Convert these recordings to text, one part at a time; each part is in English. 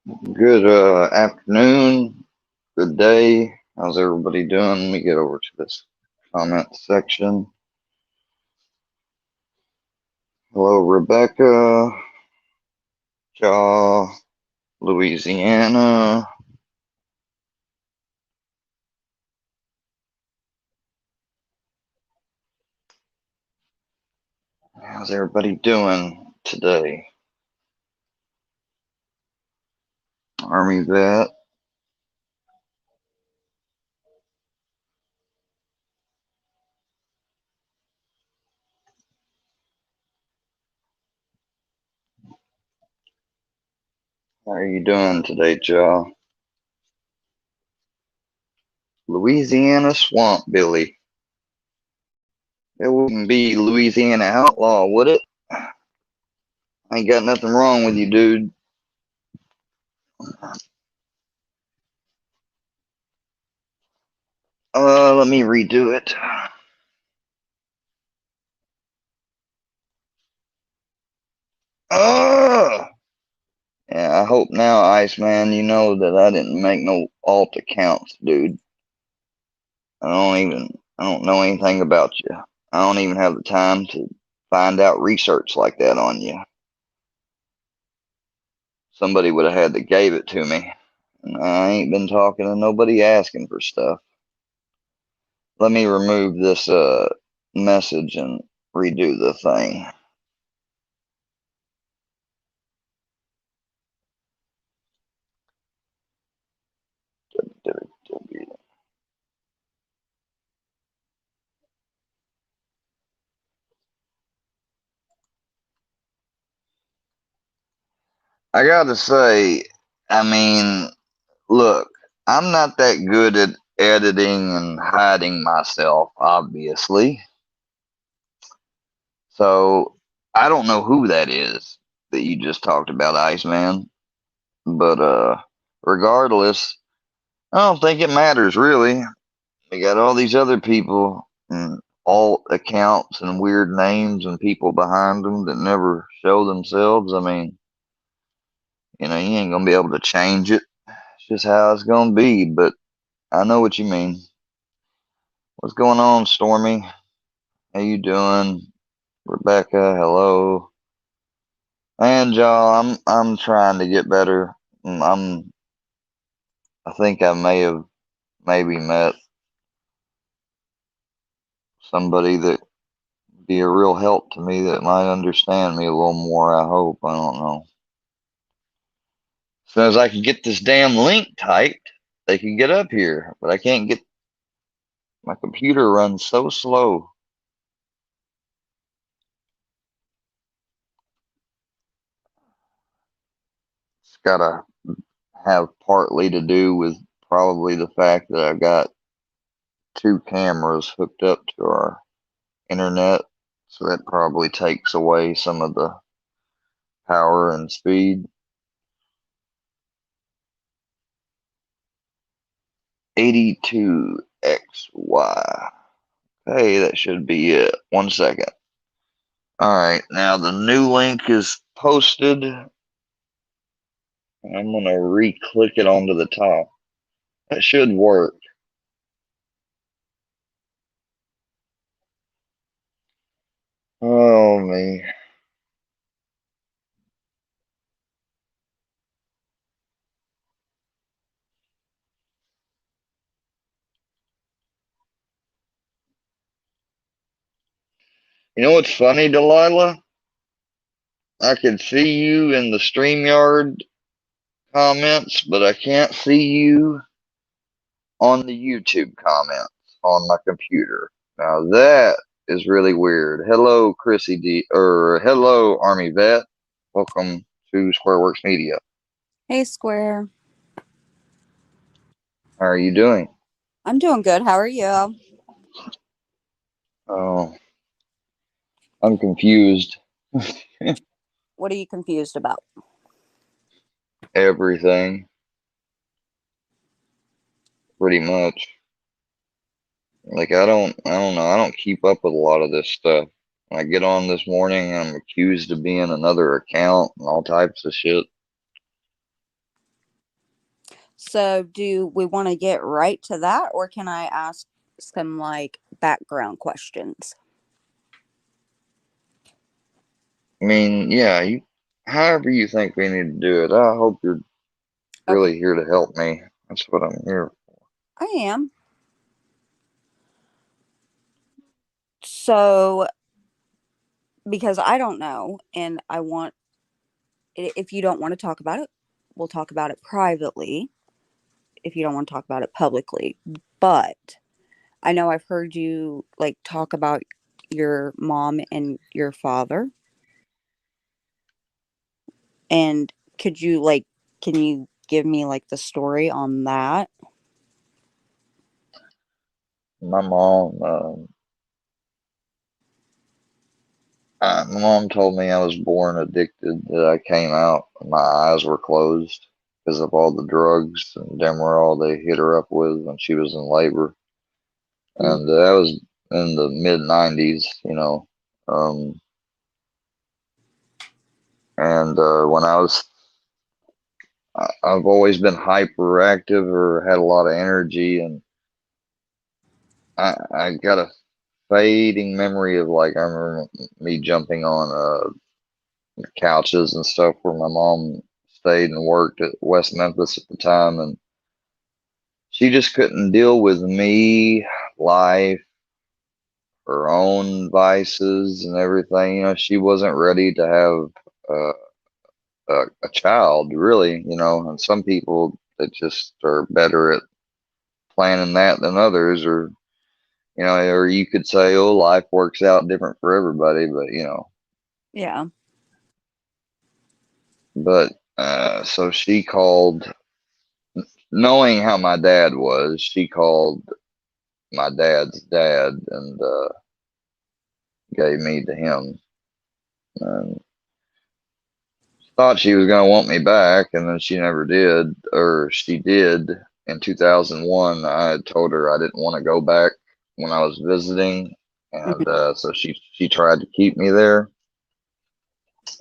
Good afternoon, good day. How's everybody doing? Let me get over to this comment section. Hello, Rebecca, Jaw, Louisiana. How's everybody doing today? Armyvette. How are you doing today, Jaw? Louisiana Swamp Billy. It wouldn't be Louisiana Outlaw, would it? I ain't got nothing wrong with you, dude. Let me redo it. Uh, yeah, I hope now, Iceman, you know that I didn't make no alt accounts, dude. I don't know anything about you. I don't even have the time to find out research like that on you. Somebody would have had to gave it to me. And I ain't been talking to nobody asking for stuff. Let me remove this message and redo the thing. I gotta say, I mean, look, I'm not that good at editing and hiding myself, obviously. So I don't know who that is that you just talked about, Iceman. But regardless, I don't think it matters really. We got all these other people and alt accounts and weird names and people behind them that never show themselves. I mean, you ain't gonna be able to change it. It's just how it's gonna be. But I know what you mean. What's going on, Stormy? How you doing? Rebecca, hello. And y'all, I'm trying to get better. I think I may have maybe met somebody that be a real help to me that might understand me a little more. I hope. I don't know. As soon as I can get this damn link typed, they can get up here, but I can't get my computer runs so slow. It's gotta have partly to do with probably the fact that I've got two cameras hooked up to our internet, so that probably takes away some of the power and speed. 82XY. Hey, that should be it. 1 second. All right, now the new link is posted. I'm going to re-click it onto the top. That should work. Oh, me. You know what's funny, Delilah? I can see you in the StreamYard comments, but I can't see you on the YouTube comments on my computer. Now that is really weird. Hello, Chrissy D, or hello, Armyvette. Welcome to Squareworks Media. Hey, Square. How are you doing? I'm doing good. How are you? Oh, I'm confused. What are you confused about? Everything, pretty much. Like I don't know. I don't keep up with a lot of this stuff. When I get on this morning, I'm accused of being another account and all types of shit. So, do we want to get right to that, or can I ask some like background questions? I mean, yeah, however you think we need to do it. I hope you're Okay, really here to help me. That's what I'm here. I am. So, because I don't know, and I want, if you don't want to talk about it, we'll talk about it privately. If you don't want to talk about it publicly, but I know I've heard you like talk about your mom and your father. And could you like, can you give me like the story on that? My mom, my mom told me I was born addicted, that I came out and my eyes were closed because of all the drugs and Demerol they hit her up with when she was in labor. Mm, And that was in the mid 90s, Um, and when I've always been hyperactive or had a lot of energy, and I got a fading memory of like I remember me jumping on couches and stuff where my mom stayed and worked at West Memphis at the time, and she just couldn't deal with me, life, her own vices and everything. She wasn't ready to have a child, really. And some people that just are better at planning that than others, or or you could say, oh, life works out different for everybody, but yeah. so she called, knowing how my dad was, she called my dad's dad and gave me to him, and thought she was going to want me back, and then she never did, or she did in 2001. I had told her I didn't want to go back when I was visiting, and Mhm. so she tried to keep me there.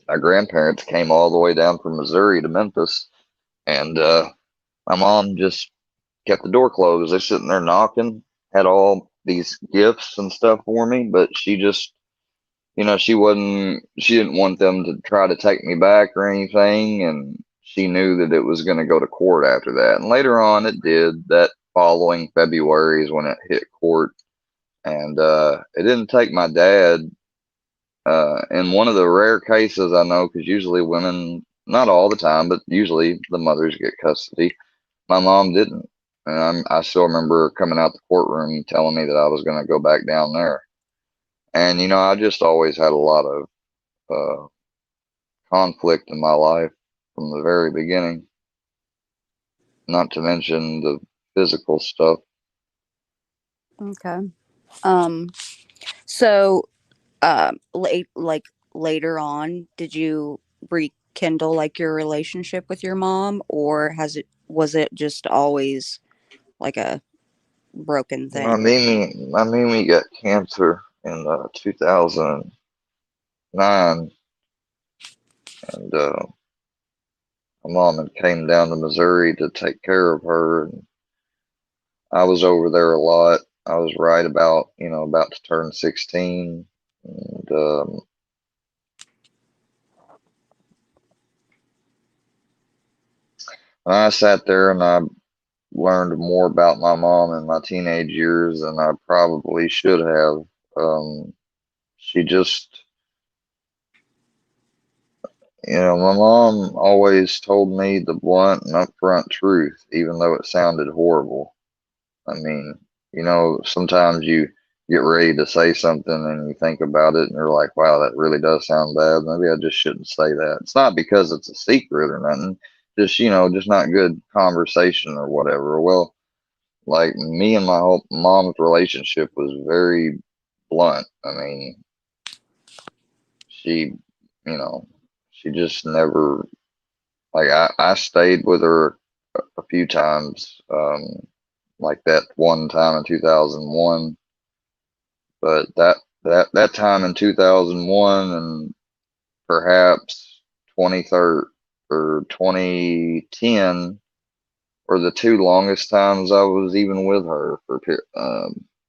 My grandparents came all the way down from Missouri to Memphis, and my mom just kept the door closed. They're sitting there knocking, had all these gifts and stuff for me, but she just, she didn't want them to try to take me back or anything. And she knew that it was going to go to court after that. And later on, it did. That following February is when it hit court. And it didn't take my dad. In one of the rare cases I know, because usually women, not all the time, but usually the mothers get custody. My mom didn't. And I still remember coming out the courtroom telling me that I was going to go back down there. And, I just always had a lot of conflict in my life from the very beginning, not to mention the physical stuff. Okay. Um, so later on, did you rekindle like your relationship with your mom, or was it just always like a broken My thing? Mimi got cancer in 2009, and my mom had came down to Missouri to take care of her, and I was over there a lot. I was right about, about to turn 16, and I sat there and I learned more about my mom in my teenage years than I probably should have. She just, my mom always told me the blunt and upfront truth, even though it sounded horrible. I mean, sometimes you get ready to say something and you think about it and you're like, wow, that really does sound bad. Maybe I just shouldn't say that. It's not because it's a secret or nothing, just, just not good conversation or whatever. Well, like me and my whole mom's relationship was very blunt. I mean, she, you know, she just never, like, I stayed with her a few times, like that one time in 2001. But that time in 2001 and perhaps 2013 or 2010 were the two longest times I was even with her for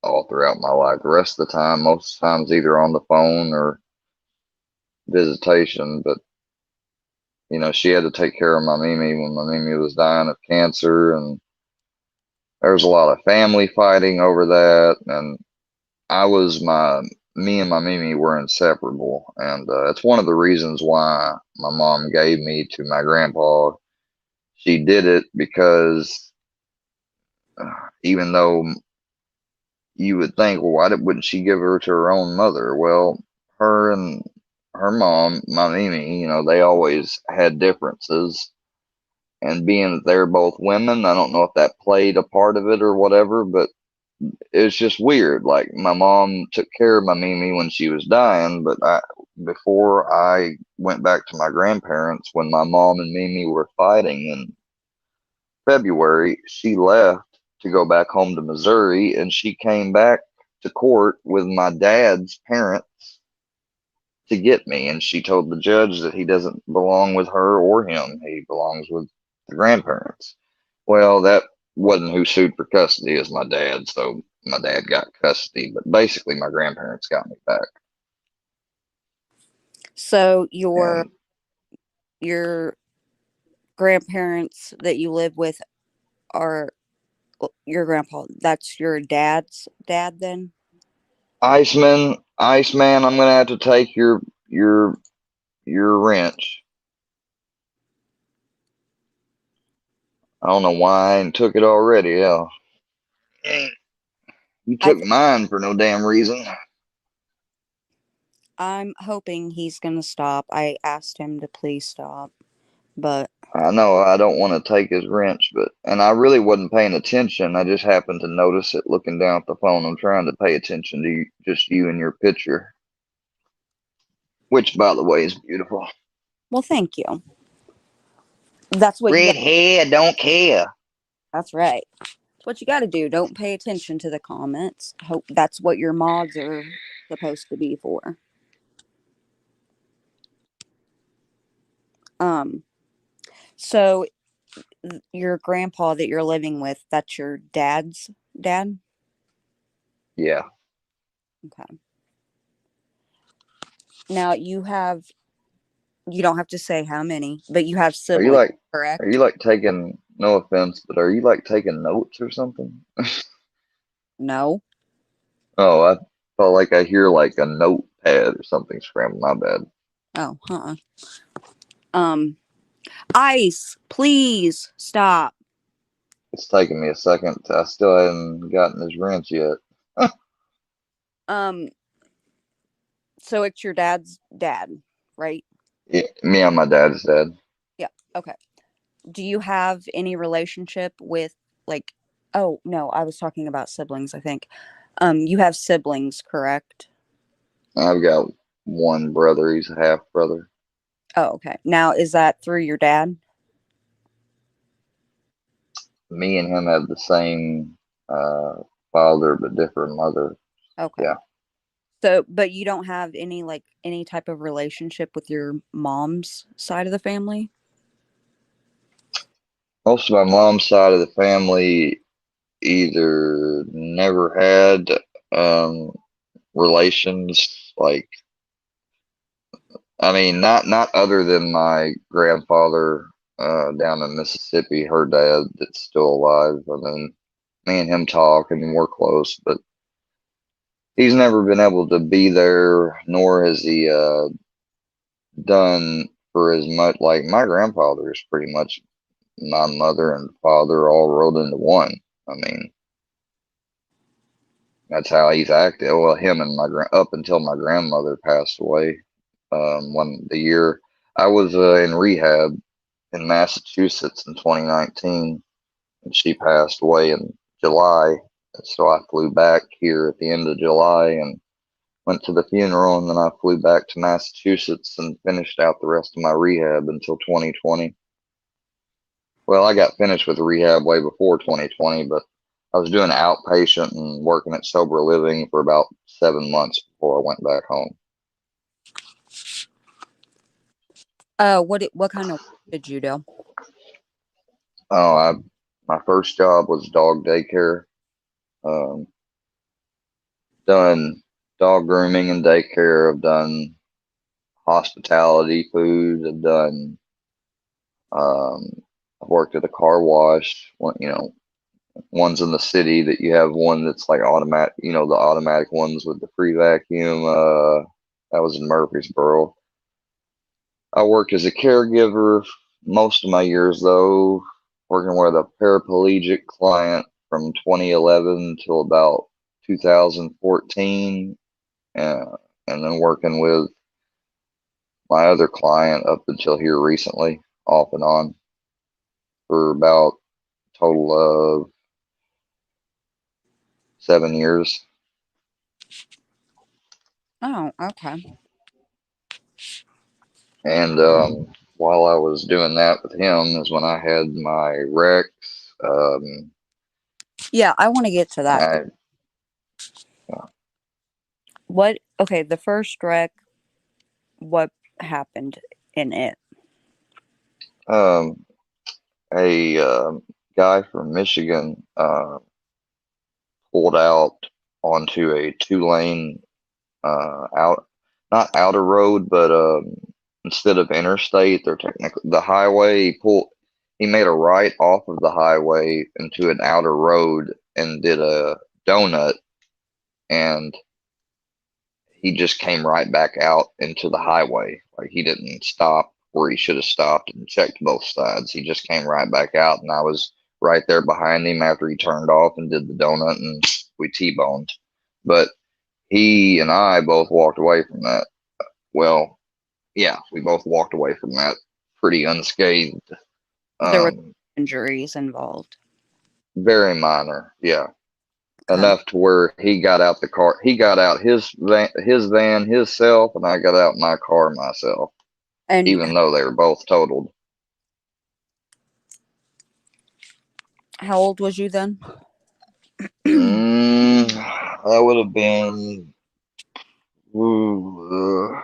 all throughout my life. The rest of the time, most times either on the phone or visitation. But she had to take care of my Mimi when my Mimi was dying of cancer, and there was a lot of family fighting over that. And I was my me and my Mimi were inseparable, and it's one of the reasons why my mom gave me to my grandpa. She did it because even though you would think, well, wouldn't she give her to her own mother? Well, her and her mom, my Mimi, they always had differences. And being that they're both women, I don't know if that played a part of it or whatever, but it's just weird. Like my mom took care of my Mimi when she was dying, but before I went back to my grandparents, when my mom and Mimi were fighting in February, she left to go back home to Missouri, and she came back to court with my dad's parents to get me. And she told the judge that he doesn't belong with her or him. He belongs with the grandparents. Well, that wasn't who sued for custody, is my dad. So my dad got custody, but basically my grandparents got me back. So your And your grandparents that you live with are your grandpa. That's your dad's dad then? Iceman, I'm gonna have to take your wrench. I don't know why I took it already. Hell, you I took th- mine for no damn reason. I'm hoping he's going to stop. I asked him to please stop, but I know I don't want to take his wrench, and I really wasn't paying attention. I just happened to notice it looking down at the phone. I'm trying to pay attention to just you and your picture, which, by the way, is beautiful. well, thank you. That's what you got. Red hair, don't care. That's right. That's what you got to do. Don't pay attention to the comments. Hope that's what your mods are supposed to be for. Um so your grandpa that you're living with, that's your dad's dad? Yeah. Okay. Now you don't have to say how many, but you have Are you siblings, like, are correct? you like taking? No offense, but are you like taking notes or something? No. Oh, I felt like I hear like a notepad or something scrambled. My bad. Oh, um Ice, please stop. It's taking me a second. I still haven't gotten this wrench yet. Um so it's your dad's dad, right? Yeah, me and my dad's dead. Yeah. Okay. Do you have any relationship with, like, oh no, I was talking about siblings, I think. You have siblings, correct? I've got one brother. He's a half brother. Oh, okay. Now is that through your dad? Me and him have the same father but different mother. Okay. Yeah. So, but you don't have any, like, any type of relationship with your mom's side of the family? Most of my mom's side of the family either never had um, relations, like, I mean, not other than my grandfather down in Mississippi, her dad that's still alive. I mean, me and him talk and we're close, but he's never been able to be there, nor has he done for as much. Like my grandfather is pretty much my mother and father all rolled into one. I mean, that's how he's acted. Well, him and up until my grandmother passed away. When the year I was in rehab in Massachusetts in 2019, and she passed away in July. So I flew back here at the end of July and went to the funeral, and then I flew back to Massachusetts and finished out the rest of my rehab until 2020. Well, I got finished with rehab way before 2020, but I was doing outpatient and working at sober living for about 7 months before I went back home. What kind of work did you do? Oh, My first job was dog daycare. Um, done dog grooming and daycare. I've done hospitality, food. I've done. Um, I've worked at a car wash. Ones in the city that you have one that's like automatic. The automatic ones with the free vacuum. That was in Murfreesboro. I worked as a caregiver most of my years, though, working with a paraplegic client from 2011 till about 2014, and then working with my other client up until here recently, off and on, for about a total of 7 years. Oh, okay. And while I was doing that with him is when I had my wrecks. Yeah, I want to get to that. I What? Okay, the first wreck. What happened in it? um, a guy from Michigan pulled out onto a two-lane out not outer road, but instead of interstate, they're technically the highway. He made a right off of the highway into an outer road and did a donut, and he just came right back out into the highway. Like he didn't stop where he should have stopped and checked both sides. He just came right back out, and I was right there behind him after he turned off and did the donut, and we T-boned. But he and I both walked away from that. Well, yeah, we both walked away from that pretty unscathed. There were Um, injuries involved. Very minor, yeah, Okay. enough to where he got out the car. He got out his van himself, and I got out my car myself, And even though they were both totaled. how old was you then? That would have been, ooh,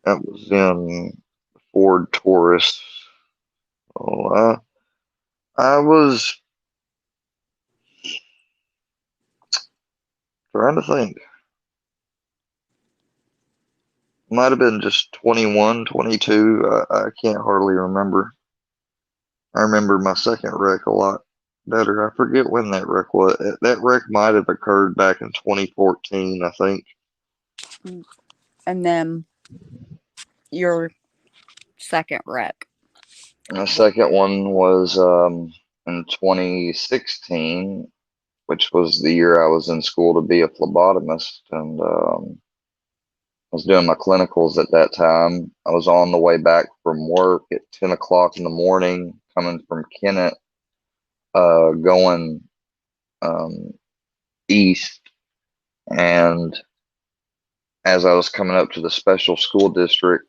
that was in Ford Taurus. Oh, I was trying to think. Might have been just 21, 22. I can't hardly remember. I remember my second wreck a lot better. I forget when that wreck was. That wreck might have occurred back in 2014, I think. And then your second wreck. And the second one was in 2016, which was the year I was in school to be a phlebotomist, and I was doing my clinicals at that time. I was on the way back from work at 10 o'clock in the morning, coming from Kennett, going um, east. And as I was coming up to the special school district,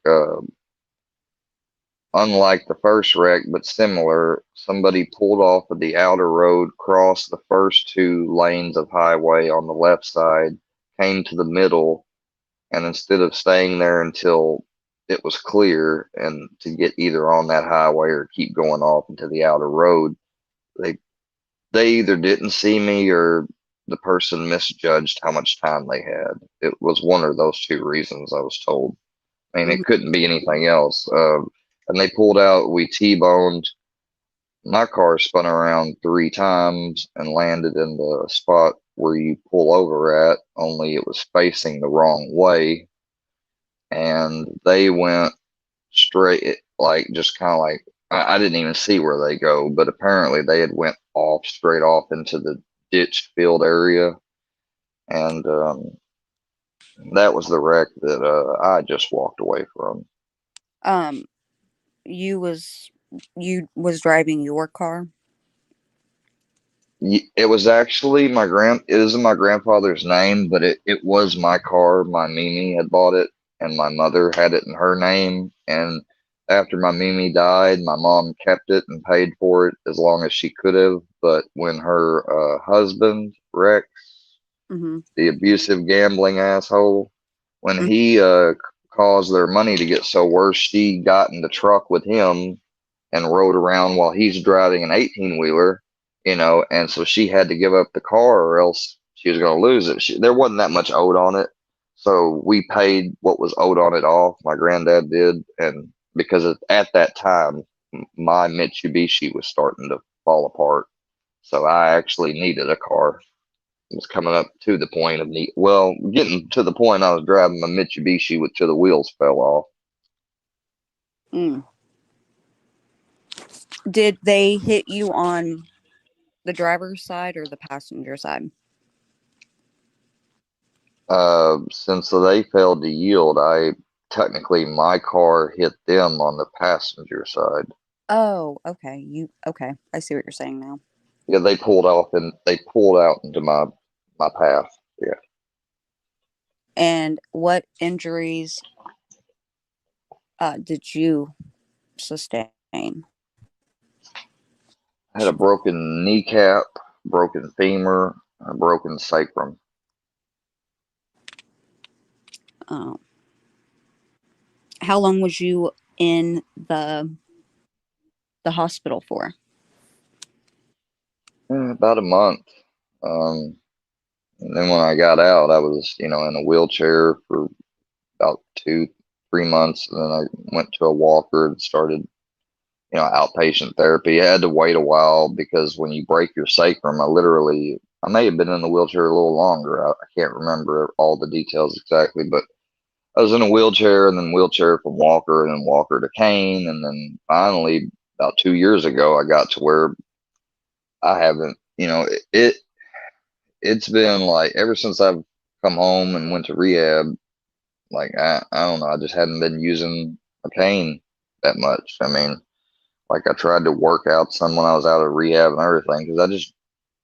unlike the first wreck, but similar, somebody pulled off of the outer road, crossed the first two lanes of highway on the left side, came to the middle, and instead of staying there until it was clear and to get either on that highway or keep going off into the outer road, they they either didn't see me or the person misjudged how much time they had. It was one of those two reasons, I was told. I mean, Hmm. it couldn't be anything else. And they pulled out, we T-boned. My car spun around 3 times and landed in the spot where you pull over at, only it was facing the wrong way. And they went straight, like just kind of like, I didn't even see where they go, but apparently they had went off straight off into the ditch field area, and that was the wreck that I just walked away from. Um, you was driving your car. It was actually it is in my grandfather's name, but it was my car. My Mimi had bought it, and my mother had it in her name. And after my Mimi died, my mom kept it and paid for it as long as she could have. But when her husband, Rex, Mm-hmm. the abusive gambling asshole, when he caused their money to get so worse, she got in the truck with him and rode around while he's driving an 18 wheeler, and so she had to give up the car or else she was going to lose it. There wasn't that much owed on it. So we paid what was owed on it off. My granddad did. And because at that time, my Mitsubishi was starting to fall apart. So I actually needed a car. It was coming up to the point of getting to the point I was driving my Mitsubishi till the wheels fell off. Mm. Did they hit you on the driver's side or the passenger side? Since they failed to yield, my car hit them on the passenger side. Oh, okay. Okay. I see what you're saying now. Yeah, they pulled off and they pulled out into my path. Yeah. And what injuries did you sustain? I had a broken kneecap, broken femur, a broken sacrum. Um, how long was you in the hospital for? About a month. Um, and then when I got out, I was, in a wheelchair for about 2, 3 months. And then I went to a walker and started, outpatient therapy. I had to wait a while because when you break your sacrum, I may have been in the wheelchair a little longer. I can't remember all the details exactly, but I was in a wheelchair and then wheelchair from walker and then walker to cane. And then finally, about 2 years ago, I got to where I haven't, it's been like ever since I've come home and went to rehab, like I don't know, I just hadn't been using a cane that much. I mean, like I tried to work out some when I was out of rehab and everything because I just,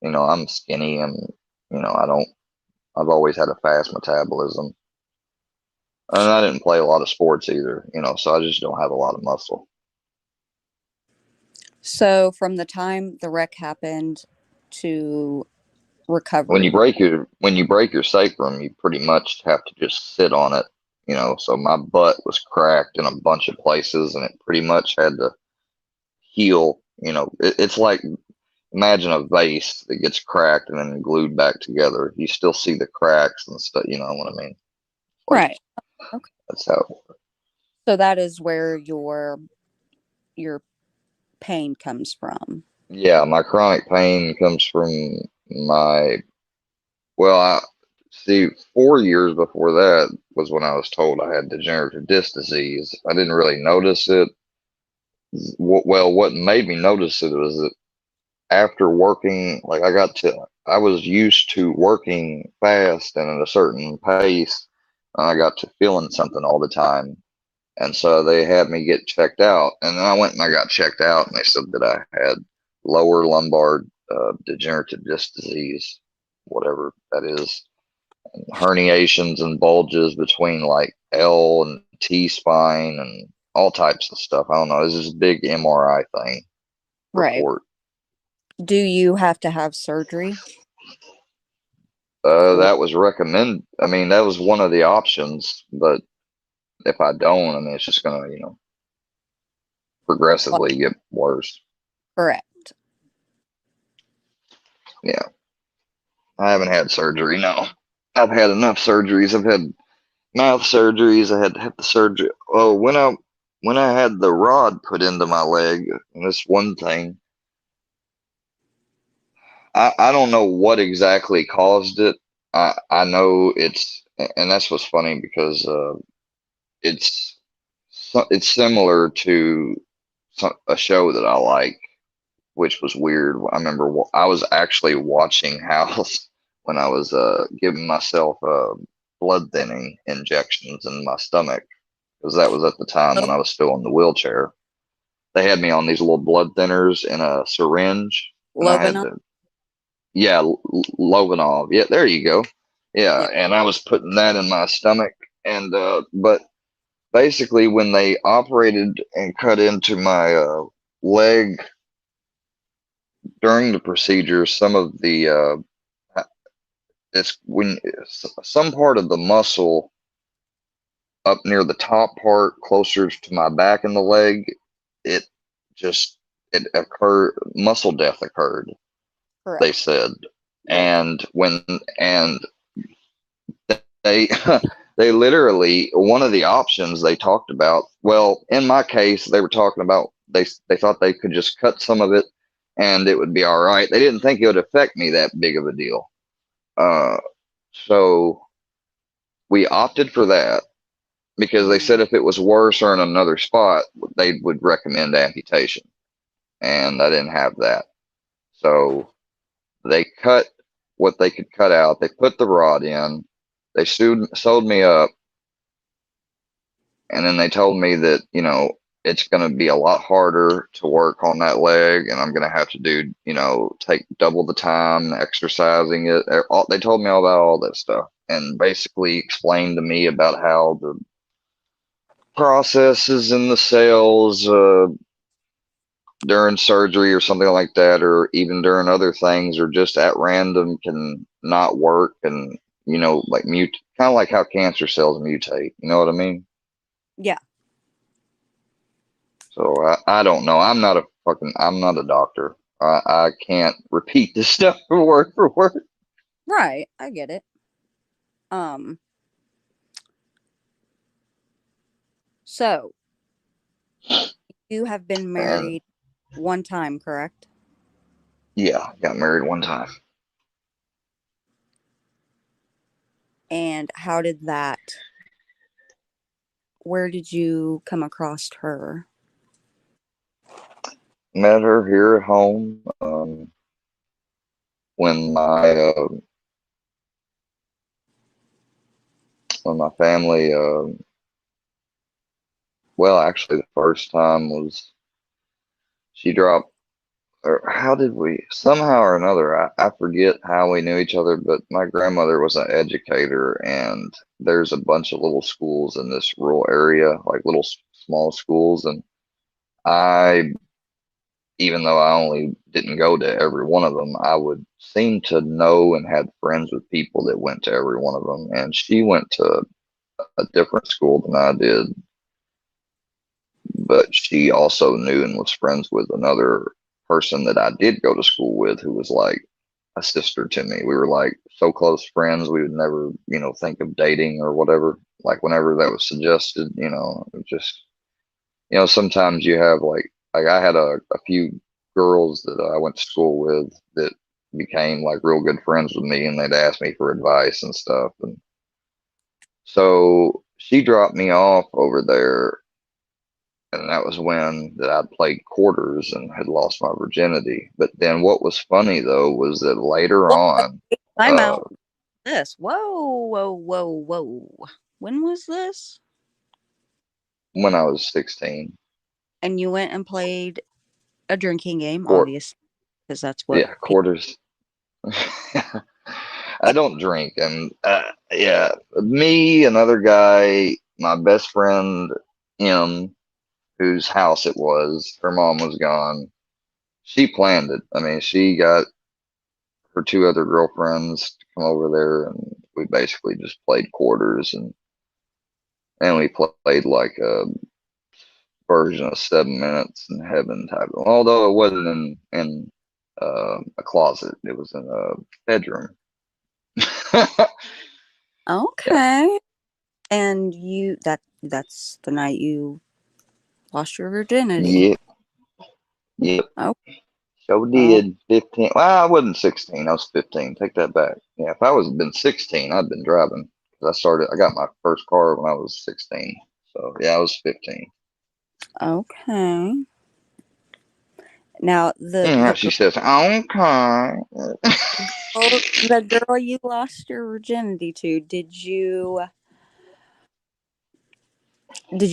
I'm skinny and, I've always had a fast metabolism. And I didn't play a lot of sports either, so I just don't have a lot of muscle. So, from the time the wreck happened to When you recovery. break your sacrum, you pretty much have to just sit on it, So my butt was cracked in a bunch of places, and it pretty much had to heal. It's like imagine a vase that gets cracked and then glued back together. You still see the cracks and stuff. You know what I mean? Like Right. Okay. that's how. So that is where your pain comes from. Yeah, my chronic pain comes from my. Well, I see. 4 years before that was when I was told I had degenerative disc disease. I didn't really notice it. Well, what made me notice it was that after working, like I was used to working fast and at a certain pace. I got to feeling something all the time. And so they had me get checked out. And then I went and I got checked out and they said that I had lower lumbar degenerative disc disease, whatever that is, and herniations and bulges between like L and T spine and all types of stuff. I don't know. This is a big MRI thing Right. report. Do you have to have surgery? Or That was recommend. I mean, that was one of the options, but if I don't, I mean, it's just gonna, what? progressively get worse. Correct. Yeah, I haven't had surgery. No, I've had enough surgeries. I've had mouth surgeries. I had to have the surgery. Oh, when I had the rod put into my leg, and this one thing, I don't know what exactly caused it. I know and that's what's funny because it's it's similar to a show that I like, which was weird. I remember I was actually watching House when I was giving myself blood thinning injections in my stomach because that was at the time when Oh, I was still in the wheelchair. They had me on these little blood thinners in a syringe, and I had Loving. to, yeah, Lovanov. Yeah, there you go. Yeah, Yeah. and I was putting that in my stomach, and but basically when they operated and cut into my leg during the procedure, some of the it's when some part of the muscle up near the top part closer to my back in the leg, it just it occurred, muscle death occurred, they Correct. said. Yep. And they they literally, one of the options they talked about, well, in my case they were talking about, they thought they could just cut some of it and it would be all right. They didn't think it would affect me that big of a deal. uh so we opted for that because they Hmm. said if it was worse or in another spot they would recommend amputation, and I didn't have that. So they cut what they could cut out. They put the rod in. They sewed me up, and then they told me that it's going to be a lot harder to work on that leg, and I'm going to have to do take double the time exercising it. They told me all about all that stuff, and basically explained to me about how the processes in the cells during surgery or something like that, or even during other things, or just at random can not work, and like mute, kind of like how cancer cells mutate. You know what I mean? Yeah. So I don't know. I'm not a doctor. I can't repeat this stuff word for word. Right. I get it. Um. So you have been And married one time, correct? yeah, I got married one time. And how did that? Where did you come across her? Met her here at home when my family. Well, actually, the first time was she dropped. Or how did we somehow or another? I forget how we knew each other, but my grandmother was an educator, and there's a bunch of little schools in this rural area, like little small schools, and I, even though I only didn't go to every one of them, I would seem to know and had friends with people that went to every one of them. And she went to a different school than I did, but she also knew and was friends with another person that I did go to school with who was like a sister to me. We were like so close friends, we would never, think of dating or whatever. Like whenever that was suggested, it just, sometimes you have like I had a few girls that I went to school with that became like real good friends with me, and they'd ask me for advice and stuff. And so she dropped me off over there, and that was when that I'd played quarters and had lost my virginity. But then what was funny though was that later What? on, Time uh, out. This. Whoa, whoa, whoa, whoa. When was this? when I was 16, And you went and played a drinking game, court, obviously, because that's what yeah, people. quarters. I don't drink, and yeah, me, another guy, my best friend, him, whose house it was, her mom was gone. She planned it. I mean, she got her two other girlfriends to come over there, and we basically just played quarters, and we played like a version of 7 Minutes in Heaven type. Although it wasn't in a closet, it was in a bedroom. Yeah, Okay. And that's the night you lost your virginity. yeah, yeah. Oh, So oh, did 15. Well, I wasn't 16. I was 15. Take that back. Yeah, if I was been 16, I'd been driving. 'Cause I got my first car when I was 16. So yeah, I was 15. okay. Now Yeah, she says, okay. the girl you lost your virginity to, did you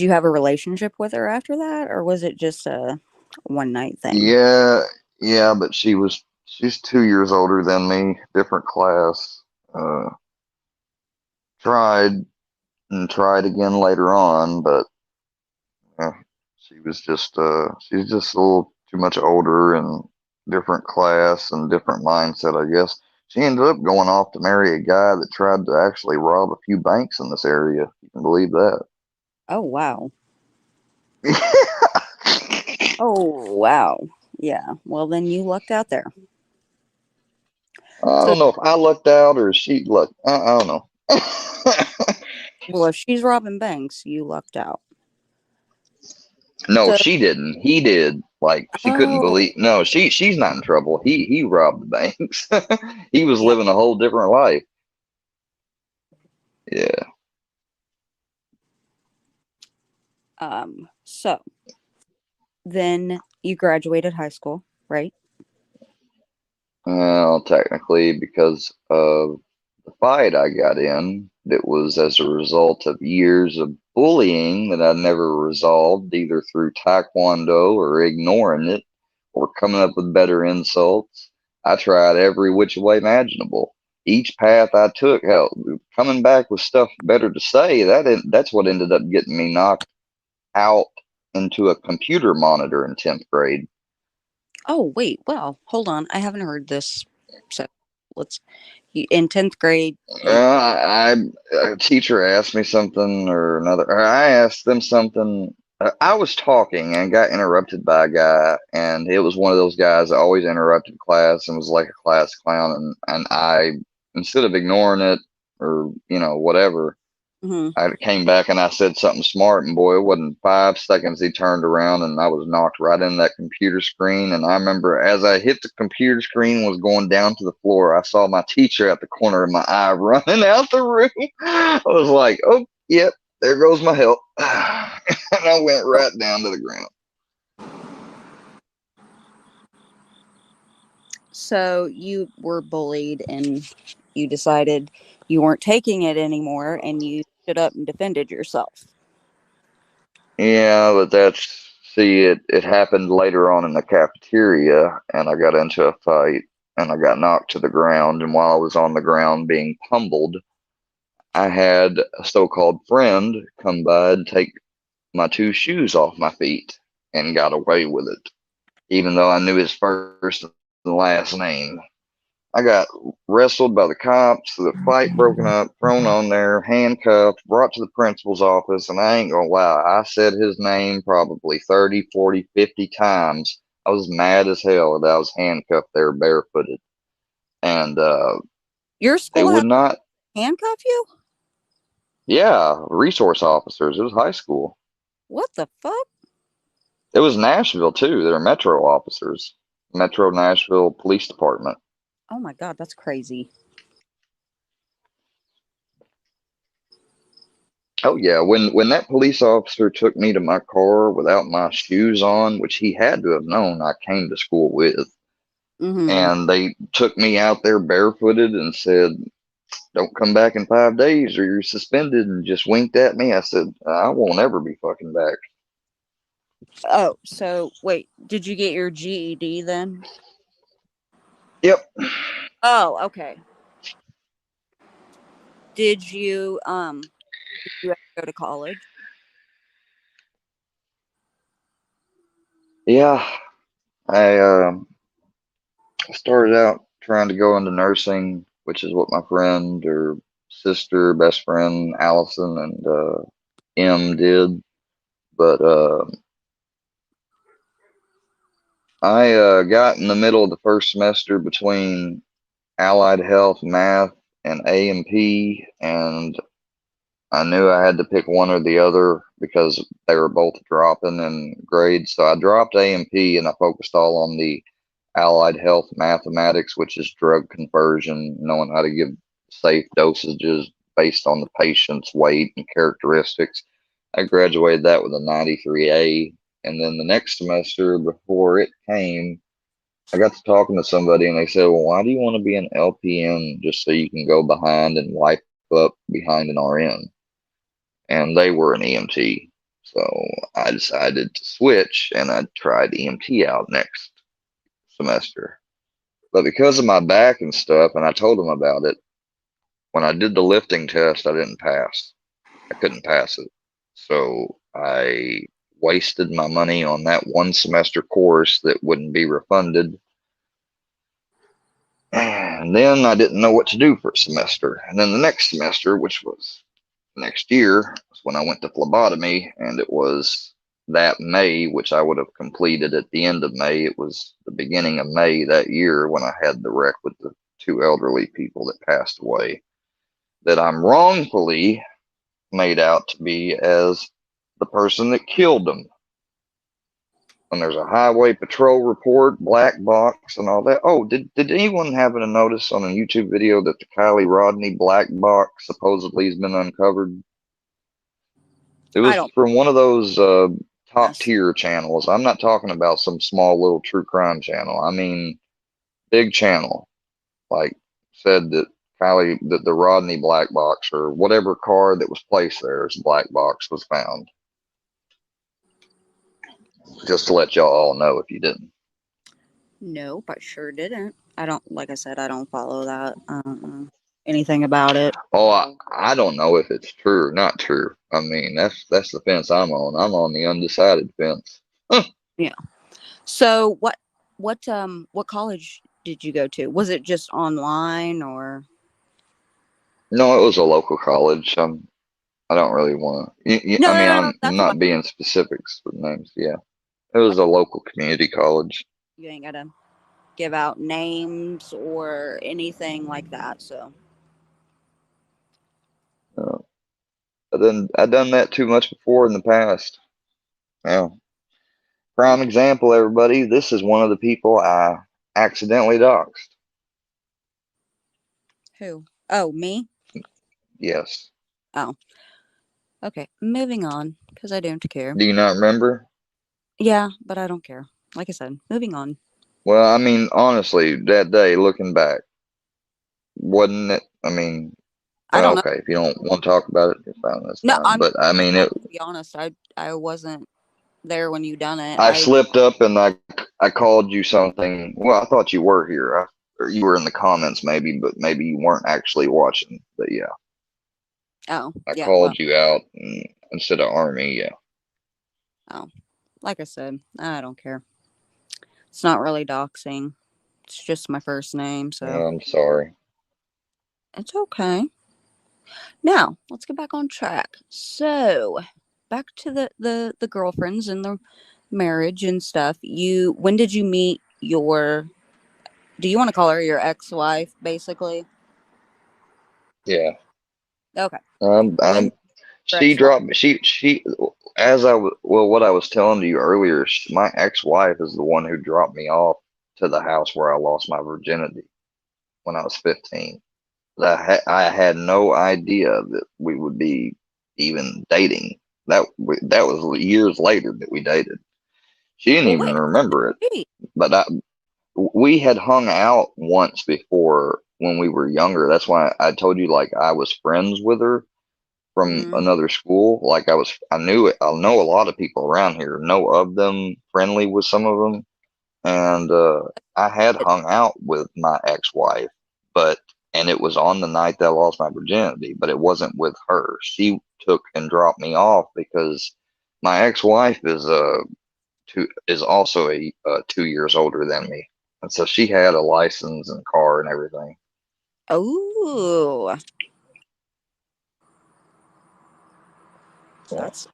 have a relationship with her after that, or was it just a one night thing? Yeah, yeah, but she's 2 years older than me, different class. Uh, tried and tried again later on, but uh, she's just a little too much older and different class and different mindset, I guess. She ended up going off to marry a guy that tried to actually rob a few banks in this area. You can believe that. Oh wow. Oh, wow. Yeah. Well, then you lucked out there. I So, don't know if I lucked out or she lucked. I don't know. well, if she's robbing banks, you lucked out. No, So, she didn't. He did. Like she couldn't oh, believe. No, she's not in trouble. He robbed the banks. He was yeah. living a whole different life. Yeah. So then you graduated high school, right? Well, technically, because of the fight I got in, it was as a result of years of bullying that I never resolved, either through Taekwondo or ignoring it or coming up with better insults. I tried every which way imaginable. Each path I took, hell, coming back with stuff better to say, that's what ended up getting me knocked out into a computer monitor in 10th grade. Oh, wait. Well, hold on. I haven't heard this. So let's, in 10th grade, you, A teacher asked me something or another, or I asked them something. I was talking and got interrupted by a guy, and it was one of those guys that always interrupted class and was like a class clown. And I, instead of ignoring it or, whatever, mhm. I came back and I said something smart, and boy, it wasn't 5 seconds he turned around and I was knocked right in that computer screen. And I remember as I hit the computer screen and was going down to the floor, I saw my teacher at the corner of my eye running out the room. I was like, oh, yep, there goes my help. And I went Oh, right down to the ground. so you were bullied and you decided you weren't taking it anymore and you stood up and defended yourself. Yeah, but it happened later on in the cafeteria, and I got into a fight and I got knocked to the ground. And while I was on the ground being pummeled, I had a so-called friend come by and take my two shoes off my feet and got away with it, even though I knew his first and last name. I got wrestled by the cops, the fight broken up, thrown on there, handcuffed, brought to the principal's office, and I ain't gonna lie, I said his name probably 30, 40, 50 times. I was mad as hell that I was handcuffed there barefooted. And Your they school would had not, to handcuff you? yeah, resource officers. It was high school. What the fuck? It was Nashville too. They're Metro officers, Metro Nashville Police Department. Oh my God, that's crazy. Oh yeah, when that police officer took me to my car without my shoes on, which he had to have known I came to school with, Mm-hmm. and they took me out there barefooted and said, "Don't come back in 5 days or you're suspended," and just winked at me. I said, "I won't ever be fucking back." Oh, so wait, did you get your GED then? Yep. Oh, okay. Did you have to go to college? Yeah. I started out trying to go into nursing, which is what my friend or sister, best friend Allison and M did. But I got in the middle of the first semester between allied health, math, and A&P, and I knew I had to pick one or the other because they were both dropping in grades. So I dropped A&P and I focused all on the allied health mathematics, which is drug conversion, knowing how to give safe dosages based on the patient's weight and characteristics. I graduated that with a 93A. And then the next semester before it came, I got to talking to somebody and they said, well, why do you want to be an LPN just so you can go behind and wipe up behind an RN? And they were an EMT. So I decided to switch and I tried EMT out next semester. But because of my back and stuff, and I told them about it, when I did the lifting test, I didn't pass. I couldn't pass it. So I wasted my money on that one semester course that wouldn't be refunded. And then I didn't know what to do for a semester. And then the next semester, which was next year, was when I went to phlebotomy, and it was that May, which I would have completed at the end of May. It was the beginning of May that year when I had the wreck with the two elderly people that passed away, that I'm wrongfully made out to be as the person that killed them. And there's a highway patrol report, black box, and all that. Oh, did anyone happen to notice on a YouTube video that the Kylie Rodney black box supposedly has been uncovered? It I was don't. from one of those top Yes. tier channels. I'm not talking about some small little true crime channel. I mean, big channel. Like said that Kylie, that the Rodney black box or whatever car that was placed there as black box was found. Just to let y'all all know if you didn't. Nope, I sure didn't. I don't. Like I said, I don't follow that. I don't know anything about it. Oh, I don't know if it's true or not true. I mean, that's the fence I'm on. I'm on the undecided fence. Yeah. So what college did you go to? Was it just online or? No, it was a local college. I don't really want to. No, I mean, no, no, no. I'm That's fine. not being specifics with names. Yeah, it was a local community college. You ain't gotta give out names or anything like that. So Uh, I done that too much before in the past. Yeah, prime example, everybody. This is one of the people I accidentally doxed. who? Oh, me. Yes. Oh, okay. Moving on because I don't care. Do you not remember? Yeah, but I don't care. Like I said, moving on. Well, I mean, honestly, that day, looking back, wasn't it? I mean, I well, don't know. okay, if you don't want to talk about it, it's fine. That's No, fine. I'm But I just mean, want to be honest. I wasn't there when you done it. I I slipped up and I called you something. Well, I thought you were here. Or you were in the comments maybe, but maybe you weren't actually watching. But yeah, oh I yeah well called you out instead of Army. Yeah, oh like I said, I don't care. It's not really doxing. It's just my first name, so I'm sorry. it's okay. Now let's get back on track. So back to the girlfriends and the marriage and stuff. You when did you meet your? Do you want to call her your ex-wife, basically? Yeah, Okay. When I'm. your She ex-wife? dropped. She as well. What I was telling you earlier. My ex-wife is the one who dropped me off to the house where I lost my virginity when I was 15. I had no idea that we would be even dating. That was years later that we dated. She didn't Well, even wait. remember it, Wait. but we had hung out once before when we were younger. That's why I told you like I was friends with her from Mm, another school. Like I knew it. I know a lot of people around here. Know of them, friendly with some of them, and I had hung out with my ex-wife, but and it was on the night that I lost my virginity, but it wasn't with her. She took and dropped me off because my ex-wife is also 2 years older than me, and so she had a license and car and everything. oh, Yeah. that's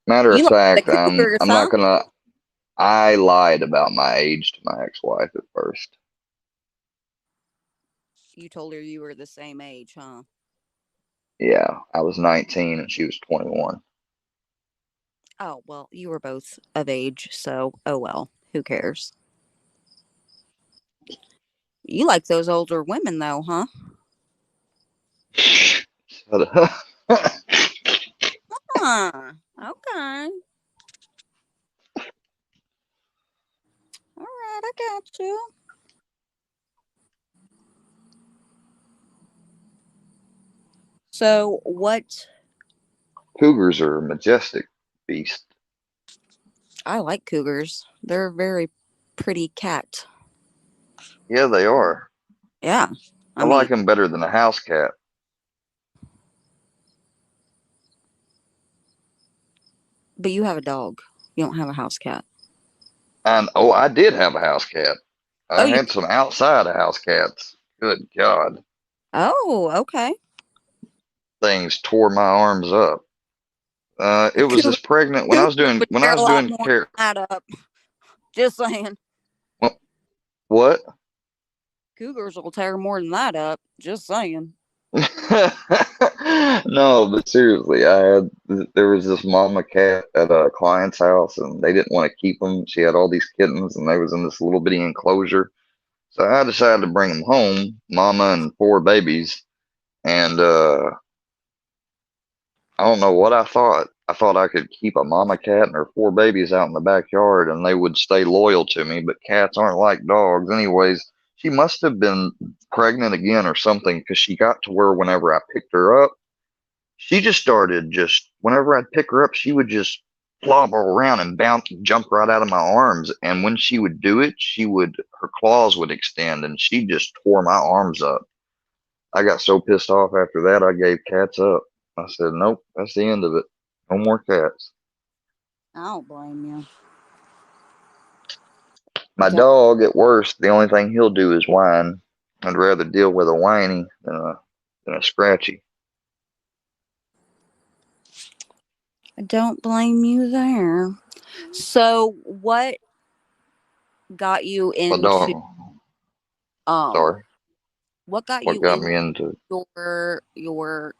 Matter of you like the fact, cougars, I'm huh? not gonna. I lied about my age to my ex-wife at first. You told her you were the same age, huh? Yeah, I was 19 and she was 21. Oh, well, you were both of age, so oh well. Who cares? You like those older women though, huh? Shut up. Huh. Okay. All right, I got you. So what Cougars are a majestic beast. I like cougars. They're a very pretty cat. Yeah, they are. Yeah. I I like mean, them better than a house cat. but you have a dog. You don't have a house cat. And oh, I did have a house cat. Oh, I you had some outside house cats. Good God, Oh, okay. things tore my arms up. It was Cougars this pregnant when would when tear I a was lot doing more care. than that up. Just saying. What? Cougars will tear more than that up. Just saying. No, but seriously, there was this mama cat at a client's house, and they didn't want to keep them. She had all these kittens, and they was in this little bitty enclosure. So I decided to bring them home, mama and four babies, and I don't know what I thought. I thought I could keep a mama cat and her four babies out in the backyard, and they would stay loyal to me. But cats aren't like dogs, anyways. She must have been pregnant again or something, because she got to where whenever I picked her up, she just started just whenever I'd pick her up, she would just flop around and bounce and jump right out of my arms. And when she would do it, her claws would extend and she just tore my arms up. I got so pissed off after that, I gave cats up. I said, nope, that's the end of it. No more cats. I don't blame you. My Don't. dog, at worst, the only thing he'll do is whine. I'd rather deal with a whiny than a scratchy. I don't blame you there. So, what got you My into dog, um? sorry, What got what you got into me into your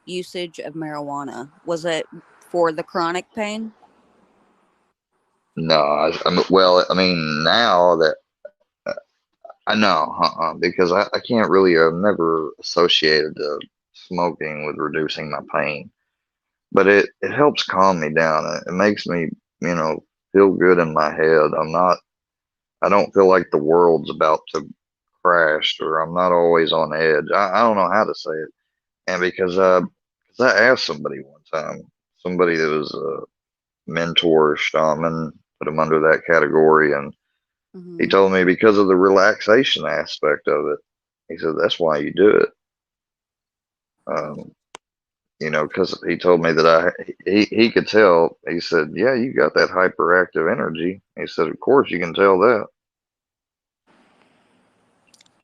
usage of marijuana? Was it for the chronic pain? no, well, I mean, now that I know, because I can't really, I've never associated smoking with reducing my pain, but it helps calm me down. It makes me, you know, feel good in my head. I don't feel like the world's about to crash, or I'm not always on edge. I don't know how to say it. And because I asked somebody one time, somebody that was a mentor shaman, put him under that category, and he Mm-hmm. told me because of the relaxation aspect of it. He said that's why you do it. Um, because he told me that he could tell. He said, "Yeah, you got that hyperactive energy." He said, "Of course you can tell that."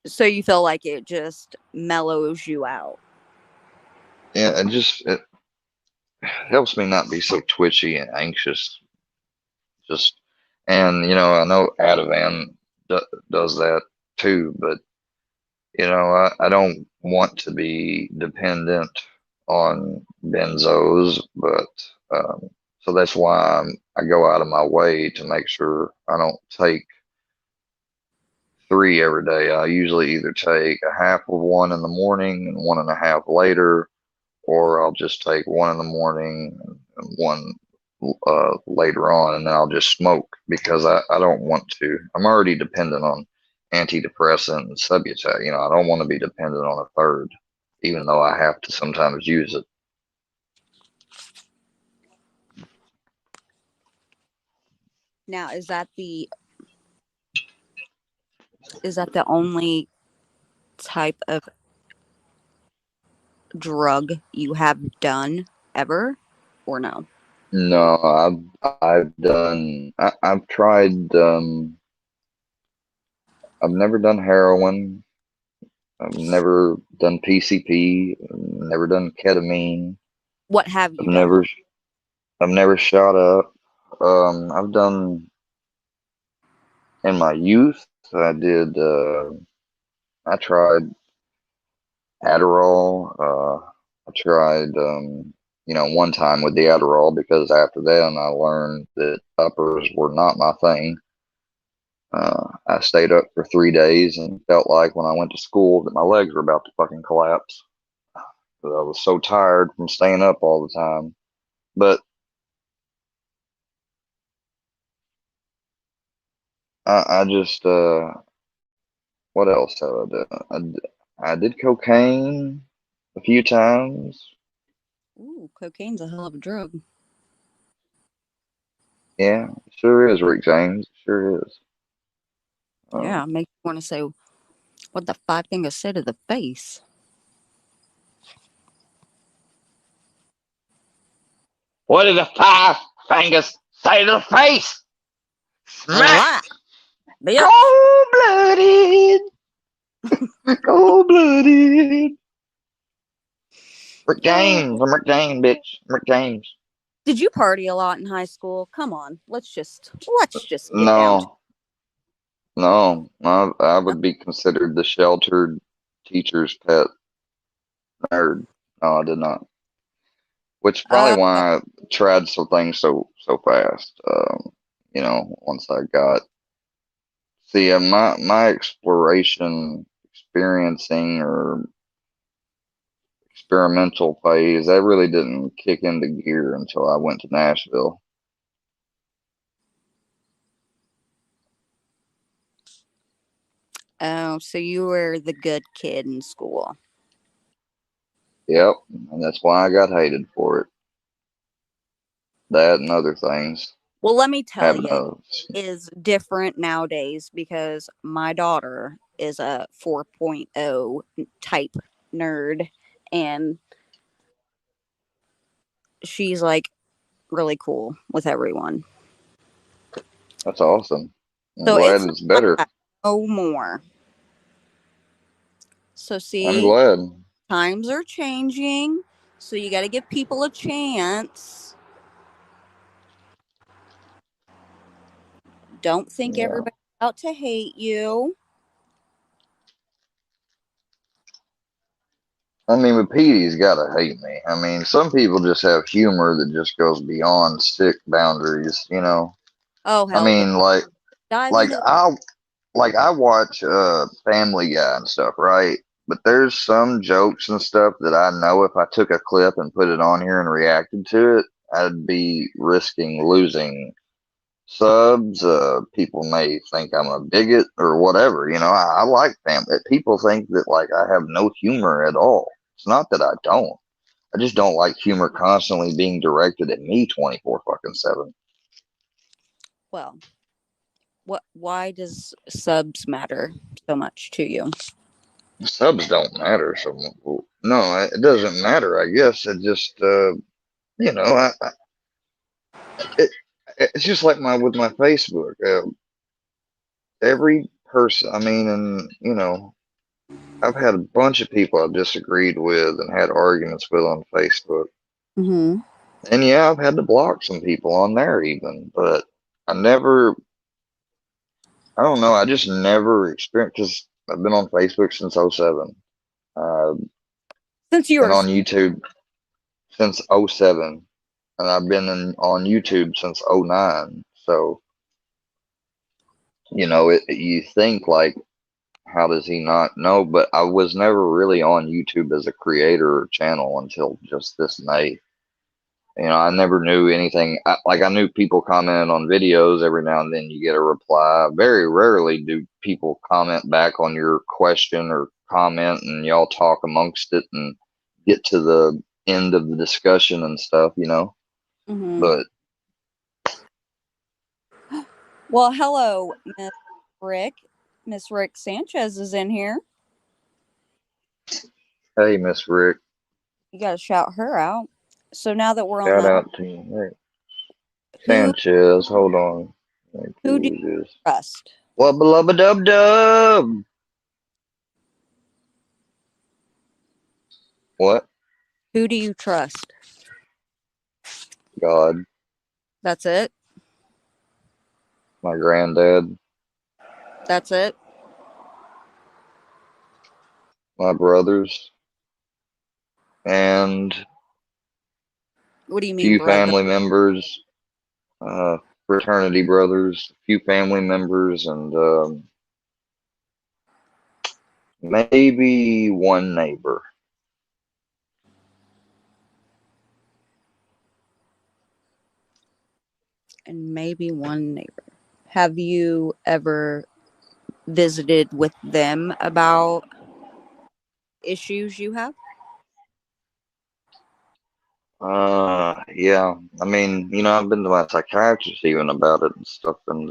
So you feel like it just mellows you out. Yeah, it helps me not be so twitchy and anxious. Just and I know Ativan does that too, but I don't want to be dependent on benzos, but so that's why I go out of my way to make sure I don't take three every day. I usually either take a half of one in the morning and one and a half later, or I'll just take one in the morning and one later on, and then I'll just smoke because I don't want to. I'm already dependent on antidepressant and Subutex. I don't want to be dependent on a third, even though I have to sometimes use it. Now, is that the only type of drug you have done ever, or no? No, I've tried. I've never done heroin. I've never done PCP. Never done ketamine. What have I've you done? never I've never shot up. I've done in my youth. I did. I tried Adderall. I tried. One time with the Adderall because after that I learned that uppers were not my thing. I stayed up for 3 days and felt like when I went to school that my legs were about to fucking collapse. I was so tired from staying up all the time. But I just what else have I done? I did cocaine a few times. Ooh, cocaine's a hell of a drug. Yeah, sure is, Rick James. Sure is. Yeah, Um, makes you want to say, "What the five fingers say to the face?" what did the five fingers say to the face? A Smack! lot, bitch. Cold blooded! Cold blooded! Rick Oh, James. I'm Rick James, bitch. I'm Rick James. did you party a lot in high school? Come on, let's just get down to. No, no. I would be considered the sheltered teacher's pet nerd. No, I did not. Which is probably Okay. why I tried some things so fast. Once I got see my exploration, experiencing or experimental phase, that really didn't kick into gear until I went to Nashville. Oh, so you were the good kid in school. Yep, and that's why I got hated for it. That and other things. Well, let me tell Having you, a is different nowadays because my daughter is a 4.0 type nerd and she's like really cool with everyone. That's awesome. I'm So glad it's not it's like better. that no more. So I'm see, glad. times are changing. So you got to give people a chance. Don't think Yeah. everybody's out to hate you. I mean, but Petey's gotta hate me. I mean, some people just have humor that just goes beyond sick boundaries, you know? Oh I hell, mean, dive like into. I watch Family Guy and stuff, right? But there's some jokes and stuff that I know if I took a clip and put it on here and reacted to it, I'd be risking losing subs. People may think I'm a bigot or whatever. I like family. People think that like I have no humor at all. It's not that I don't. I just don't like humor constantly being directed at me 24 fucking 7. Well, what? Why does subs matter so much to you? Subs don't matter so much. Well, no, it doesn't matter. I guess it just, you know, it, it's just like my with my Facebook. Every person, I mean, and I've had a bunch of people I've disagreed with and had arguments with on Facebook. Mm-hmm. And yeah, I've had to block some people on there even, but I never, I don't know, I just never experienced, because I've been on Facebook since '07. I've Since you been were on YouTube since '07, and I've been on YouTube since '09. So, you think like, how does he not know? But I was never really on YouTube as a creator or channel until just this May. I never knew anything. I knew people commented on videos. Every now and then you get a reply. Very rarely do people comment back on your question or comment and y'all talk amongst it and get to the end of the discussion and stuff. Mm-hmm. But Well, hello, Miss Rick. Miss Rick Sanchez is in here. hey, Miss Rick, You got to shout her out. So now that we're on shout that, out to you. Hey, who Sanchez, hold on. Let me see who do who you it is. trust? Wubba lubba dub dub. What? Who do you trust? God, That's it. my granddad, That's it. my brothers, and What do you mean, few brother? family members, uh, fraternity brothers, few family members, and maybe one neighbor. And maybe one neighbor. Have you ever visited with them about issues you have? Yeah. I mean, I've been to my psychiatrist even about it and stuff, and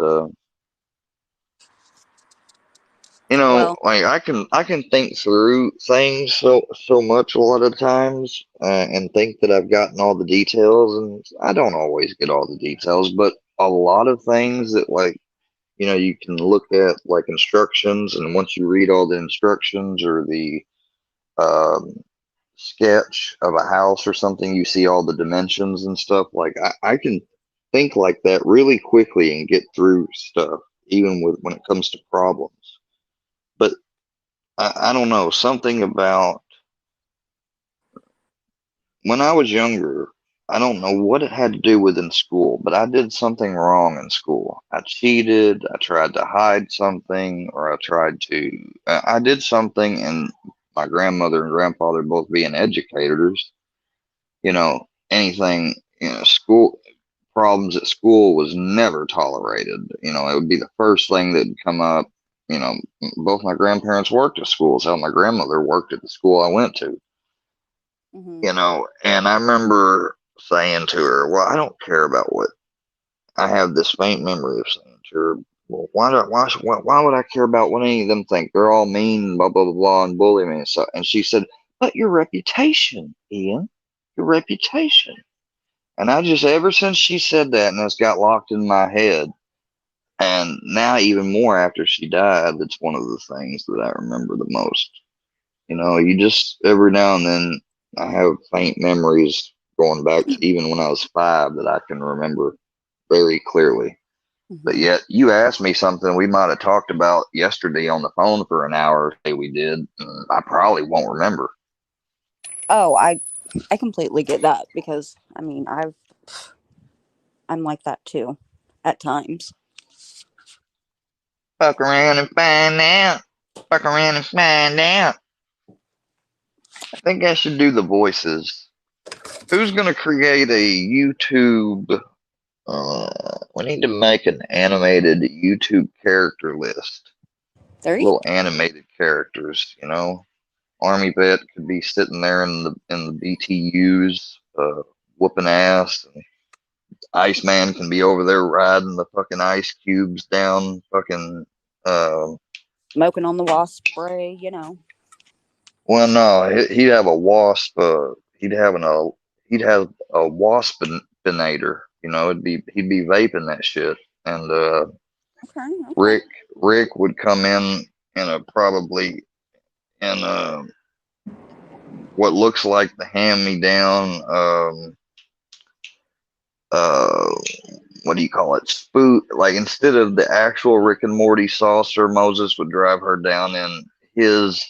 Well, like I can think through things so much a lot of times, and think that I've gotten all the details, and I don't always get all the details, but a lot of things that like you can look at like instructions, and once you read all the instructions or the um, sketch of a house or something, you see all the dimensions and stuff. Like I can think like that really quickly and get through stuff, even with when it comes to problems. But I don't know, something about when I was younger, I don't know what it had to do with in school, but I did something wrong in school. I cheated, I tried to hide something, or I did something, and my grandmother and grandfather both being educators, anything, school problems at school was never tolerated. It would be the first thing that'd come up. You know, both my grandparents worked at schools. Hell, my grandmother worked at the school I went to. Mm-hmm. And I remember saying to her, "Well, I don't care about what." I have this faint memory of saying to her, "Well, why would I care about what any of them think? They're all mean, blah blah blah, blah and bully me." And she said, "But your reputation, Ian, your reputation." And I just, ever since she said that, and it's got locked in my head. And now, even more after she died, it's one of the things that I remember the most. You just, every now and then, I have faint memories going back to even when I was 5 that I can remember very clearly. But Mm-hmm. yet, you asked me something we might have talked about yesterday on the phone for an hour, say we did, and I probably won't remember. Oh, I completely get that because I mean I'm like that too at times. Fuck around and find out. Fuck around and find out. I think I should do the voices. Who's going to create a YouTube? We need to make an animated YouTube character list. There you Little animated characters, Armyvette could be sitting there in the BTUs, whooping ass. And Iceman can be over there riding the fucking ice cubes down fucking. Uh, smoking on the wasp spray. well, no, he'd have a wasp. He'd have a waspinator. He'd be vaping that shit, and Okay, okay. Rick Rick would come in a probably in what looks like the hand me down uh what do you call it, spook, like instead of the actual Rick and Morty saucer, Moses would drive her down in his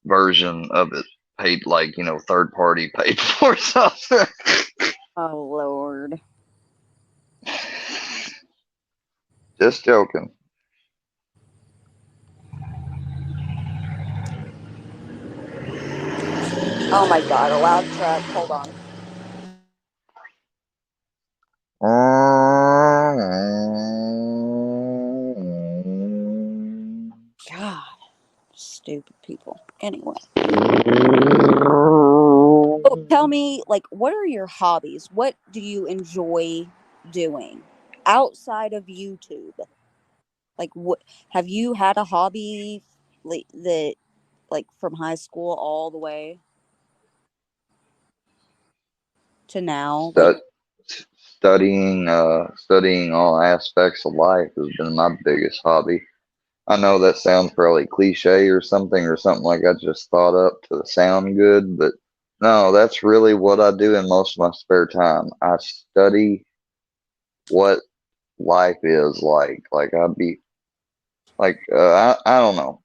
version of it, paid, like, third party paid for saucer. Oh Lord. Just joking. Oh my God, a loud truck. Hold on. God, stupid people. Anyway. Oh, tell me, like, what are your hobbies? What do you enjoy doing outside of YouTube? Like, what have you had a hobby that, like, from high school all the way to now? Like, Stud- studying all aspects of life has been my biggest hobby. I know that sounds fairly cliche or something like I just thought up to sound good, but no, that's really what I do in most of my spare time. I study what life is like. Like I'd be like I don't know.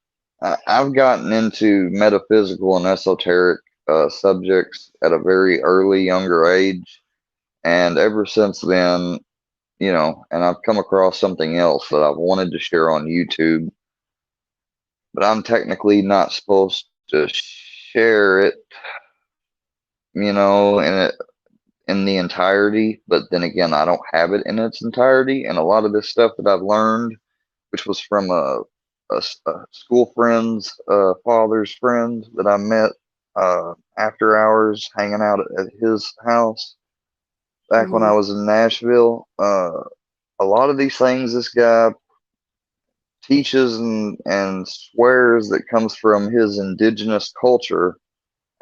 I've gotten into metaphysical and esoteric subjects at a very early, younger age, and ever since then, and I've come across something else that I've wanted to share on YouTube, but I'm technically not supposed to share it, in the entirety. But then again, I don't have it in its entirety, and a lot of this stuff that I've learned, which was from a school friend's father's friend that I met after hours hanging out at his house back when mm-hmm, I was in Nashville. A lot of these things this guy teaches and swears that comes from his indigenous culture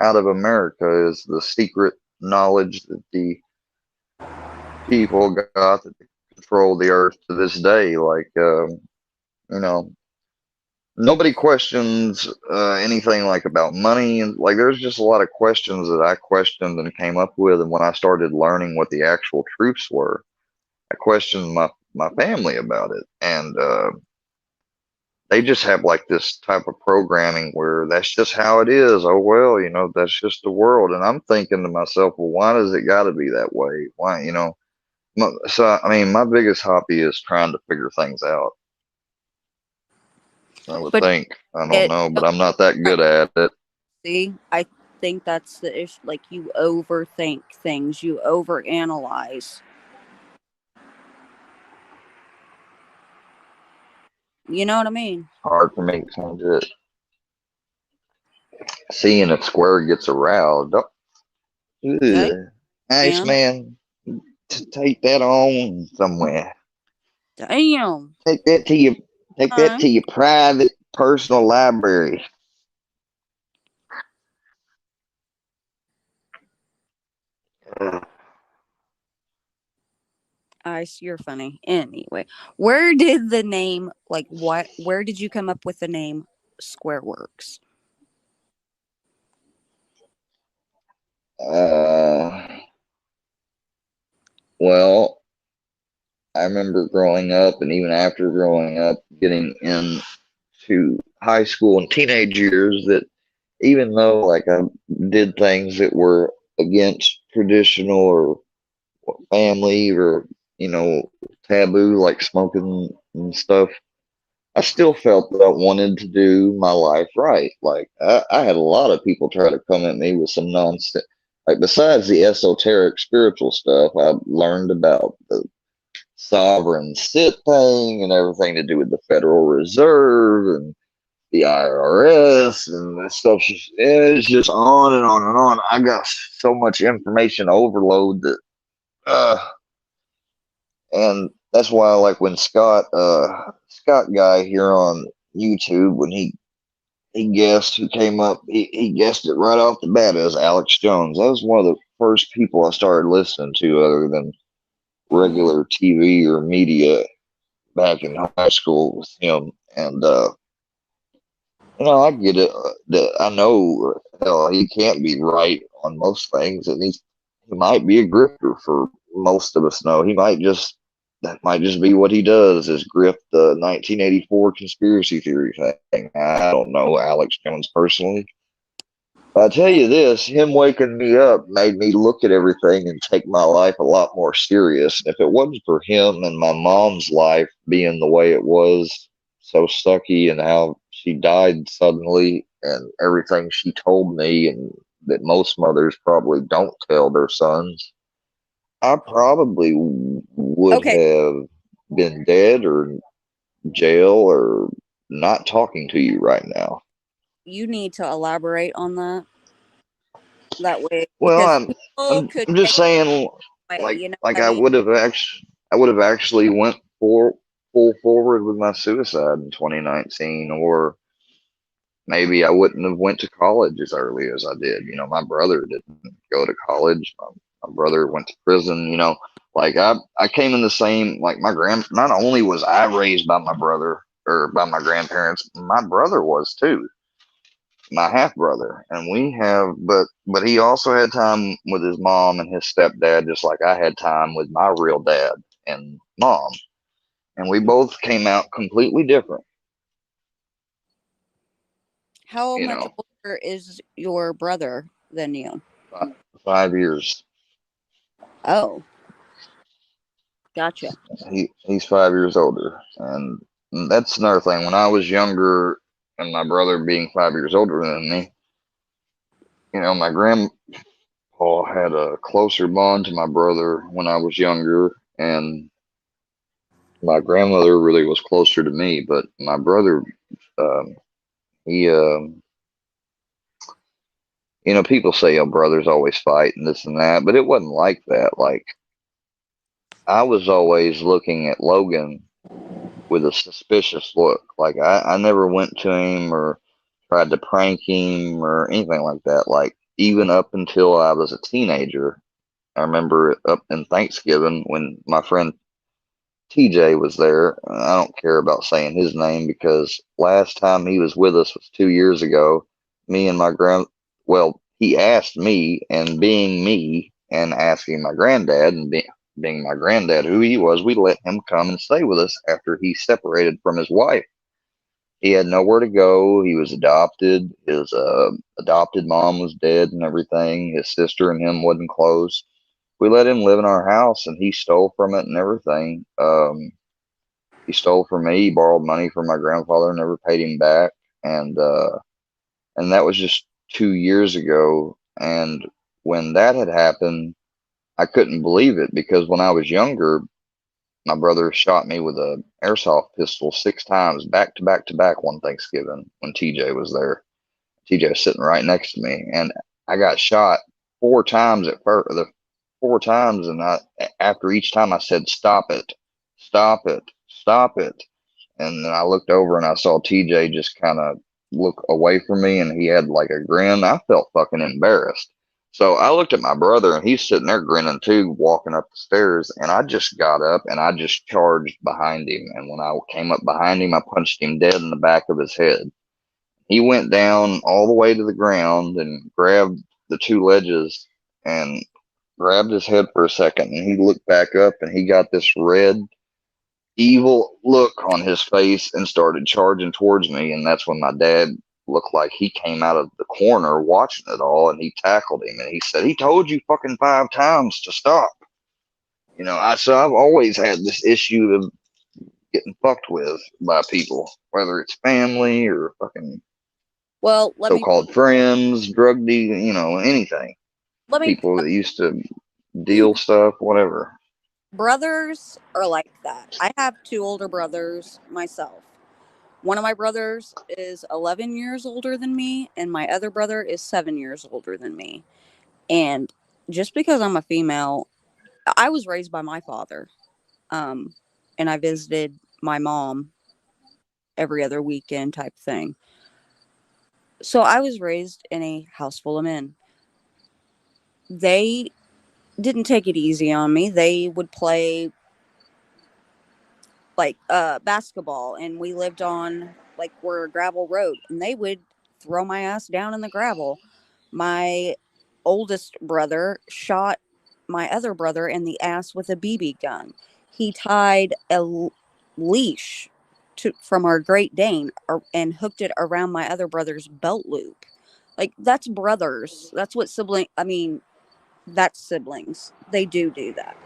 out of America is the secret knowledge that the people got that control the earth to this day. Like, you know, nobody questions anything like about money, and like there's just a lot of questions that I questioned and came up with, and when I started learning what the actual truths were, I questioned my family about it, and they just have like this type of programming where that's just how it is. Oh well, that's just the world, and I'm thinking to myself, well, why does it got to be that way? Why, so I mean, my biggest hobby is trying to figure things out. I would But think. I don't it know, but I'm not that good at it. see, I think that's the issue. Like you overthink things, you overanalyze. You know what I mean? Hard for me to change it. Seeing a square gets aroused. Oh, ugh. Nice Damn. man. Take that on somewhere. Damn. Take that to your take that Huh? to your private personal library. Uh, You're funny. Anyway, where did the name, like, what, where did you come up with the name Squareworks? uh, well, I remember growing up, and even after growing up, getting into high school and teenage years, that even though like I did things that were against traditional or family or taboo, like smoking and stuff, I still felt that I wanted to do my life right. Like I had a lot of people try to come at me with some nonsense. Like besides the esoteric spiritual stuff, I learned about the sovereign sit thing and everything to do with the Federal Reserve and the IRS and that stuff. It's just on and on and on. I got so much information overload that, uh, and that's why, like when Scott guy here on YouTube, when he guessed who came up, he guessed it right off the bat as Alex Jones. That was one of the first people I started listening to, other than regular TV or media back in high school with him. And I get it. That I know, hell, he can't be right on most things, and he might be a grifter for most of us know. That might just be what he does is grift the 1984 conspiracy theory thing. I don't know Alex Jones personally. But I tell Yeah. you this, him waking me up made me look at everything and take my life a lot more serious. If it wasn't for him and my mom's life being the way it was, so sucky, and how she died suddenly and everything she told me, and that most mothers probably don't tell their sons, I probably would Okay. have been dead or in jail or not talking to you right now. You need to elaborate on that way Well, because I'm people I'm, could I'm take just it saying, away. like You know like what I mean? I would have actually went for full forward with my suicide in 2019, or maybe I wouldn't have went to college as early as I did. My brother didn't go to college. My brother went to prison. Like I came in the same, like my grand. Not only was I raised by my brother or by my grandparents, my brother was too, my half brother, and we have, but he also had time with his mom and his stepdad, just like I had time with my real dad and mom, and we both came out completely different. How You much know, older is your brother than you? 5 years. Oh, gotcha. He's 5 years older, and that's another thing. When I was younger, and my brother being 5 years older than me, my grandpa had a closer bond to my brother when I was younger, and my grandmother really was closer to me, but my brother, um, he, people say, "Oh, brothers always fight and this and that," but it wasn't like that. Like I was always looking at Logan with a suspicious look. Like I never went to him or tried to prank him or anything like that. Like even up until I was a teenager, I remember up in Thanksgiving when my friend TJ was there. I don't care about saying his name because last time he was with us was 2 years ago. Me and my well, he asked me, and being me and asking my granddad, and being my granddad who he was, we let him come and stay with us after he separated from his wife. He had nowhere to go. He was adopted. His adopted mom was dead and everything. His sister and him wasn't close. We let him live in our house, and he stole from it and everything. He stole from me. He borrowed money from my grandfather, never paid him back, and that was just 2 years ago. And when that had happened, I couldn't believe it because when I was younger, my brother shot me with a airsoft pistol 6 times back to back to back one Thanksgiving when TJ was there. TJ was sitting right next to me, and I got shot 4 times at first. The 4 times, and after each time I said, "Stop it, stop it, stop it," and then I looked over and I saw TJ just kind of look away from me, and he had like a grin. I felt fucking embarrassed. So I looked at my brother, and he's sitting there grinning too, walking up the stairs. And I just got up and I just charged behind him. And when I came up behind him, I punched him dead in the back of his head. He went down all the way to the ground and grabbed the 2 ledges and grabbed his head for a second. And he looked back up and he got this red, evil look on his face and started charging towards me. And that's when my dad looked like he came out of the corner watching it all, and he tackled him and he said, "He told you fucking 5 times to stop." So I've always had this issue of getting fucked with by people, whether it's family or fucking Well, so-called friends, drug deal, anything. let me People that used to deal stuff, whatever. brothers are like that. I have two older brothers myself. One of my brothers is 11 years older than me, and my other brother is 7 years older than me. And just because I'm a female, I was raised by my father. Um, and I visited my mom every other weekend type thing. So I was raised in a house full of men. They didn't take it easy on me. They would play like basketball, and we lived on like we're a gravel road, and they would throw my ass down in the gravel. My oldest brother shot my other brother in the ass with a BB gun. He tied a leash from our Great Dane and hooked it around my other brother's belt loop. Like, that's brothers. That's what sibling. I mean, that's siblings. They do that.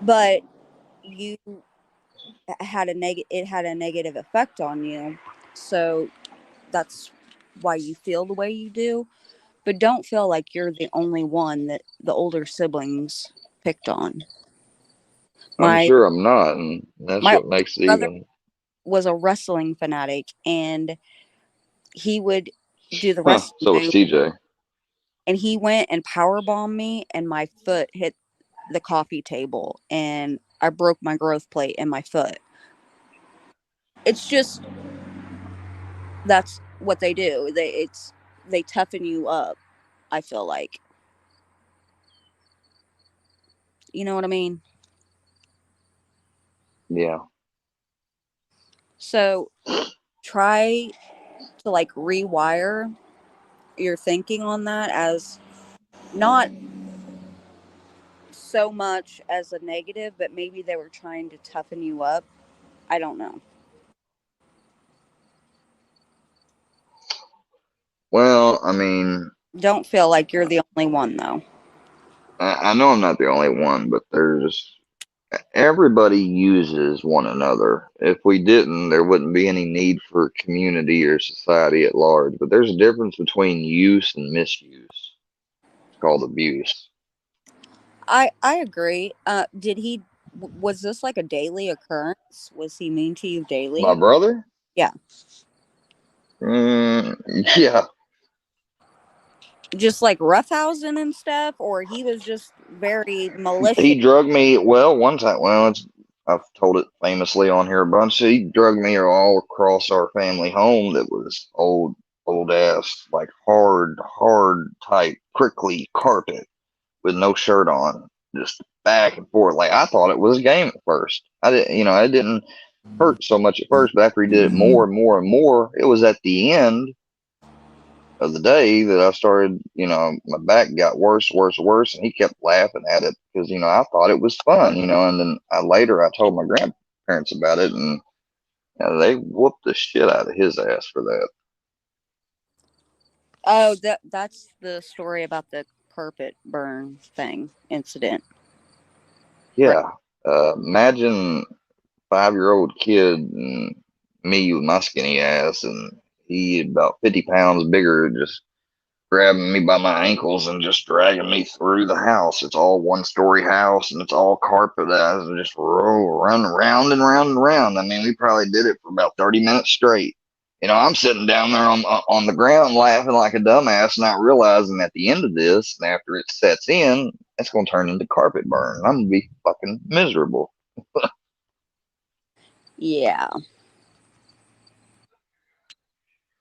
But you it had a negative effect on you. So that's why you feel the way you do. But don't feel like you're the only one that the older siblings picked on. I'm My sure I'm not, and that's my what older makes it brother even. was a wrestling fanatic, and he would do the Huh. wrestling So was move, TJ. and he went and power bombed me, and my foot hit the coffee table, and I broke my growth plate in my foot. It's just that's what they do. They toughen you up. I feel like, you know what I mean. Yeah. So try to like rewire your thinking on that as not so much as a negative, but maybe they were trying to toughen you up. I don't know. Well, I mean, Don't feel like you're the only one though. I know I'm not the only one, but everybody uses one another. If we didn't, there wouldn't be any need for community or society at large. But there's a difference between use and misuse. It's called abuse. I agree. Did he? Was this like a daily occurrence? Was he mean to you My daily? brother? Yeah, Mm, yeah. just like roughhousing and stuff, or he was just very malicious. He drugged me, well, one time. Well, I've told it famously on here a bunch. He drugged me all across our family home that was old ass, like hard type, prickly carpet with no shirt on. just back and forth. Like I thought it was a game at first. I didn't, it didn't hurt so much at first, but after he did it more and more and more, it was at the end of the day that I started, my back got worse, worse, worse, and he kept laughing at it because, I thought it was fun, and then later I told my grandparents about it, and they whooped the shit out of his ass for that. Oh, that's the story about the carpet burn thing incident, right? Yeah. Imagine 5-year-old kid and me with my skinny ass, and he about 50 pounds bigger, just grabbing me by my ankles and just dragging me through the house. It's all 1-story house and it's all carpet and just run round and round and round. I mean, we probably did it for about 30 minutes straight. I'm sitting down there on the ground laughing like a dumbass, not realizing at the end of this, and after it sets in, it's going to turn into carpet burn. I'm going to be fucking miserable. Yeah.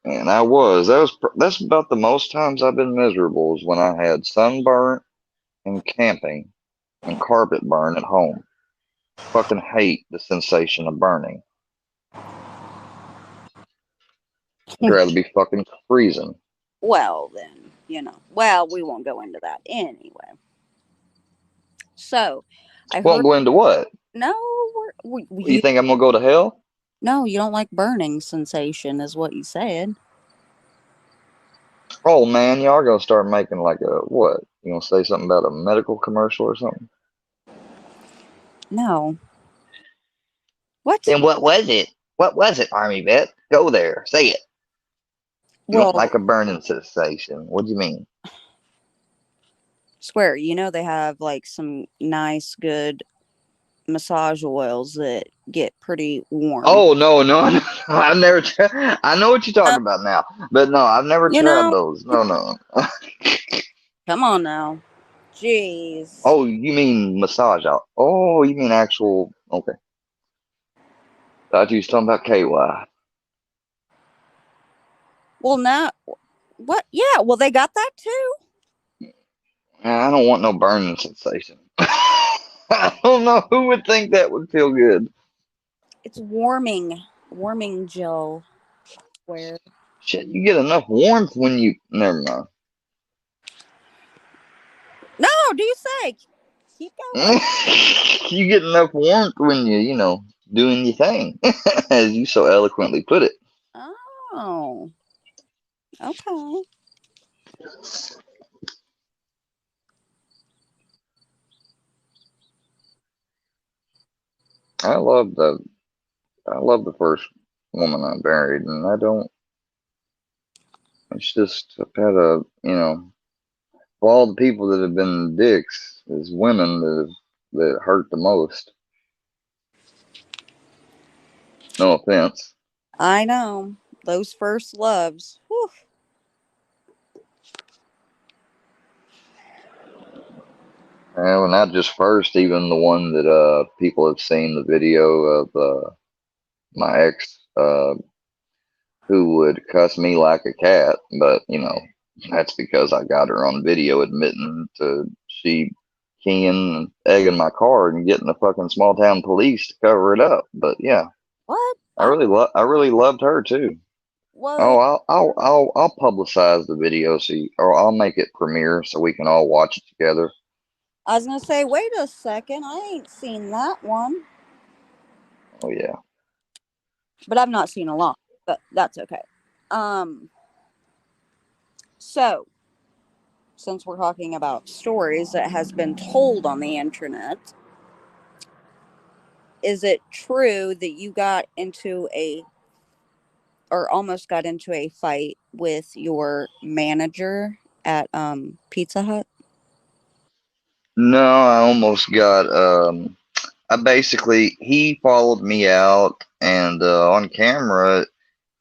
And that's about the most times I've been miserable is when I had sunburn and camping and carpet burn at home. Fucking hate the sensation of burning. I'd rather be fucking freezing. Well, then, well, we won't go into that anyway. So, I Won't heard. go into what? No, You think I'm gonna go to hell? no, you don't like burning sensation, is what you said. Oh man, y'all gonna start making like a what? You gonna say something about a medical commercial or something? No. What? Then what was it? What was it, Armyvette? Go there, say it. You don't Well, like a burning sensation. What do you mean? swear, they have like some nice, good massage oils that get pretty warm. Oh no, no, no. I've never. I know what you're Uh, talking about now, but no, I've never you tried know, those. No, no. come on now. Jeez. Oh, you mean massage out? Oh, you mean actual? Okay, thought you was talking about KY. Well, now, what? Yeah, well, they got that too. I don't want no burning sensation. I don't know who would think that would feel good. It's warming gel. Where? Shit, you get enough warmth when you. Never mind. No, do you say? Keep going. You get enough warmth when doing your thing, as you so eloquently put it. Oh, okay. I love the I love the first woman I married, and I don't. It's just I've had of all the people that have been dicks, is women that hurt the most. No offense. I know those first loves. Whew. Well, not just first, even the one that people have seen the video of my ex who would cuss me like a cat, but that's because I got her on video admitting to she keying and egging my car and getting the fucking small town police to cover it up. But yeah, What? I really loved her too. Oh, Well, I'll publicize the video or I'll make it premiere so we can all watch it together. I was gonna say, wait a second, I ain't seen that one, Oh yeah. but I've not seen a lot. But that's okay. Um, so since we're talking about stories that has been told on the internet, is it true that you got into a or almost got into a fight with your manager at Pizza Hut? No, I almost got I basically he followed me out and on camera.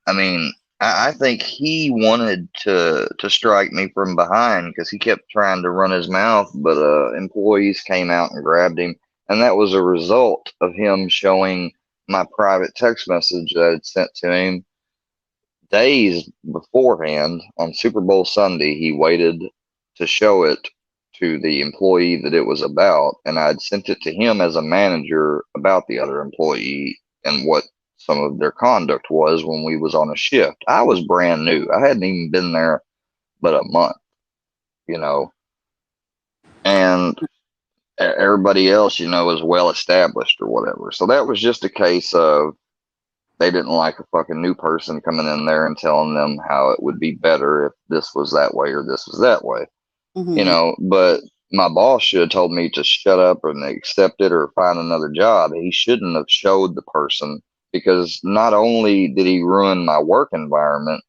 I mean, I think he wanted to strike me from behind because he kept trying to run his mouth, but employees came out and grabbed him, and that was a result of him showing my private text message that I'd sent to him days beforehand on Super Bowl Sunday. He waited to show it to the employee that it was about, and I'd sent it to him as a manager about the other employee and what some of their conduct was when we was on a shift. I was brand new. I hadn't even been there but a month, you know, and everybody else, you know, is well established or whatever. So that was just a case of they didn't like a fucking new person coming in there and telling them how it would be better if this was that way or this was that way, you Mm-hmm. know. But my boss should have told me to shut up and accept it or find another job. He shouldn't have showed the person, because not only did he ruin my work environment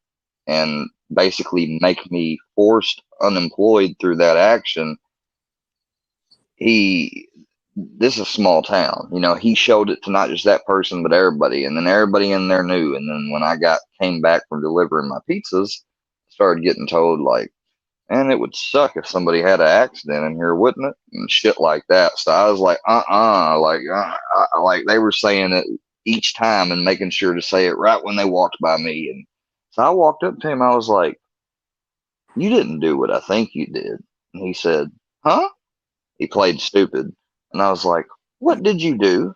and basically make me forced unemployed through that action, he this is a small town, you know. He showed it to not just that person but everybody, and then everybody in there knew. And then when I got came back from delivering my pizzas, I started getting told like, and it would suck if somebody had an accident in here, wouldn't it? And shit like that. So I was like, like they were saying it each time and making sure to say it right when they walked by me. And so I walked up to him. I was like, "You didn't do what I think you did." And he said, "Huh?" He played stupid. And I was like, "What did you do?"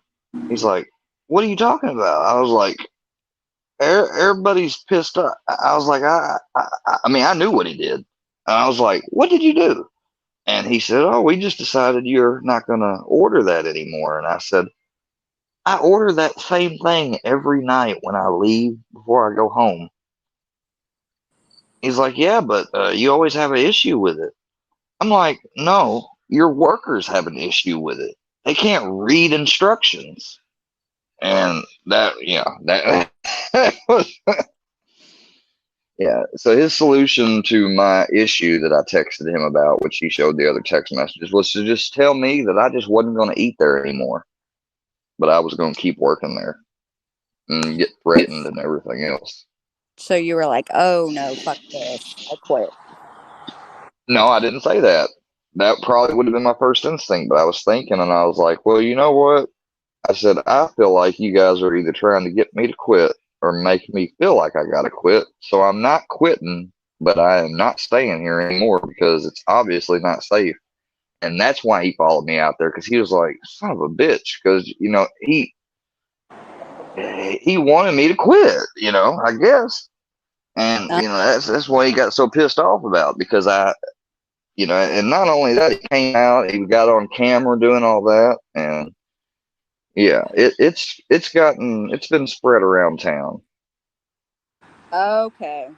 He's like, "What are you talking about?" I was like, everybody's pissed off. I was like, I mean, I knew what he did. And I was like, "What did you do?" And he said, "Oh, we just decided you're not going to order that anymore." And I said, "I order that same thing every night when I leave before I go home." He's like, "Yeah, but you always have an issue with it." I'm like, "No, your workers have an issue with it. They can't read instructions." And that, yeah, that was, yeah. So his solution to my issue that I texted him about, which he showed the other text messages, was to just tell me that I just wasn't going to eat there anymore, but I was going to keep working there and get threatened and everything else. So you were like, "Oh no, fuck this, I quit." No, I didn't say that. That probably would have been my first instinct, but I was thinking and I was like, well, you know what? I said, I feel like you guys are either trying to get me to quit or make me feel like I got to quit. So I'm not quitting, but I am not staying here anymore because it's obviously not safe. And that's why he followed me out there, because he was like, son of a bitch. Because, you know, he wanted me to quit, you know, I guess. And, Uh, you know, that's why he got so pissed off about, because you know, and not only that, he came out, he got on camera doing all that. And yeah, it's been spread around town. okay.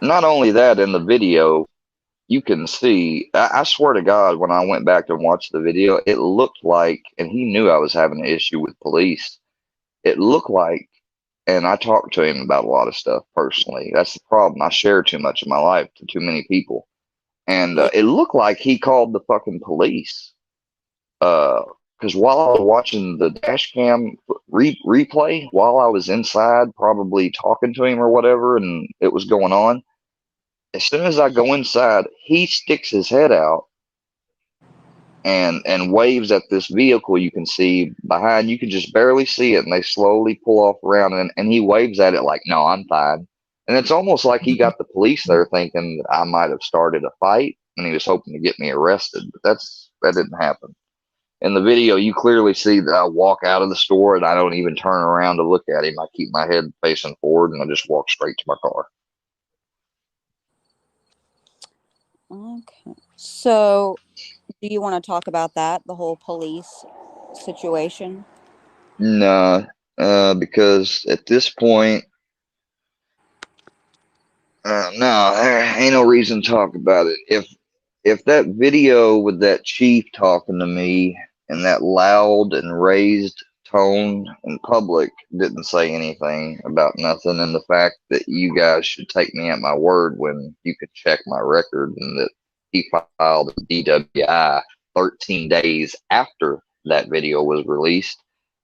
Not only that, in the video, you can see, I swear to God, when I went back and watched the video, it looked like, and he knew I was having an issue with police. It looked like, and I talked to him about a lot of stuff personally. That's the problem. I share too much of my life to too many people. And Yeah. it looked like he called the fucking police. Because while I was watching the dash cam replay, while I was inside, probably talking to him or whatever, and it was going on, as soon as I go inside, he sticks his head out and waves at this vehicle you can see behind. You can just barely see it, and they slowly pull off around, and he waves at it like, "No, I'm fine." And it's almost like he got the police there thinking that I might have started a fight, and he was hoping to get me arrested. But that didn't happen. In the video, you clearly see that I walk out of the store and I don't even turn around to look at him. I keep my head facing forward and I just walk straight to my car. Okay. So, do you want to talk about that, the whole police situation? No, because at this point, no, there ain't no reason to talk about it. If that video with that chief talking to me in that loud and raised tone in public didn't say anything about nothing, and the fact that you guys should take me at my word when you could check my record, and that he filed a DWI 13 days after that video was released,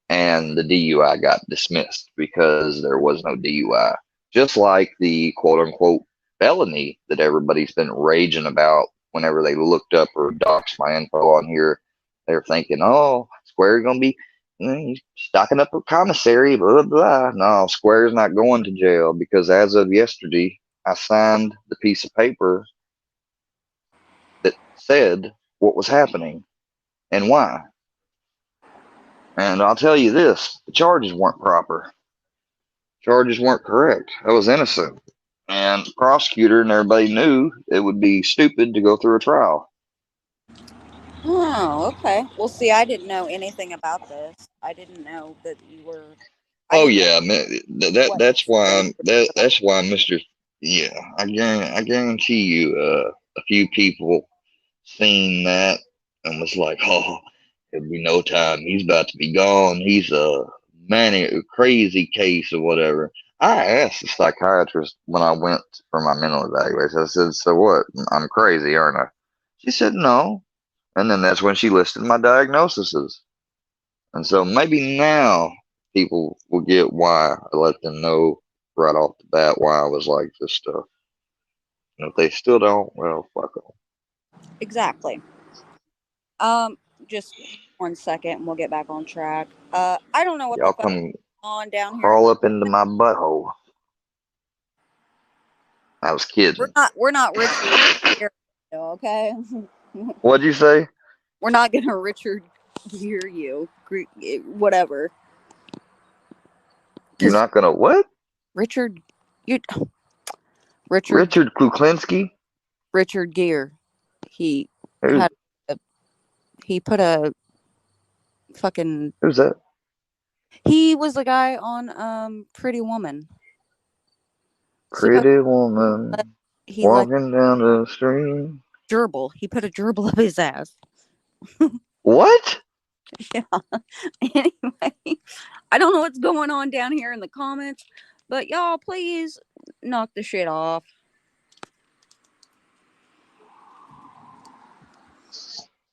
and the DUI got dismissed because there was no DUI. Just like the quote unquote felony that everybody's been raging about whenever they looked up or doxed my info on here. They're thinking, oh, Square's going to be stocking up a commissary, blah, blah, blah. No, Square's not going to jail, because as of yesterday, I signed the piece of paper that said what was happening and why. And I'll tell you this, the charges weren't proper. Charges weren't correct. I was innocent. And the prosecutor and everybody knew it would be stupid to go through a trial. Oh, okay. Well, see, I didn't know anything about this. I didn't know that you were. I Oh didn't know yeah, man, that what that's why stage I'm, you that were that's why Mister. Yeah, I guarantee you, a few people seen that and was like, oh, it'll be no time. He's about to be gone. He's a manic, crazy case or whatever. I asked the psychiatrist when I went for my mental evaluation. I said, so what? I'm crazy, aren't I? She said, no. And then that's when she listed my diagnoses. And so maybe now people will get why I let them know right off the bat why I was like this stuff. And if they still don't, well, fuck them. exactly. Um, just 1 second, and we'll get back on track. I don't know what the Y'all fuck is come on down here in crawl the. up into my butthole. I was kidding. We're not Richard Gere, okay? What'd you say? We're not gonna Richard Gere you, whatever. You're Because not gonna what? Richard, you Richard Richard Kuklinski? Richard Gere, he Who's had a, he put a fucking who's that? he was the guy on Pretty Woman. Pretty But woman he like walking down the street. gerbil. He put a gerbil up his ass. What? Yeah. Anyway, I don't know what's going on down here in the comments, but y'all please knock the shit off.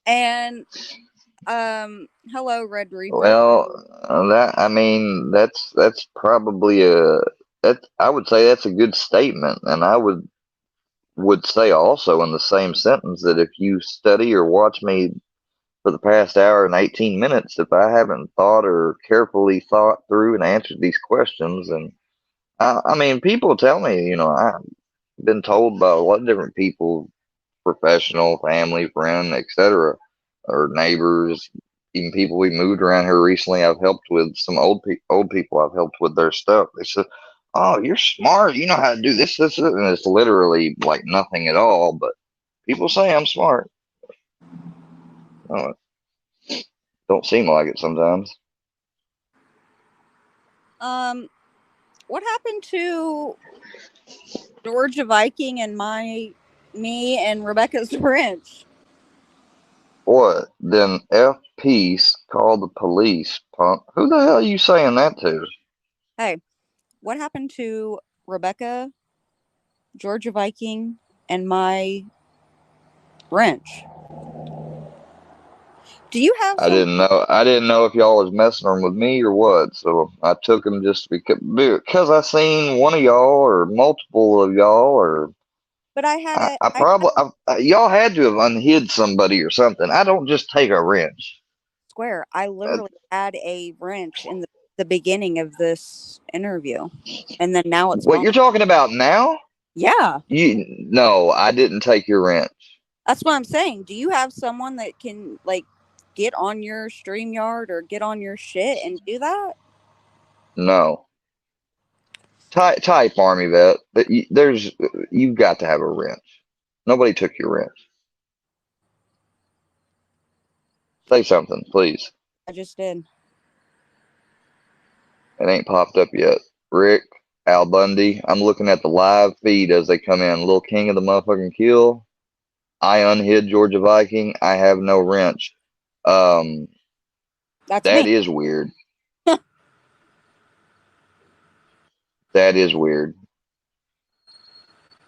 And hello Red Reaper. Well, that I mean that's probably a that I would say that's a good statement, and I would say also in the same sentence that if you study or watch me for the past hour and 18 minutes, if I haven't thought or carefully thought through and answered these questions, and I mean, people tell me, I've been told by a lot of different people, professional, family, friend, etc., or neighbors, even people we moved around here recently. I've helped with some old people. I've helped with their stuff. They said, "Oh, you're smart. You know how to do this," and it's literally like nothing at all. But people say I'm smart. Oh, don't seem like it sometimes. Um, what happened to Georgia Viking and me and Rebecca's French? What? Then F Peace called the police, punk. Who the hell are you saying that to? Hey, what happened to Rebecca, Georgia Viking, and my wrench? Do you have I some? didn't know. I didn't know if y'all was messing with me or what. So I took him just because I seen one of y'all or multiple of y'all or But I had I I had probably y'all had to have unhid somebody or something. I don't just take a wrench. swear I Uh, literally had a wrench in the beginning of this interview, and then now it's what gone. you're talking about now? Yeah, You no, I didn't take your wrench. that's what I'm saying. Do you have someone that can like get on your StreamYard or get on your shit and do that? No. Type Armyvette. There's you've got to have a wrench. Nobody took your wrench. Say something, please. I just did. It ain't popped up yet. Rick, Al Bundy. I'm looking at the live feed as they come in. Little King of the motherfucking kill. I unhid Georgia Viking. I have no wrench. Um, That's that me. is weird. That is weird.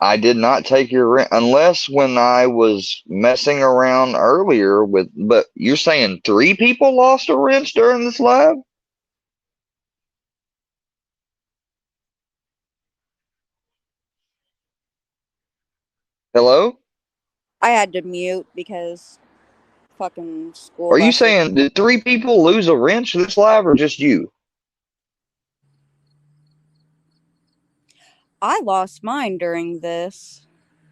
I did not take your wrench unless when I was messing around earlier with. But you're saying 3 people lost a wrench during this live? Hello? I had to mute because fucking school Are you buses. saying did 3 people lose a wrench this live or just you? I lost mine during this.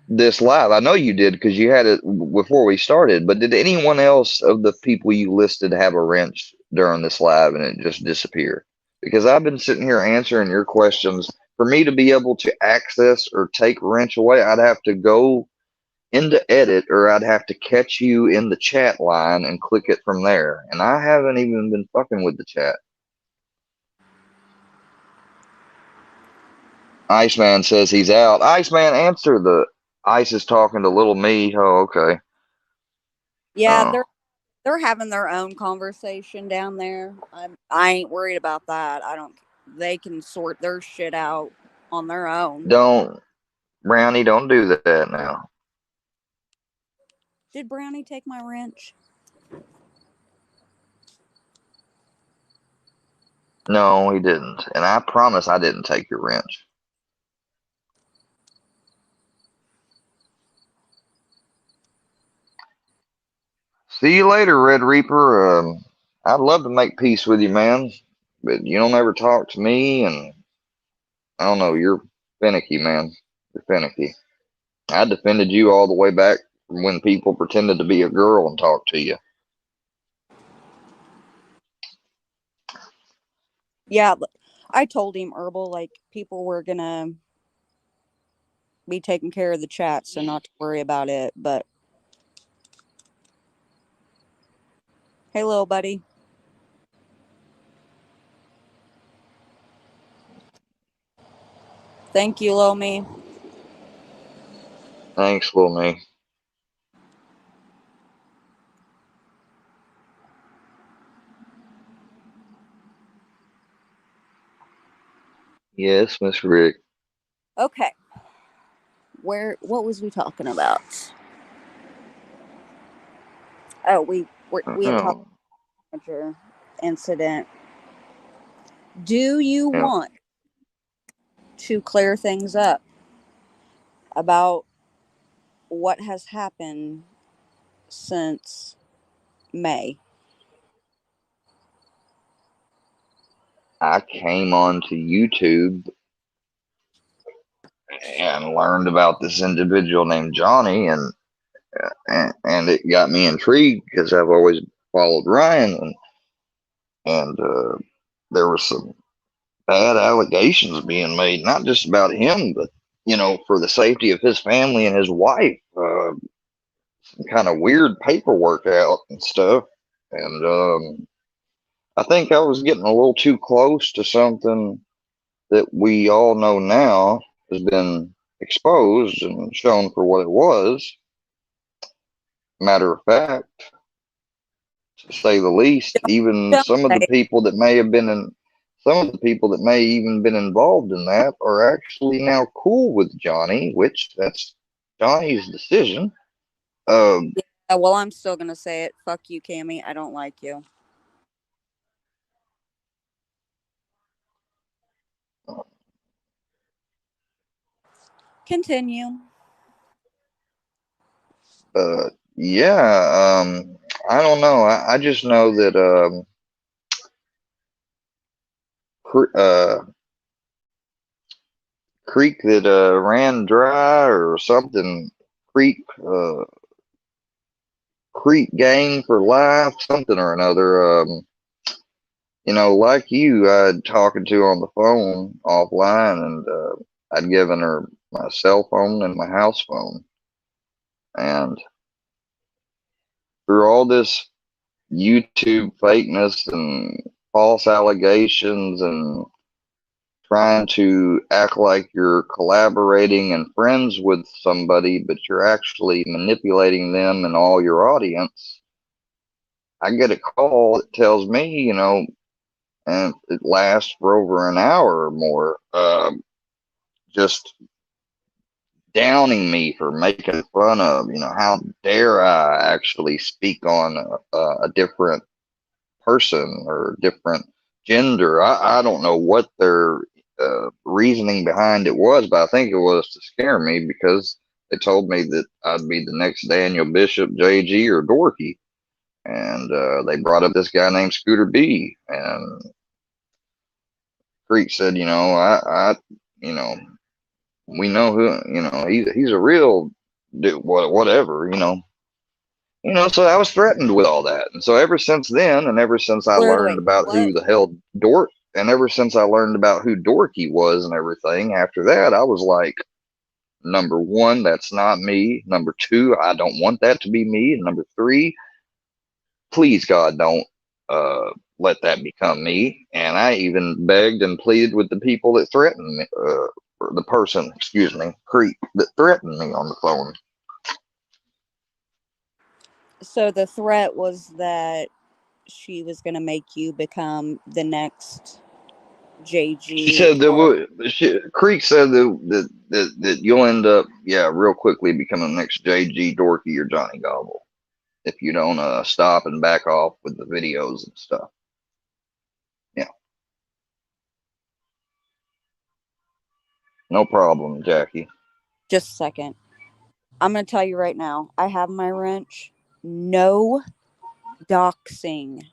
this live. I know you did because you had it before we started, but did anyone else of the people you listed have a wrench during this live and it just disappeared? Because I've been sitting here answering your questions. For me to be able to access or take wrench away, I'd have to go into edit or I'd have to catch you in the chat line and click it from there. And I haven't even been fucking with the chat. Iceman says he's out. Iceman, answer the Ice is talking to little me. Oh, okay. Yeah, Oh, they're having their own conversation down there. I ain't worried about that. I don't. They can sort their shit out on their own. don't, Brownie, don't do that now. Did Brownie take my wrench? No, he didn't. And I promise I didn't take your wrench. See you later, Red Reaper. I'd love to make peace with you, man, but you don't ever talk to me, and I don't know, you're finicky, man. You're finicky. I defended you all the way back from when people pretended to be a girl and talked to you. Yeah, I told him, Herbal, like, people were gonna be taking care of the chat, so not to worry about it. But hey, little buddy. Thank you, Lomi. Thanks, little me. Yes, Miss Rick. Okay. What was we talking about? Oh, we had talked Oh, about your incident. Do you yeah. want to clear things up about what has happened since May? I came onto YouTube and learned about this individual named Johnny, and it got me intrigued because I've always followed Ryan, and there were some bad allegations being made, not just about him, but for the safety of his family and his wife. Some kind of weird paperwork out and stuff, and I think I was getting a little too close to something that we all know now has been exposed and shown for what it was. Matter of fact, to say the least, even Don't some of the say people that may have been in some of the people that may even been involved in that are actually now cool with Johnny, which that's Johnny's decision. Um, yeah, well, I'm still gonna say it. Fuck you, Cammy. I don't like you. Continue. yeah, I don't know. I just know that uh, creek that ran dry or something. Creek Creek gang for life, something or another. Like you, I'd talking to on the phone offline, and I'd given her my cell phone and my house phone, and through all this YouTube fakeness and false allegations and trying to act like you're collaborating and friends with somebody, but you're actually manipulating them and all your audience. I get a call that tells me, and it lasts for over an hour or more, just downing me for making fun of, how dare I actually speak on a different person or different gender. I don't know what their reasoning behind it was, but I think it was to scare me because they told me that I'd be the next Daniel Bishop, JG, or Dorky. And they brought up this guy named Scooter B. And Creek said, you know, we know who, he's a real do whatever, So I was threatened with all that, and so ever since then, and ever since I learned Wait. about What? who the hell Dork, and ever since I learned about who Dorky was and everything, after that, I was like, number one, that's not me. Number two, I don't want that to be me. And number three, please God, don't let that become me. And I even begged and pleaded with the people that threatened me, or the person, excuse me, Creep, that threatened me on the phone. So the threat was that she was going to make you become the next She JG said that or Creek said that you'll end up, yeah, real quickly becoming the next JG Dorky or Johnny Gobble if you don't stop and back off with the videos and stuff. Yeah, no problem, Jackie. just a second. I'm going to tell you right now. I have my wrench. No doxing.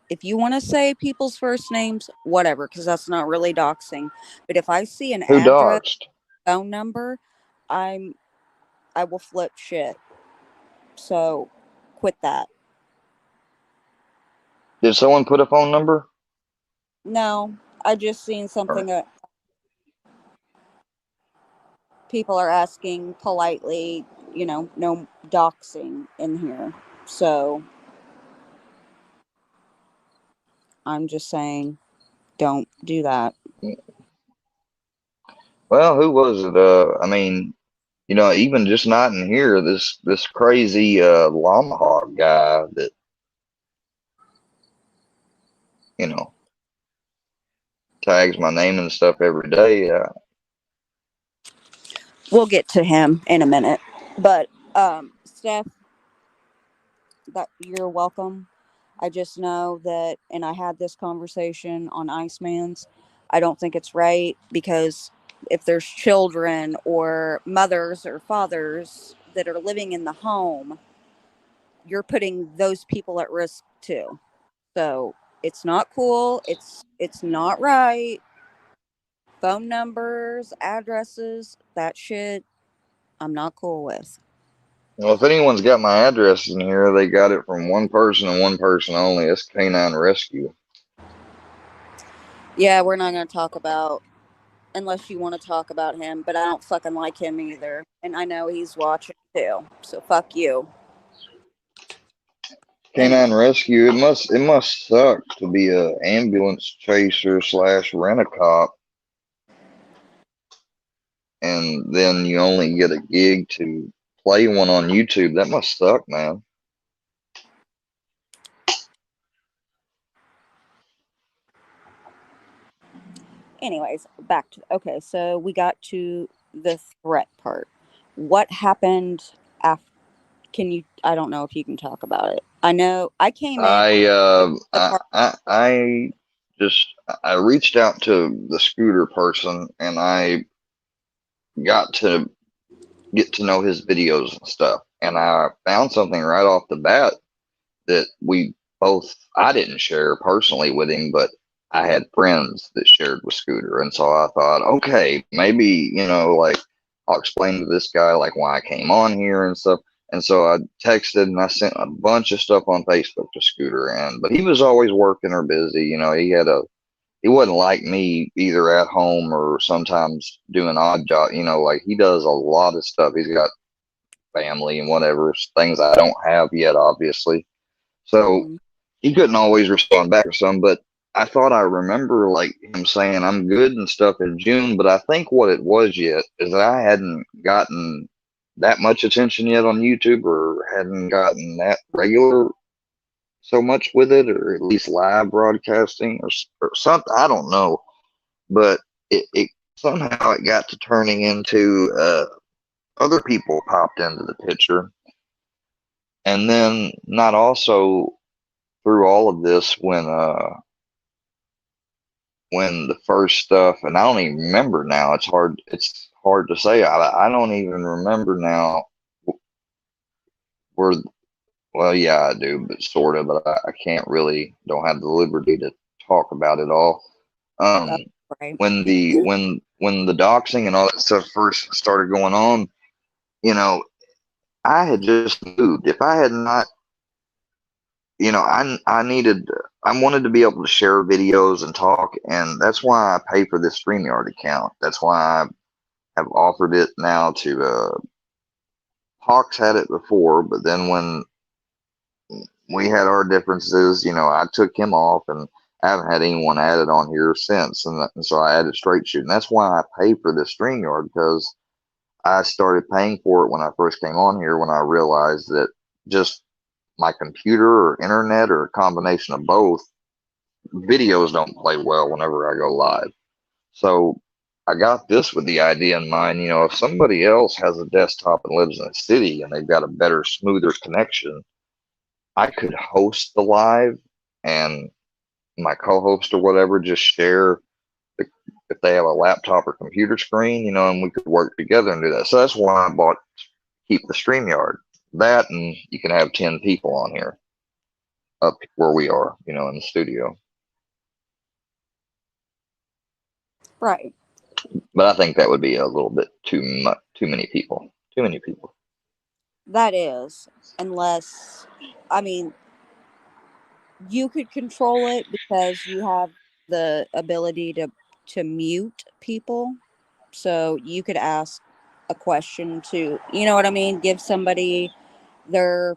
If you want to say people's first names, whatever, because that's not really doxing. But if I see an Who address, doxed? phone number, I'm I will flip shit. So quit that. Did someone put a phone number? No, I just seen Or something that people are asking politely, no doxing in here. So I'm just saying, don't do that. well, who was it? I mean, even just not in here, this crazy llama hog guy that you know tags my name and stuff every day. We'll get to him in a minute. But Steph, that you're welcome. I just know that, and I had this conversation on Iceman's. I don't think it's right because if there's children or mothers or fathers that are living in the home, you're putting those people at risk too. So it's not cool. It's not right. Phone numbers, addresses, that shit, I'm not cool with. Well, if anyone's got my address in here, they got it from one person and one person only. It's Canine Rescue. Yeah, we're not going to talk about unless you want to talk about him, but I don't fucking like him either. And I know he's watching too. So fuck you. Anyway, Canine Rescue. It must suck to be a ambulance chaser slash rent a cop, and then you only get a gig to play one on YouTube. That must suck, man. anyways, back to okay, so we got to the threat part. What happened after? Can you? I don't know if you can talk about it. I know I came in I uh the I part. I just I reached out to the scooter person and I got to get to know his videos and stuff. And I found something right off the bat that we both, I didn't share personally with him, but I had friends that shared with Scooter. And so I thought, okay, maybe, like I'll explain to this guy like why I came on here and stuff. And so I texted and I sent a bunch of stuff on Facebook to Scooter, but he was always working or busy. He wasn't like me either at home or sometimes doing odd job. Like he does a lot of stuff. He's got family and whatever things I don't have yet, obviously. So Mhm. he couldn't always respond back or something, but I thought I remember like him saying I'm good and stuff in June, but I think what it was yet is that I hadn't gotten that much attention yet on YouTube or hadn't gotten that regular so much with it or at least live broadcasting or something. I don't know, but it somehow it got to turning into other people popped into the picture. And then not also through all of this when the first stuff, and I don't even remember now. It's hard to say. I don't even remember now where. Well, yeah, I do, but sort of. But I can't really. Don't have the liberty to talk about it all. Um, That's right. when the doxing and all that stuff first started going on, you know, I had just moved. If I had not, I wanted to be able to share videos and talk, and that's why I pay for this StreamYard account. That's why I have offered it now to Hawks had it before, but then when we had our differences, I took him off, and I haven't had anyone added on here since, and so I added Straight Shoot, and that's why I pay for this StreamYard, because I started paying for it when I first came on here, when I realized that just my computer or internet or a combination of both, videos don't play well whenever I go live. So I got this with the idea in mind, if somebody else has a desktop and lives in a city and they've got a better, smoother connection, I could host the live, and my co-host or whatever just share the, if they have a laptop or computer screen, and we could work together and do that. So that's why I bought Keep the StreamYard. That, and you can have 10 people on here up where we are, in the studio. Right. But I think that would be a little bit too much, too many people. Too many people. That is, unless, I mean, you could control it because you have the ability to mute people. So you could ask a question to, you know what I mean, give somebody their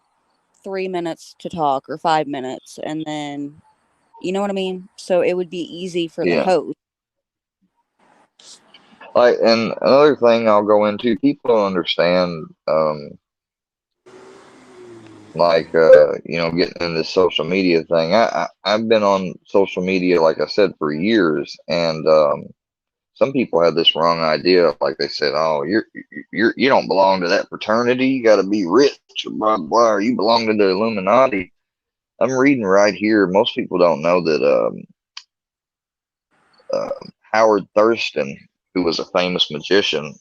3 minutes to talk or 5 minutes, and then, you know what I mean? So it would be easy for the Yeah. host. Like, and another thing I'll go into, people don't understand, getting into this social media thing. I've been on social media, like I said, for years, and some people have this wrong idea. Like they said, "Oh, you don't belong to that fraternity. You got to be rich, or blah blah. Or you belong to the Illuminati." I'm reading right here. Most people don't know that Howard Thurston, who was a famous magician,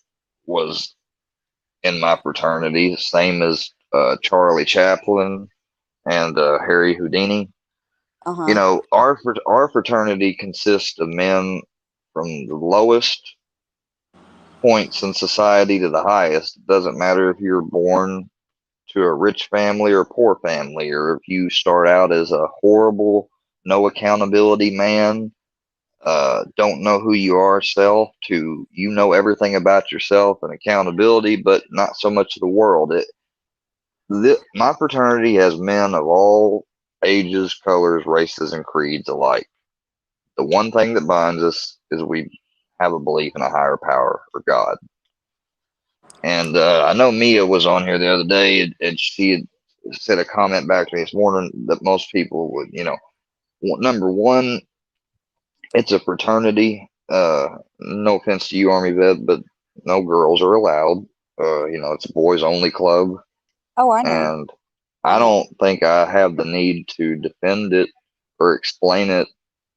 was in my fraternity, same as Charlie Chaplin and Harry Houdini. Uh huh. Our fraternity consists of men from the lowest points in society to the highest. It doesn't matter if you're born to a rich family or a poor family, or if you start out as a horrible, no accountability man, don't know who you are self, to everything about yourself and accountability, but not so much of the world. My fraternity has men of all ages, colors, races, and creeds alike. The one thing that binds us is we have a belief in a higher power or God. And I know Mia was on here the other day, and she had said a comment back to me this morning that most people would, number one, it's a fraternity. No offense to you, Armyvette, but no girls are allowed. It's a boys only club, Oh, I know. and I I know. don't think I have the need to defend it or explain it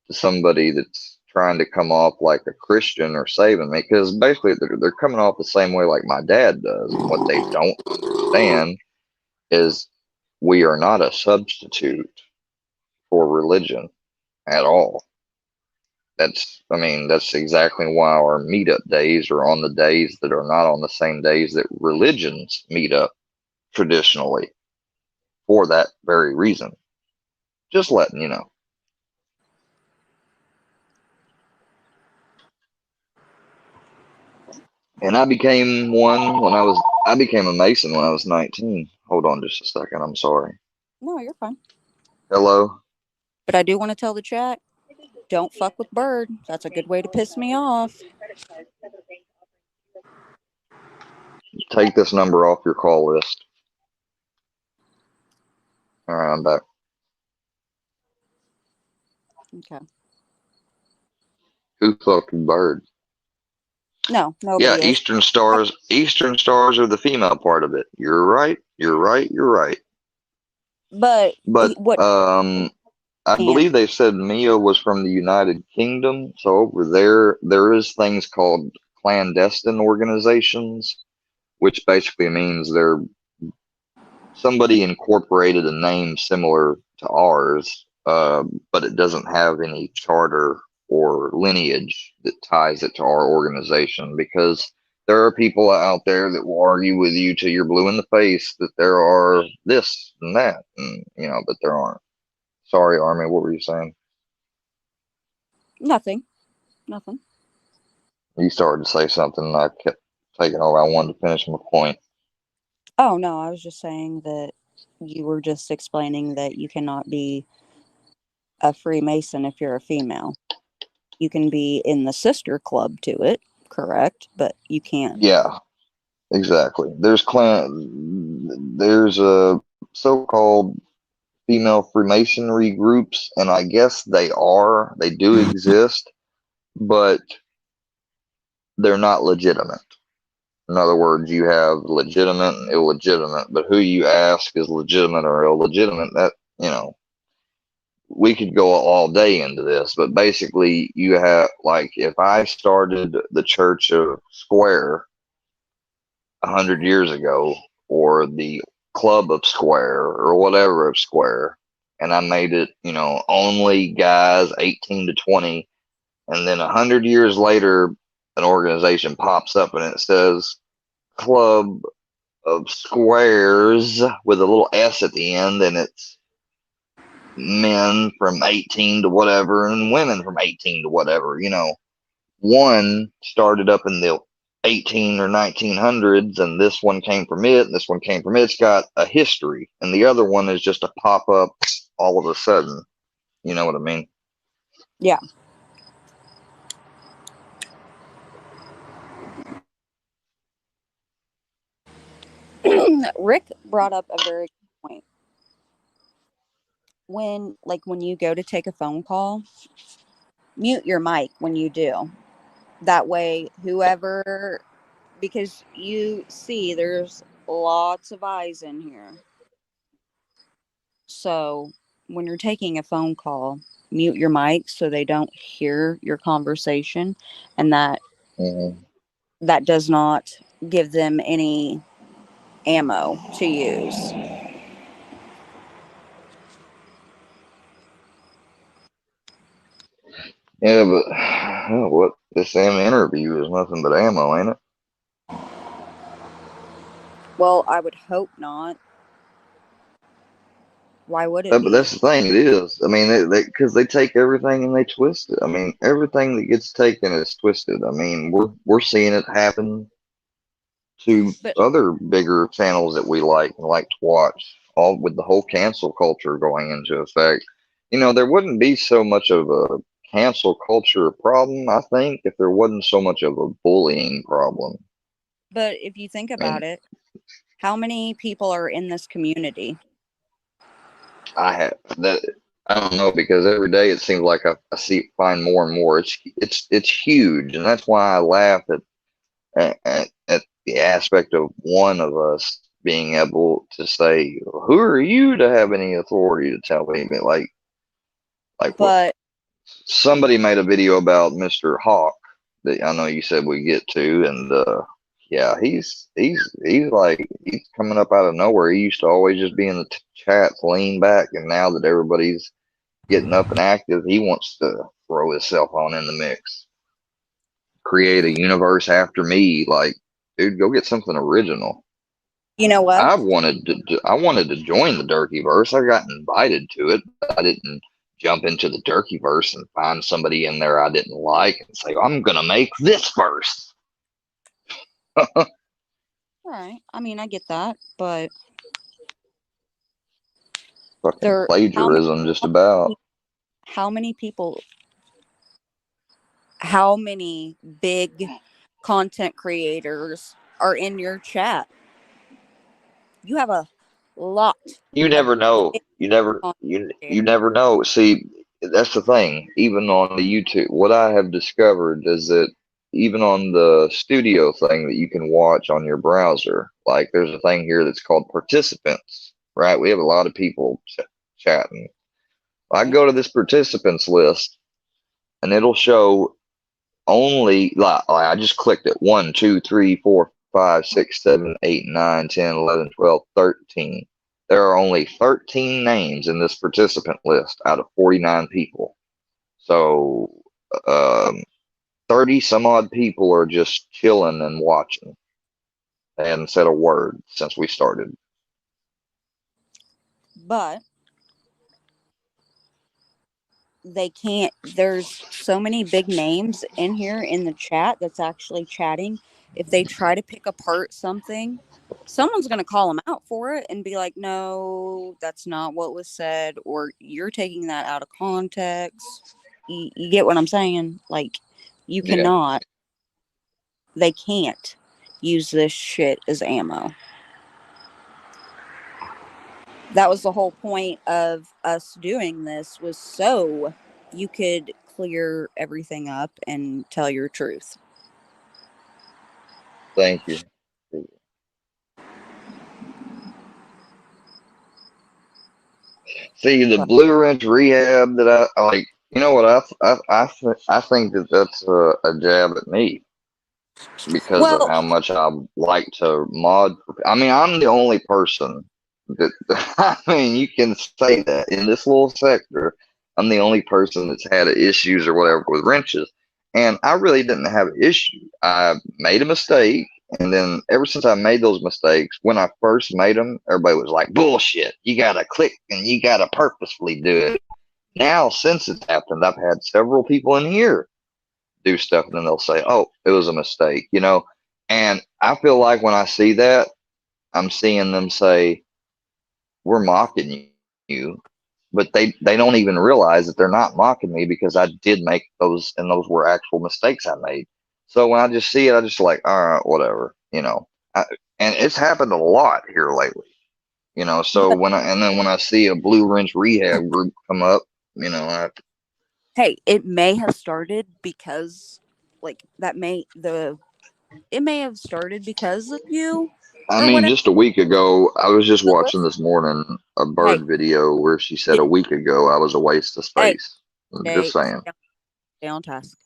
to somebody that's trying to come off like a Christian or saving me, because basically they're coming off the same way like my dad does. And what they don't understand is we are not a substitute for religion at all. That's exactly why our meetup days are on the days that are not on the same days that religions meet up traditionally, for that very reason. Just letting you know. And I became a Mason when I was 19. Hold on just a second. I'm sorry. No, you're fine. Hello? But I do want to tell the chat, don't fuck with Bird. That's a good way to piss me off. Take this number off your call list. All right, I'm back. Okay. Who fucked Bird? No, Yeah, nobody is. Eastern Stars. Eastern Stars are the female part of it. You're right. You're right. You're right. But But what I can't? believe they said Mia was from the United Kingdom. So over there is things called clandestine organizations, which basically means they're somebody incorporated a name similar to ours, but it doesn't have any charter or lineage that ties it to our organization, because There are people out there that will argue with you till you're blue in the face that there are this and that, and but there aren't. Sorry, Army. What were you saying? Nothing. Nothing. You started to say something, and I kept taking over. I wanted to finish my point. Oh, no, I was just saying that you were just explaining that you cannot be a Freemason if you're a female. You can be in the sister club to it, correct? But you can't. Yeah, exactly. There's a so-called female Freemasonry groups, and I guess they do exist, but they're not legitimate. In other words, you have legitimate and illegitimate, but who you ask is legitimate or illegitimate, that, we could go all day into this, but basically you have, like, if I started the Church of Square 100 years ago, or the Club of Square, or whatever of Square, and I made it, only guys 18 to 20, and then 100 years later, an organization pops up and it says Club of Squares with a little S at the end, and it's men from 18 to whatever and women from 18 to whatever. One started up in the 18 or 1900s, and this one came from it, and this one came from it. It's got a history, and the other one is just a pop up all of a sudden. You know what I mean? Yeah. Rick brought up a very good point. When you go to take a phone call, mute your mic when you do. That way, whoever, because you see there's lots of eyes in here. So when you're taking a phone call, mute your mic so they don't hear your conversation, and Mm-hmm. that does not give them any ammo to use. Yeah, but what this damn interview is nothing but ammo, ain't it? Well, I would hope not. Why would it But be? that's the thing. It is. I mean, because they take everything and they twist it. I mean, everything that gets taken is twisted. I mean, we're seeing it happen to But other bigger channels that we like to watch. All with the whole cancel culture going into effect. There wouldn't be so much of a cancel culture problem, I think, if there wasn't so much of a bullying problem. if you think I mean, about it, how many people are in this community? I have that. I don't know, because every day it seems like I find more and more. It's huge, and that's why I laugh at the aspect of one of us being able to say, "Who are you to have any authority to tell me?" Like what? But Somebody made a video about Mr. Hawk that I know you said we get to, and yeah, he's like he's coming up out of nowhere. He used to always just be in the chats, lean back, and now that everybody's getting up and active, he wants to throw himself on in the mix, create a universe after me. Like, dude, go get something original. you know what? I wanted to join the Durkeyverse. I got invited to it, but I didn't jump into the Durkeyverse and find somebody in there I didn't like and say, I'm gonna make this verse. Right. I mean, I get that, but Fucking there plagiarism, just about. how many people, how many big content creators are in your chat? You have a lot You of never know. big You never content you creators. you never know. See, that's the thing. Even on the YouTube, what I have discovered is that even on the studio thing that you can watch on your browser, like there's a thing here that's called participants, right? We have a lot of people chatting. I Right. go to this participants list, and it'll show only, like, I just clicked it, 1, 2, 3, 4, 5, 6, 7, 8, 9, 10, 11, 12, 13. There are only 13 names in this participant list out of 49 people. So, um, 30 some odd people are just chilling and watching. They hadn't said a word since we started. But they can't. There's so many big names in here in the chat that's actually chatting. If they try to pick apart something, someone's going to call them out for it and be like, no, that's not what was said, or you're taking that out of context. You get what I'm saying? Like, you Yeah. cannot, they can't use this shit as ammo. That was the whole point of us doing this, was so you could clear everything up and tell your truth. Thank you. See, the But, Blue Ridge rehab that I like, you know what? I think that that's a jab at me because of well, how much I like to mod. I mean, I'm the only person that, I mean, you can say that in this little sector, I'm the only person that's had issues or whatever with wrenches. And I really didn't have an issue. I made a mistake. And then ever since I made those mistakes, when I first made them, everybody was like, bullshit. You got to click and you got to purposefully do it. Now, since it's happened, I've had several people in here do stuff and then they'll say, "Oh, it was a mistake," you know. And I feel like when I see that, I'm seeing them say, "We're mocking you," but they don't even realize that they're not mocking me because I did make those and those were actual mistakes I made. So when I just see it, I just like, all right, whatever, you know. And it's happened a lot here lately, you know. So yeah. when I see a Blue Wrench Rehab group come up, you know, Hey, it may have started because, like, it may have started because of you I or mean, whatever. just a week ago, I was just But watching listen, this morning a hey, bird video where she said did, a week ago I was a waste of hey, space. I'm just saying. stay on task.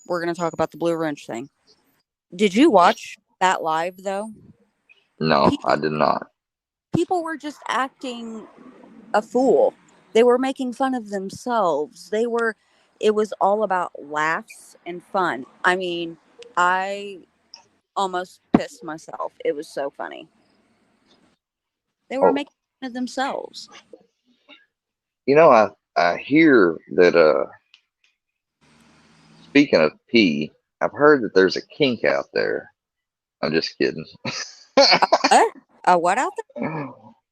We're going to talk about the Blue Wrench thing. Did you watch that live, though? No, I People, did not. people were just acting a fool. They were making fun of themselves. It was all about laughs and fun. I mean, I almost pissed myself. It was so funny. They were Oh, making fun of themselves. you know, I hear that speaking of pee, I've heard that there's a kink out there. I'm just kidding. What? What out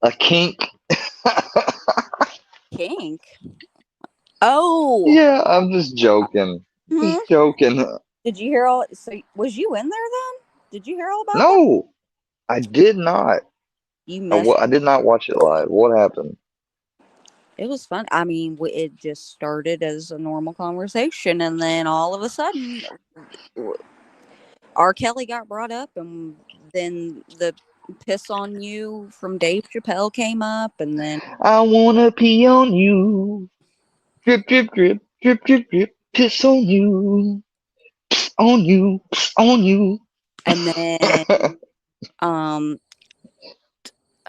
A kink? there? Kink. Oh. Yeah, I'm just joking. Hmm? Just joking. Did you hear all? So, was you in there then? Did you hear all about that? No, I did not. You missed. I did not watch it live. What happened? It was fun. I mean, it just started as a normal conversation, and then all of a sudden, R. Kelly got brought up, and then the "Piss on You" from Dave Chappelle came up, and then I wanna pee on you. Drip, drip, drip, drip, drip, drip. Piss on you. On you. On you. and then um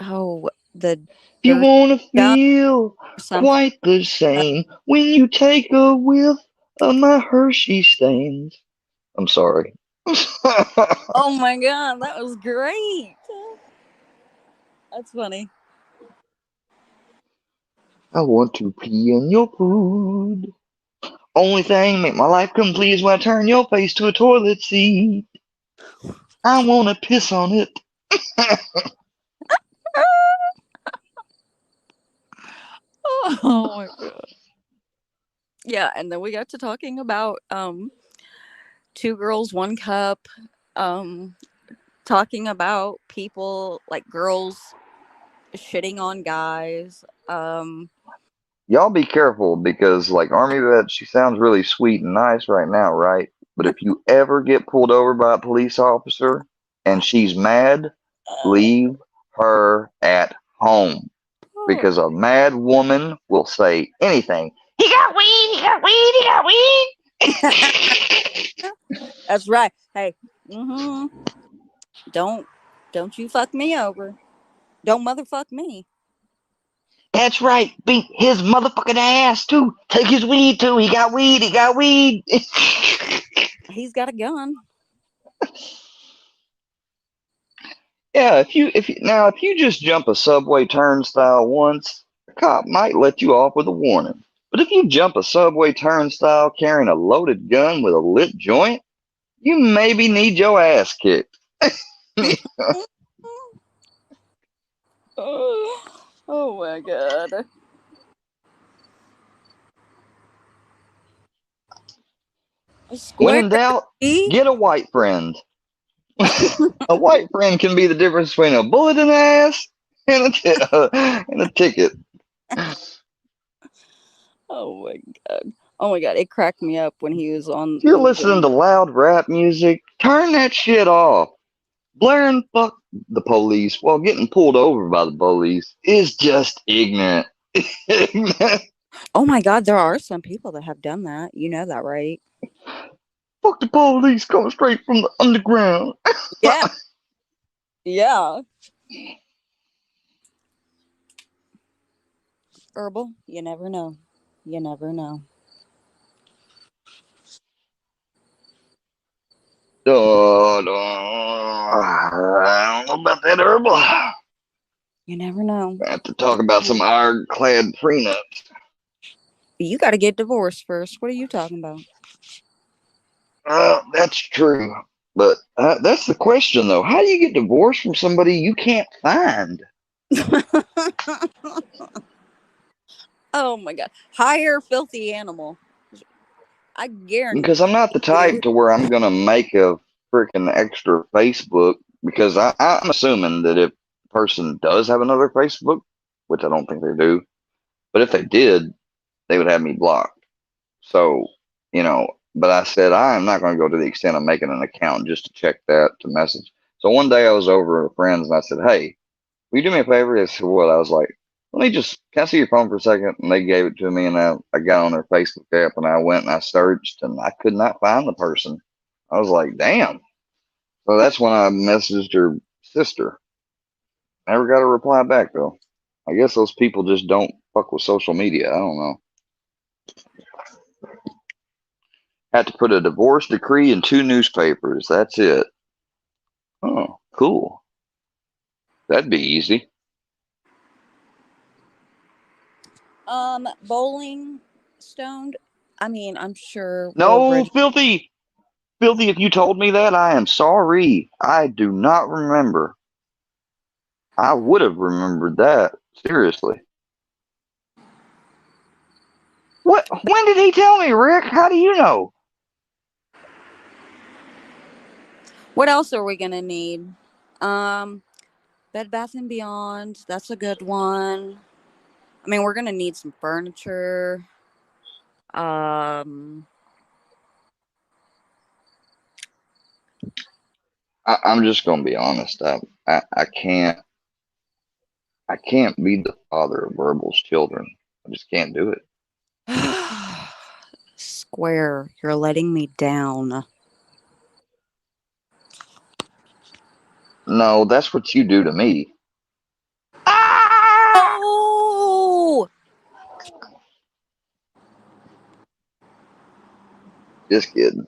oh, the You Dirty wanna Duck feel or something. quite the same when you take a whiff of my Hershey stains. I'm sorry. Oh my god, that was great. That's funny. I want to pee in your food. Only thing make my life complete is when I turn your face to a toilet seat. I wanna piss on it. Oh my god. Yeah, and then we got to talking about Two Girls One Cup, um talking about people, like girls shitting on guys. Y'all be careful because like Armyvette, she sounds really sweet and nice right now, right? But if you ever get pulled over by a police officer and she's mad, leave her at home because a mad woman will say anything. He got weed, he got weed, he got weed. That's right. Hey, mm-hmm. Don't don't you fuck me over. Don't motherfuck me. That's right. Beat his motherfucking ass too. Take his weed too. He got weed, he got weed. He's got a gun. Yeah, if you just jump a subway turnstile once, a cop might let you off with a warning. But if you jump a subway turnstile carrying a loaded gun with a lit joint, you maybe need your ass kicked. Oh my god. When Square in doubt, E? get a white friend. A white friend can be the difference between a bullet in the ass and a ticket. Oh my god. Oh my god. It cracked me up when he was on If you're the listening to loud rap music, turn that shit off. Blaring fuck the police while getting pulled over by the police is just ignorant. Oh my god, there are some people that have done that. You know that, right? Fuck the police coming straight from the underground. Yeah. Yeah. Herbal, you never know. You never know. I don't know about that herbal. You never know. I have to talk about some ironclad prenups. You got to get divorced first. What are you talking about? That's true. But that's the question, though. How do you get divorced from somebody you can't find? Oh my god. Hire filthy animal. I guarantee Because I'm not the type you. to where I'm gonna make a freaking extra Facebook. Because I'm assuming that if a person does have another Facebook, which I don't think they do, but if they did, they would have me blocked. So, but I said I am not going to go to the extent of making an account just to check that to message. So one day I was over with friends and I said, "Hey, will you do me a favor?" They said, "What?" I was like, can I see your phone for a second?" And they gave it to me and I got on their Facebook app and I went and I searched and I could not find the person. I was like, damn. So that's when I messaged her sister. Never got a reply back though. I guess those people just don't fuck with social media. I don't know. Had to put a divorce decree in 2 newspapers. That's it. Oh, cool. That'd be easy. Bowling stoned. I mean, I'm sure Will No, Bridge. filthy. Filthy, if you told me that, I am sorry. I do not remember. I would have remembered that. Seriously. What? When did he tell me, Rick? How do you know? What else are we gonna need? Um, Bed Bath and Beyond. That's a good one. I mean, we're gonna need some furniture. Um, I'm just gonna be honest. I can't. I can't be the father of Verbal's children. I just can't do it. Square, you're letting me down. No, that's what you do to me. Ah! Oh, Just kidding.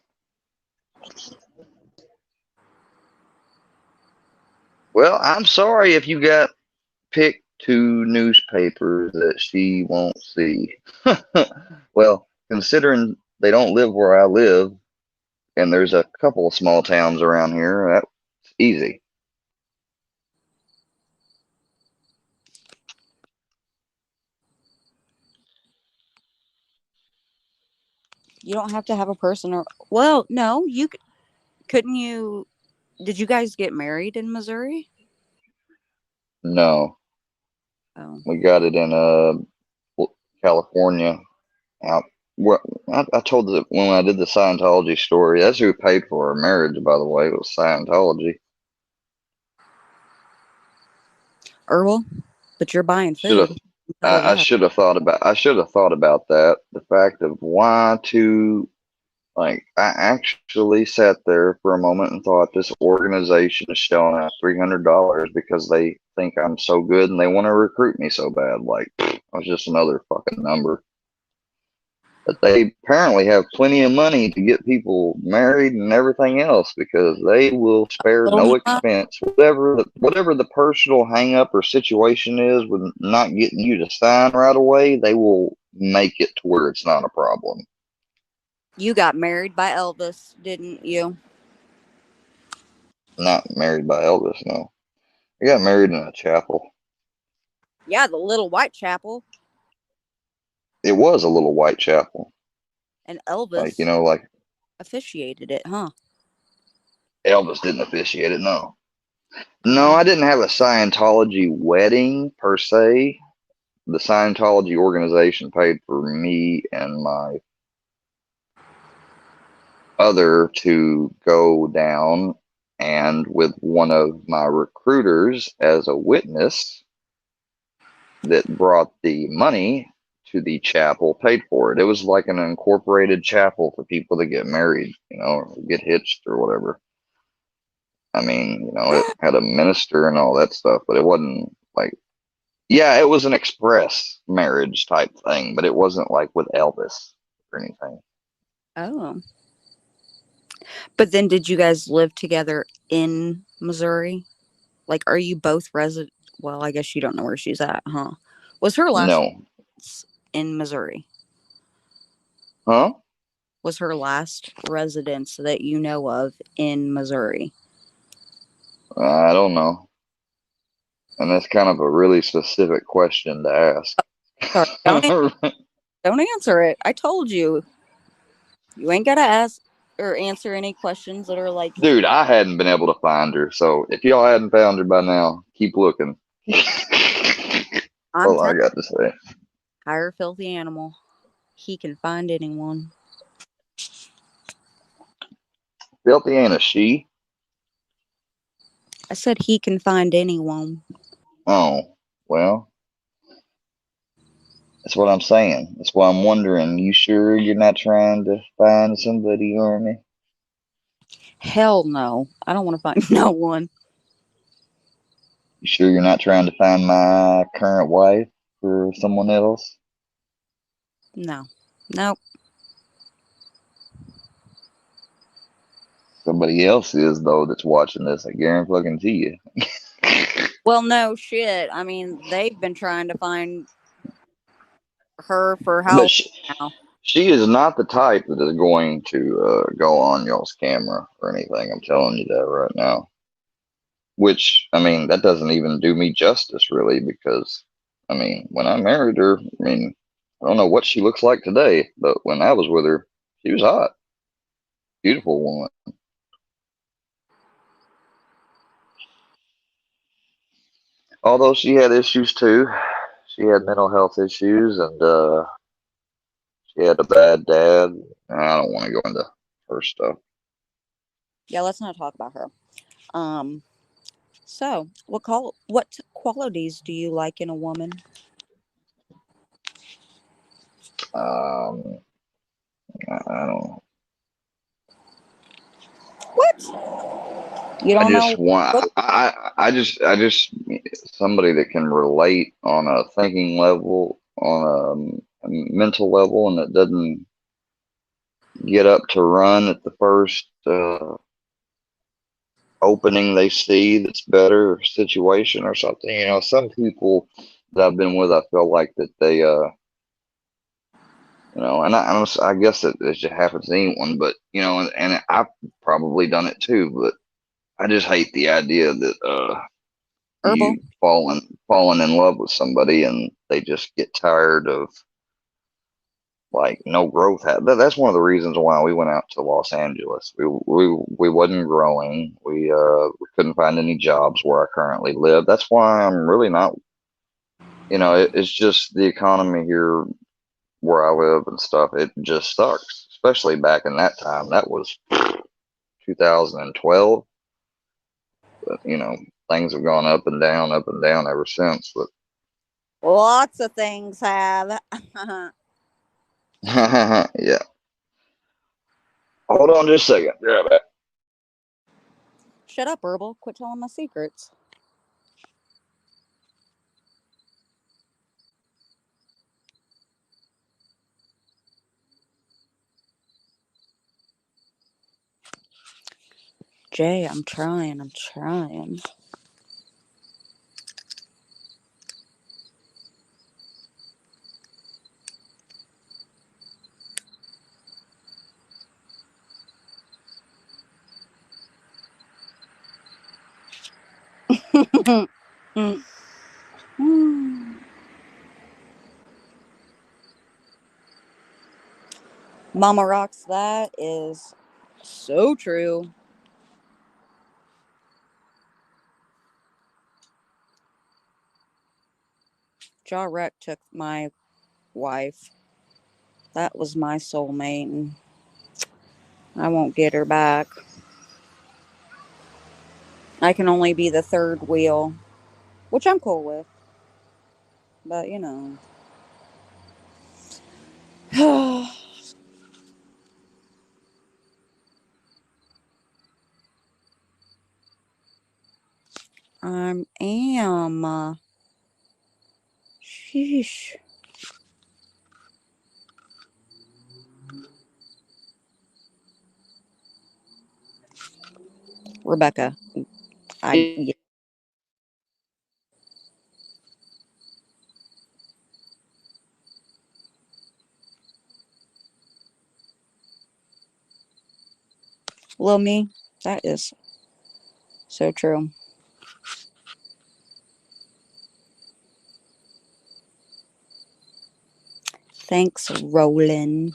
Well, I'm sorry if you got picked 2 newspapers that she won't see. Well, considering they don't live where I live, and there's a couple of small towns around here, that's easy. you don't have to have a person or. Well, no, couldn't you. Did you guys get married in Missouri? No, Oh. we got it in California. Out where I told that when I did the Scientology story. That's who paid for our marriage, by the way. It was Scientology. Herbal, but you're buying Should have food. I'll tell you I that. should have thought about that. The fact of why to like I actually sat there for a moment and thought this organization is shelling out $300 because they think I'm so good and they want to recruit me so bad. Like I was just another fucking number. But they apparently have plenty of money to get people married and everything else because they will spare Little no Hema. expense. Whatever the personal hang up or situation is with not getting you to sign right away, they will make it to where it's not a problem. You got married by Elvis, didn't you? Not married by Elvis, no. I got married in a chapel. Yeah, the little white chapel. It was a little white chapel. And Like, Elvis like officiated it, huh? Elvis didn't officiate it, no. No, Oh. I didn't have a Scientology wedding per se. The Scientology organization paid for me and my other to go down, and with one of my recruiters as a witness that brought the money to the chapel, paid for it. It was like an incorporated chapel for people to get married, or get hitched or whatever. I mean, it had a minister and all that stuff, but it wasn't like, yeah, it was an express marriage type thing, but it wasn't like with Elvis or anything. Oh. But then did you guys live together in Missouri? Like, are you both resident? Well, I guess you don't know where she's at, huh? Was her last No. in Missouri? Huh? Was her last residence that you know of in Missouri? I don't know. And that's kind of a really specific question to ask. Sorry, don't answer it. I told you. You ain't gotta ask or answer any questions that are like, Dude, I hadn't been able to find her, so if y'all hadn't found her by now, keep looking. That's I'm all telling I got to say. hire filthy animal. He can find anyone. Filthy ain't a she. I said he can find anyone. Oh, well, that's what I'm saying. That's why I'm wondering. You sure you're not trying to find somebody, Army? Hell no. I don't want to find no one. You sure you're not trying to find my current wife or someone else? No. Nope. Somebody else is though that's watching this. I guarantee you. Well, no shit. I mean, they've been trying to find her for how But long now? she is not the type that is going to go on y'all's camera or anything. I'm telling you that right now. Which, I mean, that doesn't even do me justice, really, because, I mean, when I married her, I mean, I don't know what she looks like today, but when I was with her, she was hot. Beautiful woman. Although she had issues too. She had mental health issues and she had a bad dad. I don't want to go into her stuff. Yeah, let's not talk about her. Um, so what qualities do you like in a woman? Um, I don't know. What? You I don't just know? want Look, I just somebody that can relate on a thinking level, on a mental level, and that doesn't get up to run at the first opening they see that's better situation or something. Some people that I've been with, I feel like that they and I guess it just happens to anyone, but and I've probably done it too, but I just hate the idea that herbal. you fallen in love with somebody and they just get tired of like no growth. That's one of the reasons why we went out to Los Angeles. We wasn't growing. We couldn't find any jobs where I currently live. That's why I'm really not. It's just the economy here where I live and stuff. It just sucks, especially back in that time. That was 2012. But things have gone up and down ever since. But Lots of things have. yeah. Hold on just a second. Yeah, Shut up, herbal. Quit telling my secrets. Jay, I'm trying. I'm trying. Mama Rocks, that is so true. Ja Rec took my wife. That was my soulmate, and I won't get her back. I can only be the third wheel, which I'm cool with. But, you know. I am. Sheesh. Rebecca, yeah. Lil me, that is so true. Thanks, Roland.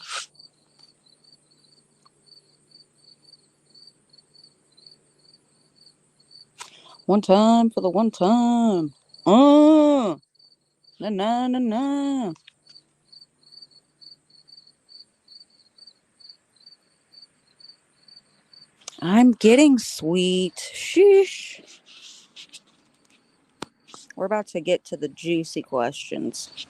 One time for the one time. Na na na na. I'm getting sweet. Sheesh. We're about to get to the juicy questions.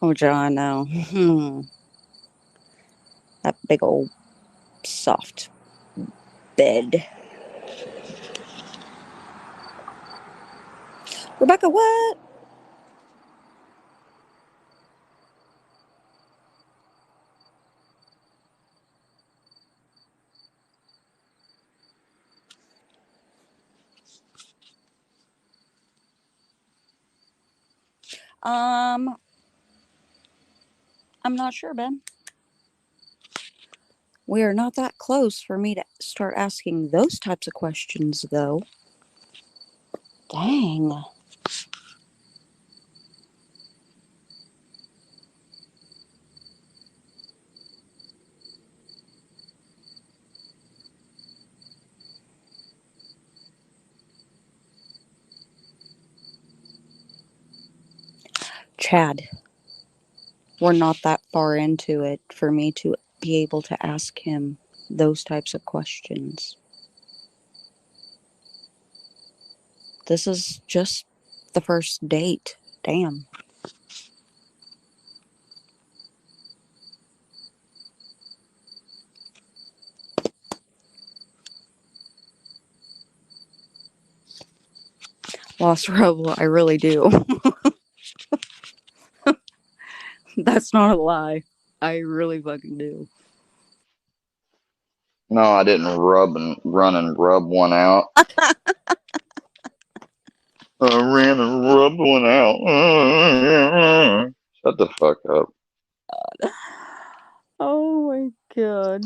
Oh, John, no. That big old soft bed. Rebecca, what? Um, I'm not sure, Ben. We are not that close for me to start asking those types of questions, though. Dang. Chad, we're not that far into it for me to be able to ask him those types of questions. This is just the first date. Damn. Lost Rebel, I really do. That's not a lie. I really fucking do. No, I didn't rub and run and rub one out. I ran and rubbed one out. Shut the fuck up. Oh my god.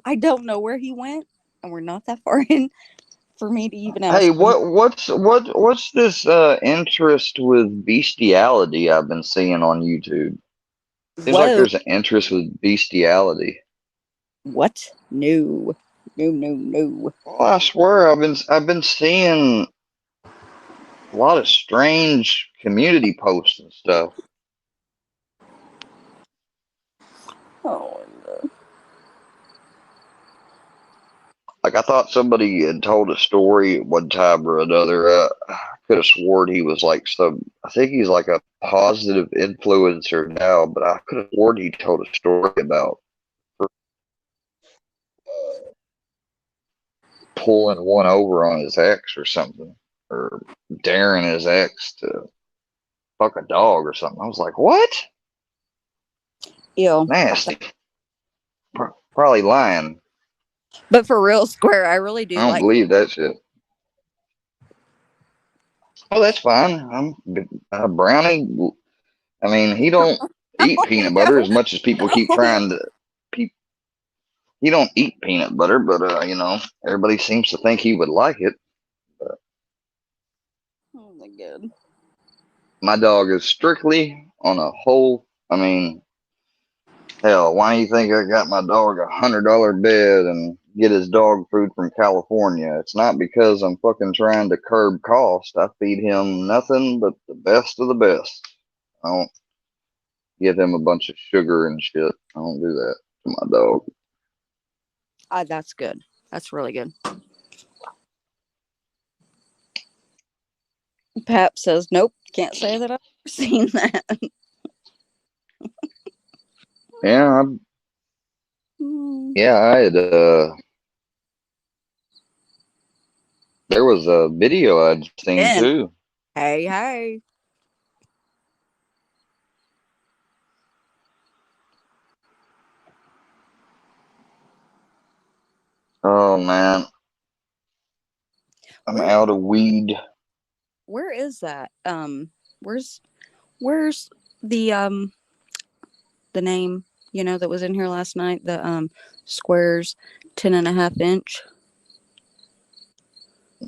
I don't know where he went, and we're not that far in for me to even Hey, ask him. what's this interest with bestiality I've been seeing on YouTube? Seems like Whoa. there's an interest with bestiality. What? No. No, no, no. Well, I swear I've been seeing a lot of strange community posts and stuff. Oh, no. Like I thought somebody had told a story at one time or another. I could have sworn he was like some. I think he's like a positive influencer now, but I could have sworn he told a story about pulling one over on his ex or something. or daring his ex to fuck a dog or something. I was like, what? Ew. Nasty. Probably lying. But for real, Square, I really I do don't like. believe that shit. Oh, that's fine. I'm Brownie. I mean, he don't eat peanut butter No, as much as people keep no. trying to. He don't eat peanut butter, but everybody seems to think he would like it. But Oh my god. my dog is strictly on a whole. I mean, hell, why do you think I got my dog $100 bed and get his dog food from California? It's not because I'm fucking trying to curb cost. I feed him nothing but the best of the best. I don't give him a bunch of sugar and shit. I don't do that to my dog. That's good. That's really good. Pap says, nope, can't say that I've ever seen that. Yeah, Hmm. yeah. I had there was a video I'd seen Ben, too. hey, hey. Oh man, I'm Where out of weed. where is that? Where's the name, that was in here last night? The Squares 10.5 inch.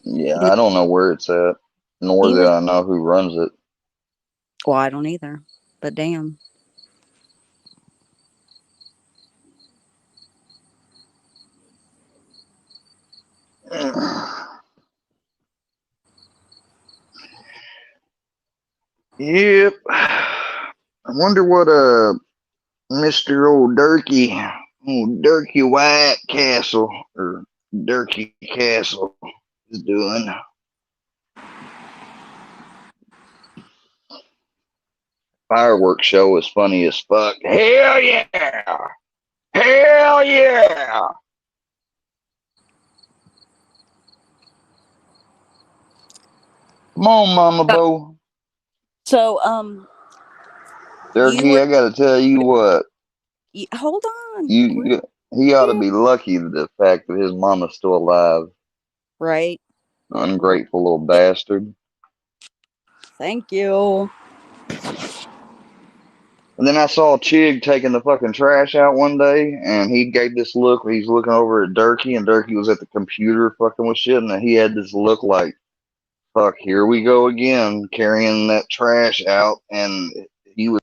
Yeah, You know, I don't know where it's at, nor he do was I know who runs it. well, I don't either. But damn. Yep. I wonder what Mr. Old Durkee White Castle or Durkee Castle is doing. Fireworks show is funny as fuck. Hell yeah! Hell yeah! Come on, Mama Bo. So you Durkee, were I gotta tell you what. hold on. He ought to be lucky the fact that his mama's still alive. Right. Ungrateful little bastard. Thank you. And then I saw Chig taking the fucking trash out one day, and he gave this look where he's looking over at Durkee, and Durkee was at the computer fucking with shit, and he had this look like, fuck, here we go again, carrying that trash out, and he was,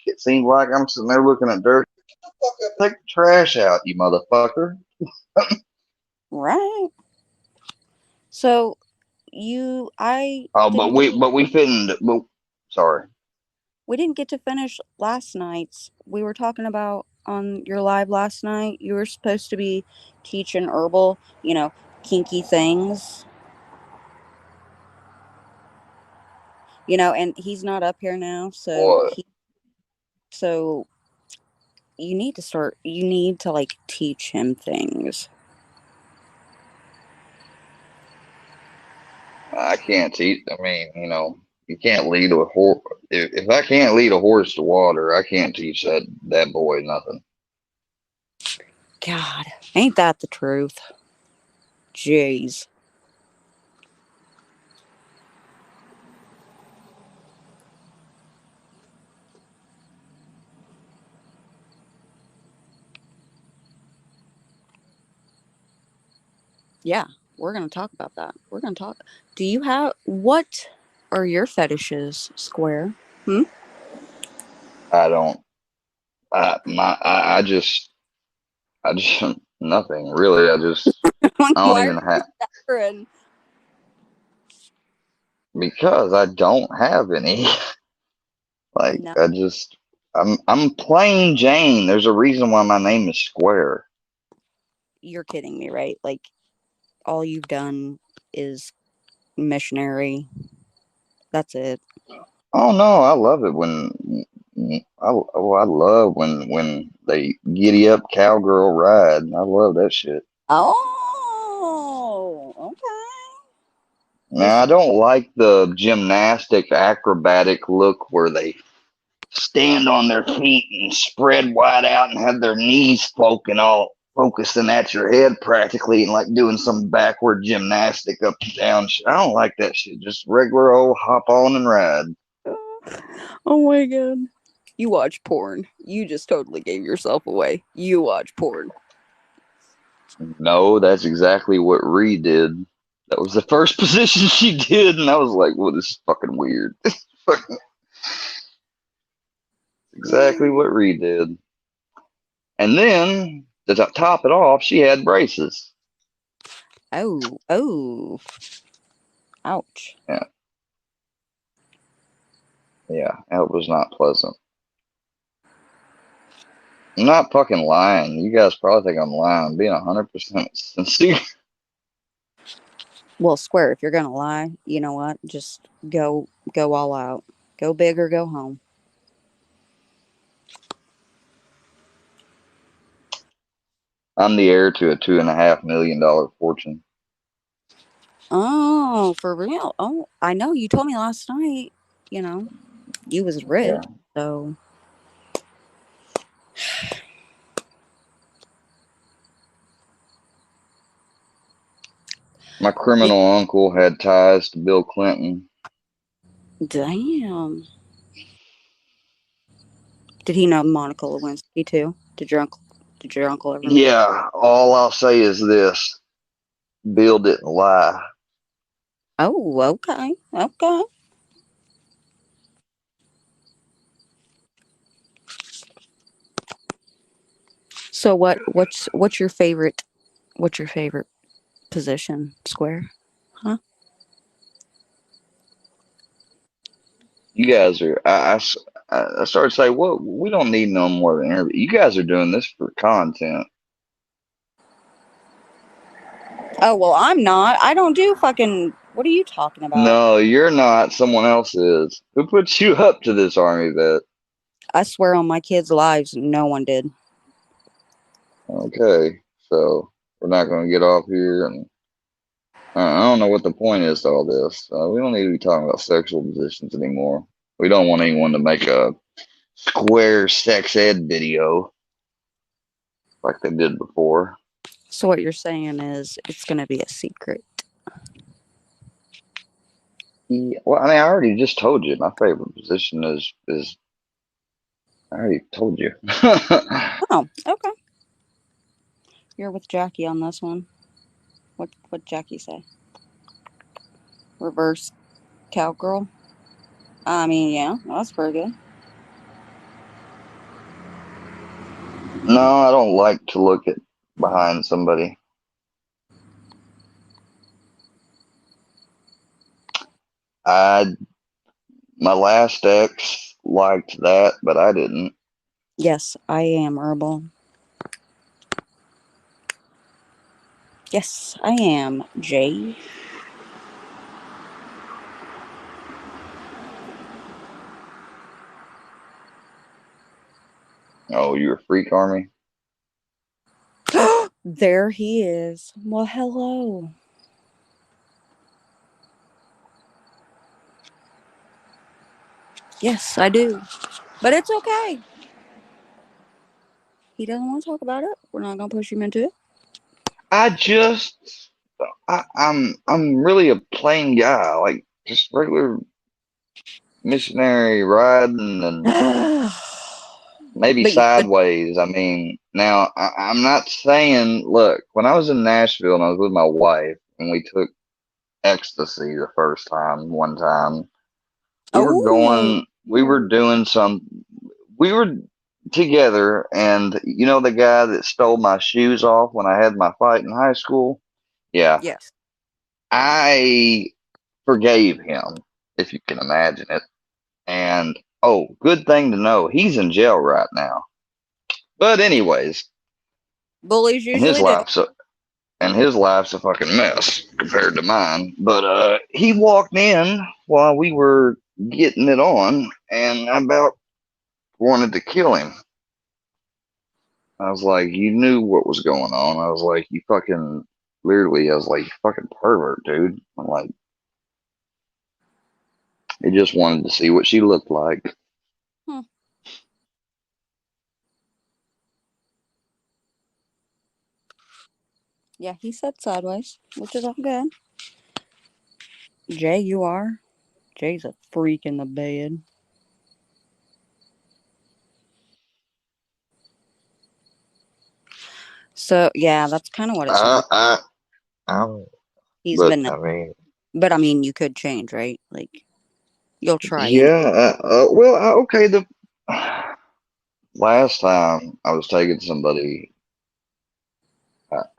it seemed like I'm sitting there looking at Durkee, take the trash out, you motherfucker. Right. So I Oh, didn't get but we couldn't, but, sorry. we didn't get to finish last night's. We were talking about on your live last night. You were supposed to be teaching herbal, kinky things, and he's not up here now, What? so you need to like teach him things. I can't teach. I mean, you can't lead a horse. If I can't lead a horse to water, I can't teach that boy nothing. God, ain't that the truth? Jeez. Yeah, we're going to talk about that. We're going to talk. What are your fetishes, Square? Hmm? I don't. I just nothing really. Like, I don't why are even you have stuttering? because I don't have any. Like No, I'm plain Jane. There's a reason why my name is Square. you're kidding me, right? Like, all you've done is missionary. That's it. Oh no, I love it when I love when they giddy up cowgirl ride. I love that shit. Oh, okay. Now, I don't like the gymnastic acrobatic look where they stand on their feet and spread wide out and have their knees focusing at your head practically and like doing some backward gymnastic up and down. I don't like that shit. Just regular old hop on and ride. Oh my god. You watch porn. You just totally gave yourself away. You watch porn. No, that's exactly what Ree did. That was the first position she did, and I was like, well, this is fucking weird. Exactly what Ree did. And then, to top it off, she had braces. Oh, oh. Ouch. Yeah, yeah, that was not pleasant. I'm not fucking lying. You guys probably think I'm lying. I'm being 100% sincere. Well, Square, if you're gonna lie, you know what? Just go all out. Go big or go home. I'm the heir to a $2.5 million fortune. Oh, for real? Oh, I know. You told me last night. You know, you was rich. Yeah. So, My criminal uncle had ties to Bill Clinton. damn. Did he know Monica Lewinsky too? Did your uncle ever meet? Yeah, all I'll say is this: Bill didn't lie. Oh, okay, okay. So what's your favorite? What's your favorite position? Square? Huh? You guys are. I started to say, well, we don't need no more of an interview. You guys are doing this for content. Oh well, I'm not. I don't do fucking. What are you talking about? No, you're not. Someone else is. Who put you up to this Armyvette? I swear on my kids' lives, no one did. Okay, so we're not going to get off here, and I don't know what the point is to all this. We don't need to be talking about sexual positions anymore. We don't want anyone to make a square sex ed video like they did before. So what you're saying is it's gonna be a secret. Yeah, well, I mean, I already just told you my favorite position is. I already told you. Oh, okay. You're with Jackie on this one. What Jackie say? Reverse cowgirl. I mean, yeah, that's pretty good. No, I don't like to look at behind somebody. I My last ex liked that, but I didn't. Yes, I am herbal. Yes, I am Jay. Oh, you're a freak, Army? There he is. Well, hello. Yes, I do. But it's okay. He doesn't want to talk about it. We're not gonna push him into I just, I'm really a plain guy, like just regular missionary riding and it. maybe But yeah, sideways. I mean, now I'm not saying, look, when I was in Nashville and I was with my wife and we took ecstasy the first time, one time, oh we were doing we were together, and you know the guy that stole my shoes off when I had my fight in high school? Yeah, yes. I forgave him, if you can imagine it. And oh, good thing to know, he's in jail right now. But anyways, Bullies and his usually do. life's a fucking mess compared to mine. But he walked in while we were getting it on, and I about wanted to kill him. I was like, you knew what was going on. I was like, you fucking literally, I was like, you fucking pervert, dude. I'm like, He just wanted to see what she looked like. Hmm. Yeah, he said sideways, which is all good. Jay, you are. Jay's a freak in the bed. So yeah, that's kind of what it I, sounds. I, I'm, He's but been, I mean, but I mean, you could change, right? Like you'll try any. yeah. Well, okay. The last time I was taking somebody,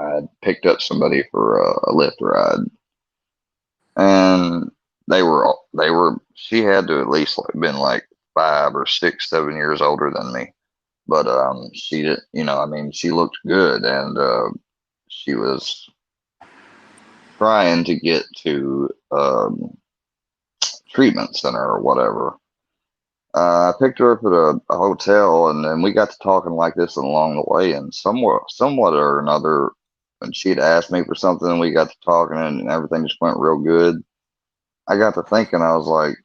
I picked up somebody for a Lyft ride, and they were. She had to at least like been like 5 or 6, 7 years older than me. But she did, I mean, she looked good, and she was trying to get to treatment center or whatever. I picked her up at a hotel, and then we got to talking like this along the way, and somewhat or another, and she'd asked me for something, and we got to talking, and everything just went real good. I got to thinking, I was like,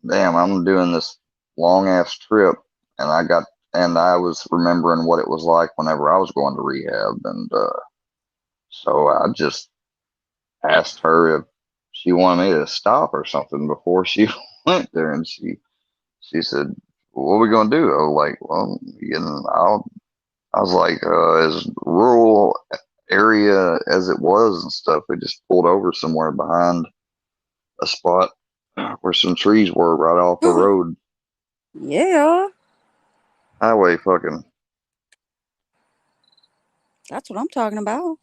damn, I'm doing this long ass trip, and I was remembering what it was like whenever I was going to rehab, and so I just asked her if she wanted me to stop or something before she went there, and she said, "What are we gonna do?" I was like, "Well, I was like, as rural area as it was and stuff, we just pulled over somewhere behind a spot where some trees were right off the road, Yeah, highway fucking." that's what I'm talking about.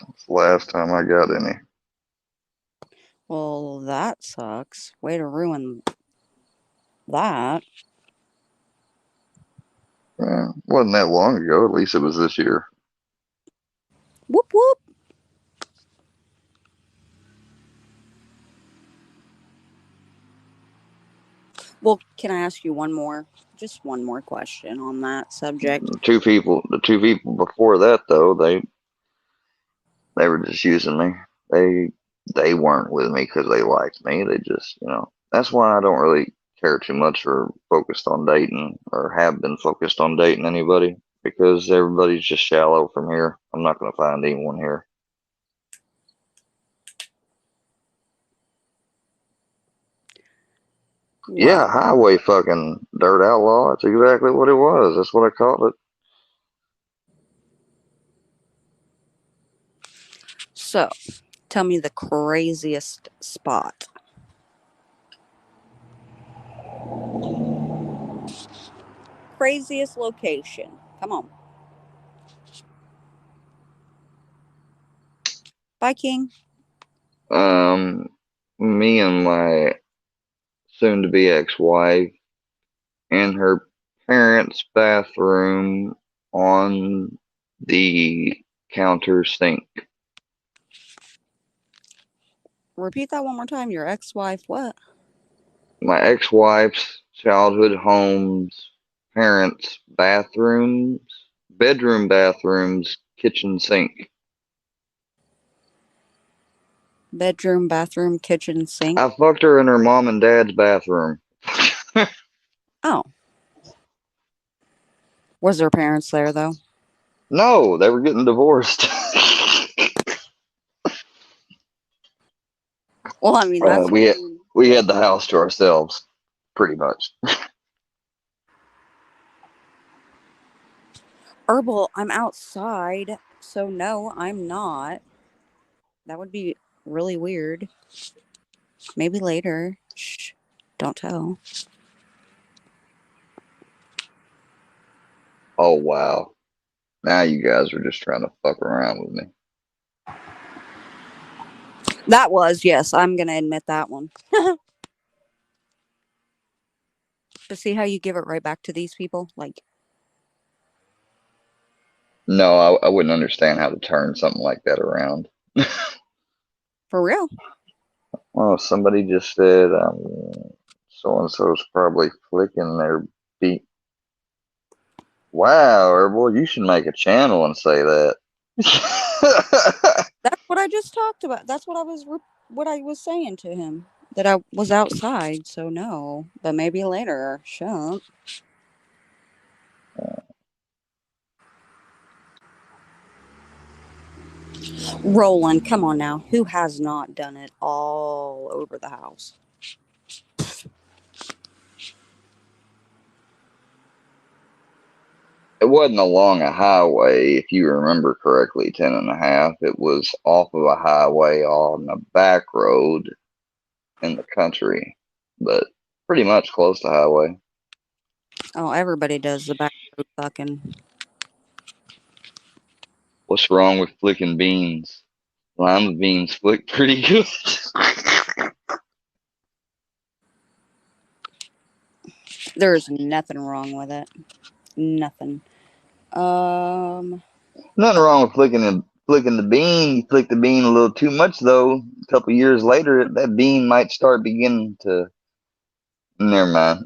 It's the last time I got any. Well, that sucks. Way to ruin that. Wasn't that long ago. At least it was this year. Whoop whoop. Well, can I ask you just one more question on that subject? The two people before that though, they were just using me. They they weren't with me because they liked me. They just, that's why I don't really care too much or focused on dating or have been focused on dating anybody because everybody's just shallow from here. I'm not going to find anyone here. Well, Yeah, highway fucking dirt outlaw. That's exactly what it was. That's what I called it. so tell me the craziest spot, craziest location. Come on. Bye, King. Me and my soon-to-be ex-wife in her parents' bathroom on the counter sink. Repeat that one more time. Your ex wife, what? My ex-wife's childhood home's parents' bathrooms, bedroom bathrooms, kitchen sink. Bedroom, bathroom, kitchen, sink. I fucked her in her mom and dad's bathroom. Oh, was their parents there though? No, they were getting divorced. Well, I mean, uh, that's we had, we had the house to ourselves, pretty much. herbal. I'm outside, so no, I'm not. That would be really weird. Maybe later. Shh. Don't tell. Oh wow. Now you guys are just trying to fuck around with me. That was, yes, I'm going to admit that one. But see how you give it right back to these people? Like, No, I wouldn't understand how to turn something like that around. for real. Well, somebody just said so and so's probably flicking their beat. Wow, Herbal, you should make a channel and say that. That's what I just talked about. That's what I was saying to him, that I was outside. So no, but maybe later. Shut. Roland, come on now. Who has not done it all over the house? It wasn't along a highway, if you remember correctly, 10 and a half. It was off of a highway on a back road in the country, but pretty much close to highway. Oh, everybody does the back road fucking. What's wrong with flicking beans? Lima beans flick pretty good. There's nothing wrong with it. Nothing. Um, Nothing wrong with flicking the bean. You flick the bean a little too much though. A couple years later, that bean might start beginning to. Never mind.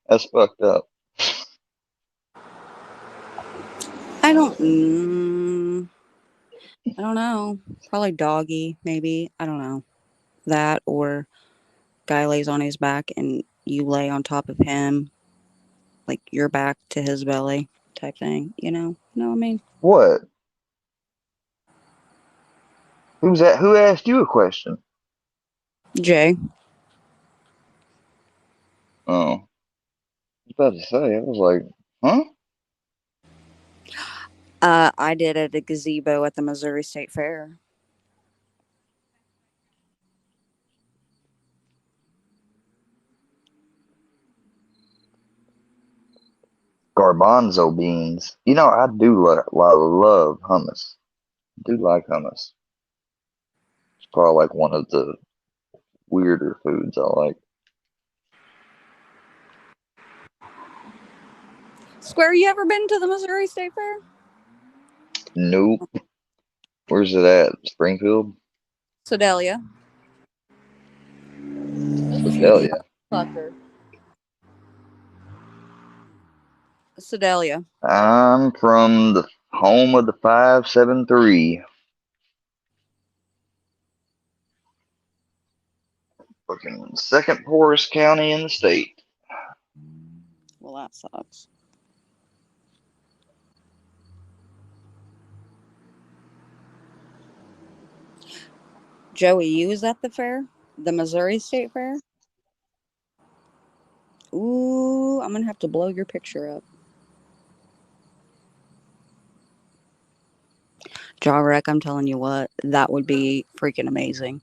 That's fucked up. I don't. I don't know. Probably doggy, maybe. I don't know. That or guy lays on his back and you lay on top of him, like your back to his belly type thing. You know? You know what I mean? What? Who's that? Who asked you a question? Jay. Oh, I was about to say. I was like, huh? I did at a gazebo at the Missouri State Fair. Garbanzo beans. You know, I do love hummus. I do like hummus. It's probably like one of the weirder foods I like. Square, you ever been to the Missouri State Fair? Nope. Where's it at? Springfield? Sedalia. You Sedalia. fucker. Sedalia. I'm from the home of the 573. Fucking second poorest county in the state. Well, that sucks. Joey, you was at the fair? The Missouri State Fair? Ooh, I'm gonna have to blow your picture up. Jaw wreck, I'm telling you what, that would be freaking amazing.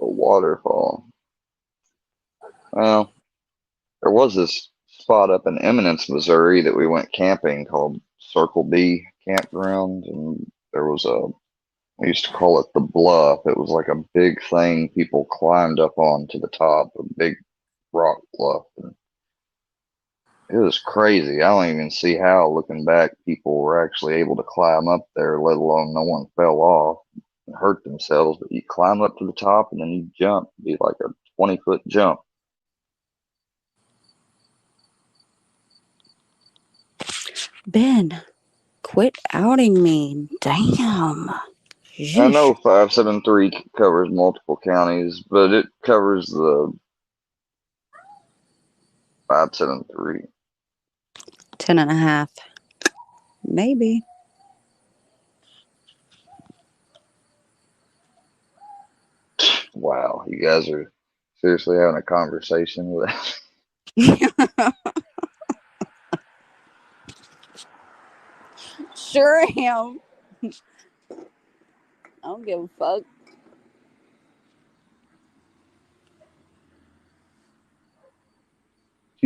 A waterfall. Well, there was this spot up in Eminence, Missouri that we went camping called Circle B Campground, and there was a we used to call it the bluff. It was like a big thing people climbed up on to the top, a big rock bluff. And it was crazy. I don't even see how, looking back, people were actually able to climb up there, let alone no one fell off and hurt themselves. But you climb up to the top and then you jump. It'd be like a 20-foot jump. Ben, quit outing me. Damn. I know Yeesh. 573 covers multiple counties, but it covers the 573. 10 and a half. Maybe. Wow, you guys are seriously having a conversation with Sure am. I don't give a fuck.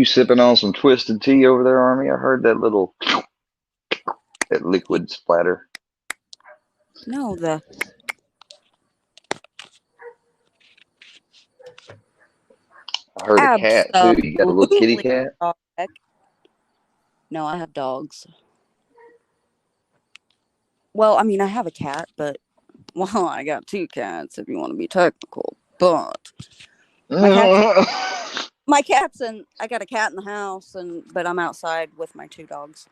you sipping on some twisted tea over there, Army? I heard that liquid splatter. No, I heard a cat too. You got a little kitty absolutely. cat? No, I have dogs. Well, I mean, I have a cat, but well, I got two cats if you want to be technical. But my cat's My cat's in. I got a cat in the house, but I'm outside with my 2 dogs.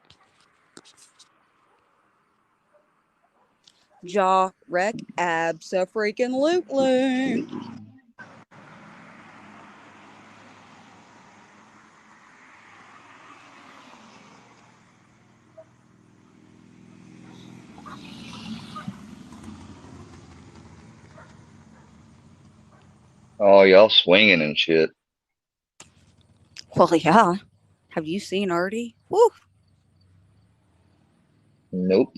Jaw wreck, abso-freaking-lutely. Oh, y'all swinging and shit. Well, yeah. Have you seen Artie? Woo. Nope.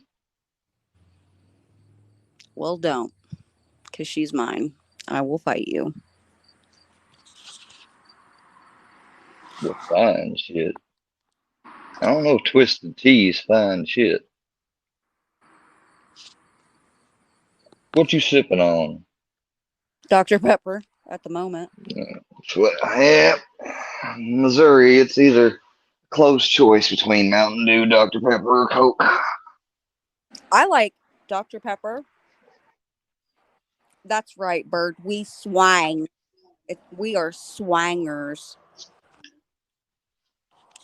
Well, don't, because she's mine. I will fight you. Well, fine shit. I don't know if Twisted Tea's fine shit. What you sipping on? Dr. Pepper at the moment. Yeah, Missouri. It's either a close choice between Mountain Dew, Dr. Pepper, or Coke. I like Dr. Pepper. That's right, Bird. We swang. We are swangers.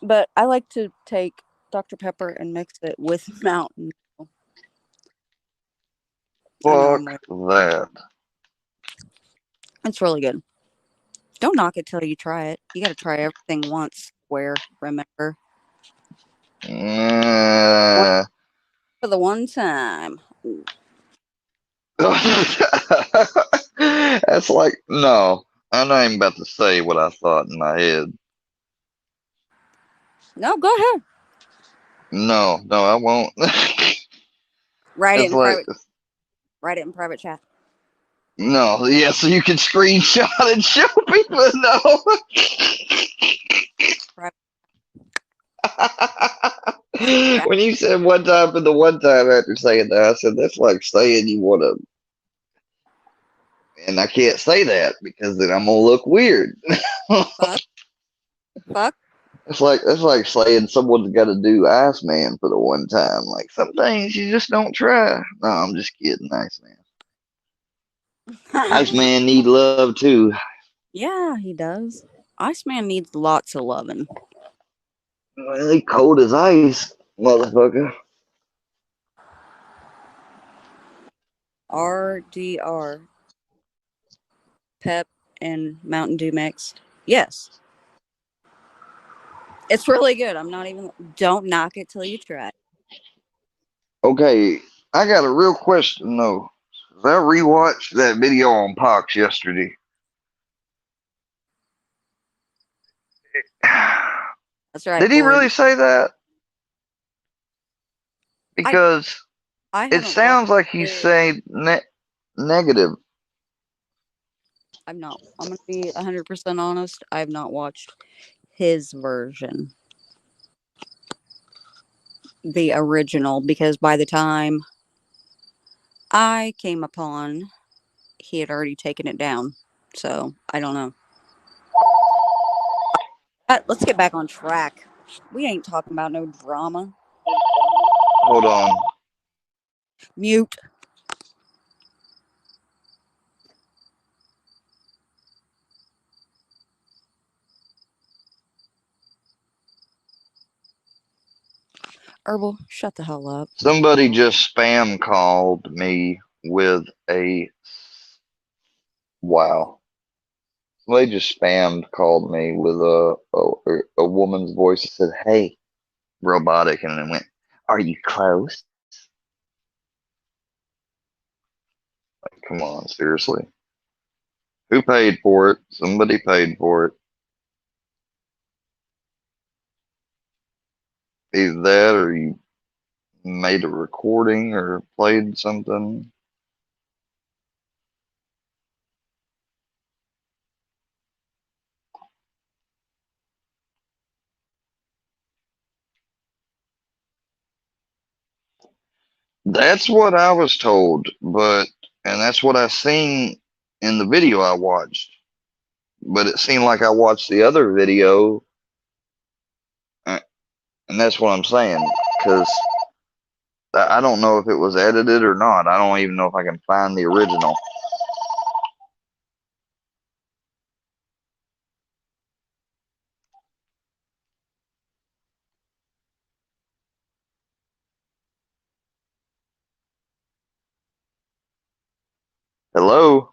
But I like to take Dr. Pepper and mix it with Mountain Dew. I know I'm Fuck weird. that. It's really good. Don't knock it till you try it. You got to try everything once. Where remember one, Uh, for the one time. That's like, no. I'm not even about to say what I thought in my head. No, go ahead. No, I won't. Write it It's in like, private. Write it in private chat. no, yeah, so you can screenshot and show people. No. Private. When you said one time for the one time after saying that, I said that's like saying you want to, and I can't say that because then I'm gonna look weird. Fuck. Fuck. That's like saying someone's got to do Iceman for the one time. Like some things you just don't try. No, I'm just kidding, Iceman. Iceman need love too. Yeah, he does. Iceman needs lots of loving. Well, he cold as ice, motherfucker. RDR. Pep and Mountain Dew mixed. Yes. It's really good. I'm not even. Don't knock it till you try. Okay, I got a real question though. I rewatched that video on Pox yesterday. That's right, Did he Ford. really say that? I Because I it haven't watched sounds like he's it. saying negative. I'm not. I'm gonna be 100% honest. I've not watched his version, the original, because by the time I came upon, he had already taken it down. So I don't know. Let's get back on track. We ain't talking about no drama. Hold on. Mute. Herbal, shut the hell up. Somebody just spam called me with a wow. Somebody just spammed called me with a woman's voice that said, "Hey, robotic," and then went, "Are you close?" Like, come on, seriously. Who paid for it? Somebody paid for it. Either that or you made a recording or played something. That's what I was told, and that's what I seen in the video I watched. But it seemed like I watched the other video, uh, and that's what I'm saying. Because I don't know if it was edited or not. I don't even know if I can find the original. Hello?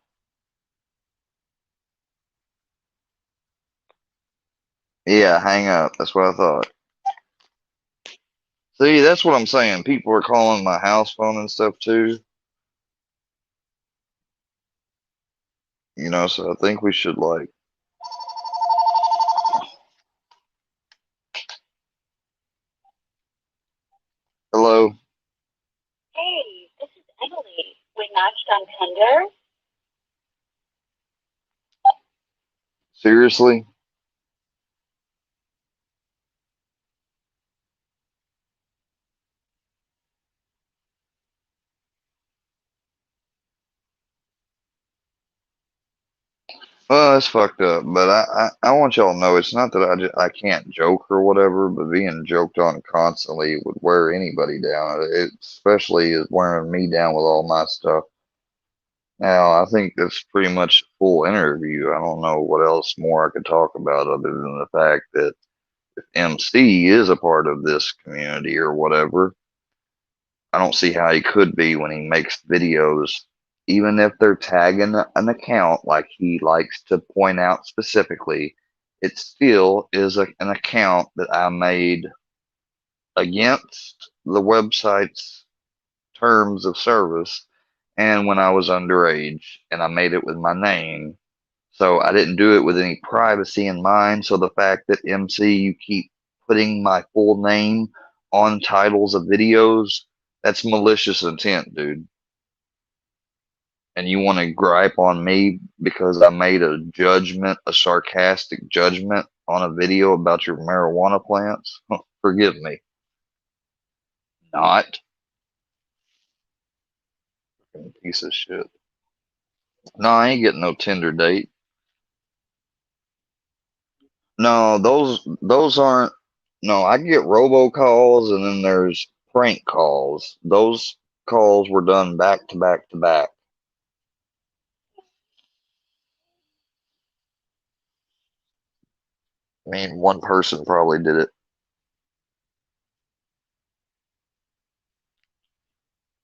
Yeah, hang up. That's what I thought. See, that's what I'm saying. People are calling my house phone and stuff too. So I think we should like. Hello? Hey, this is Emily. We matched on Tinder. Seriously? Well, that's fucked up. But I want y'all to know it's not that I can't joke or whatever, but being joked on constantly would wear anybody down. It especially is wearing me down with all my stuff. Now, I think that's pretty much a full interview. I don't know what else more I could talk about other than the fact that if MC is a part of this community or whatever, I don't see how he could be when he makes videos, even if they're tagging an account like he likes to point out specifically. It still is an account that I made against the website's terms of service and when I was underage, and I made it with my name. So I didn't do it with any privacy in mind. So the fact that MC, you keep putting my full name on titles of videos, that's malicious intent, dude. And you want to gripe on me because I made a judgment, a sarcastic judgment on a video about your marijuana plants? Forgive me. Not. Piece of shit. No, I ain't getting no Tinder date. No, those aren't. No, I get robocalls and then there's prank calls. Those calls were done back to back to back. I mean, one person probably did it.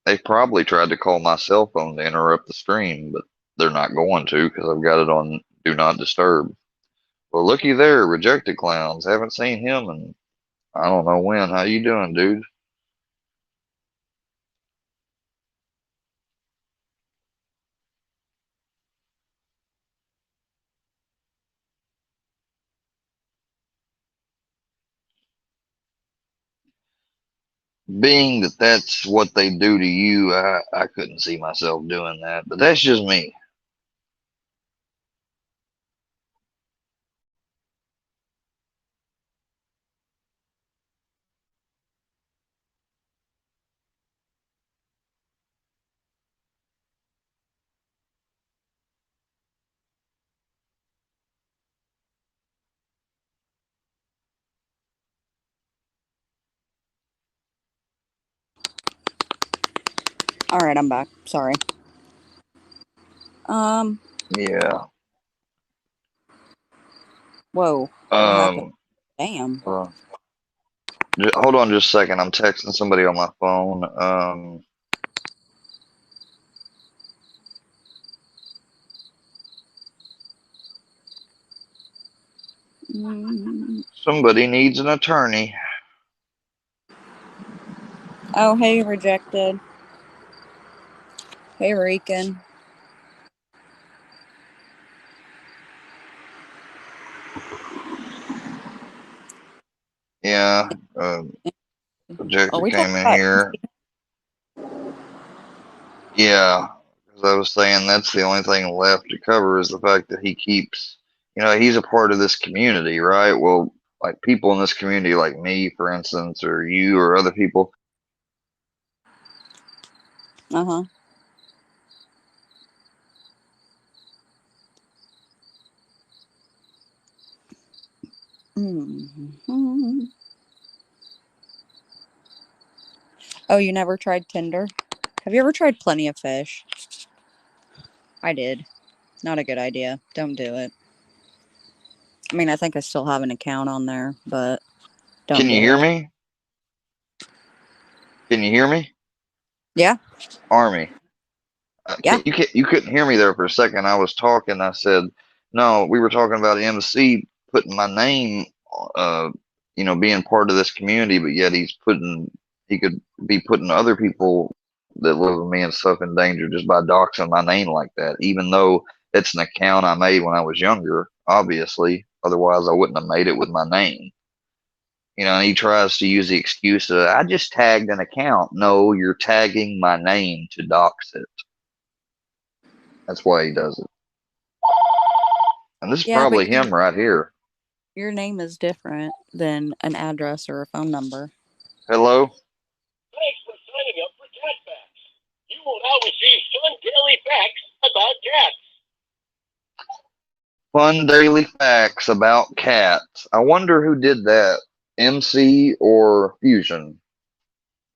They probably tried to call my cell phone to interrupt the stream, but they're not going to because I've got it on Do Not Disturb. Well, looky there, rejected clowns. Haven't seen him and I don't know when. How you doing, dude? Being that that's what they do to you, I couldn't see myself doing that, but that's just me. All right, I'm back. Sorry. Yeah. Whoa. What happened? Um. Damn. Uh, Hold on just a second. I'm texting somebody on my phone. Mm. Somebody needs an attorney. Oh, hey, rejected. Hey, Rican. Yeah. Are Projector we talking came in about? here. Yeah. Because I was saying that's the only thing left to cover is the fact that he keeps, he's a part of this community, right? Well, like people in this community, like me, for instance, or you or other people, Uh huh. Mm-hmm. Oh, you never tried Tinder? Have you ever tried Plenty of Fish? I did. Not a good idea. Don't do it. I mean, I think I still have an account on there, but don't can you do hear it. me? Can you hear me? Yeah. Army. Yeah. You couldn't hear me there for a second. I was talking. I said, no, we were talking about MC putting my name, uh, being part of this community, but yet he could be putting other people that live with me and stuff in danger just by doxing my name like that, even though it's an account I made when I was younger, obviously. Otherwise, I wouldn't have made it with my name. And he tries to use the excuse of, I just tagged an account. No, you're tagging my name to dox it. That's why he does it. And this is Yeah, but probably him right here. your name is different than an address or a phone number. Hello? Thanks for signing up for Cat Facts. You will now receive fun daily facts about cats. Fun daily facts about cats. I wonder who did that, MC or Fusion.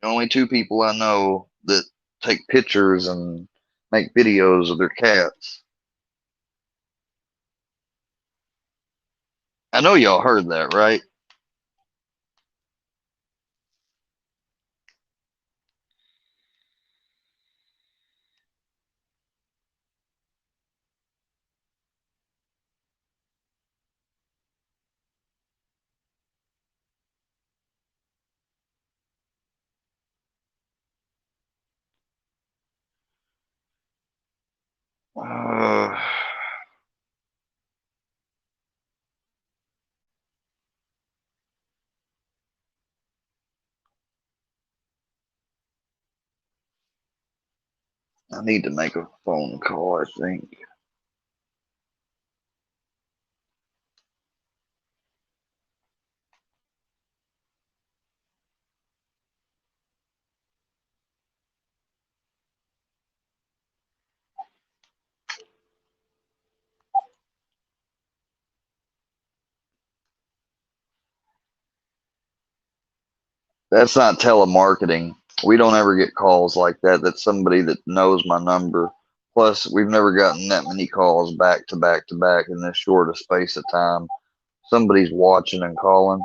The only two people I know that take pictures and make videos of their cats. I know y'all heard that, right? Uh, I need to make a phone call, I think. That's not telemarketing. We don't ever get calls like that. That's somebody that knows my number. Plus, we've never gotten that many calls back to back to back in this short a space of time. Somebody's watching and calling.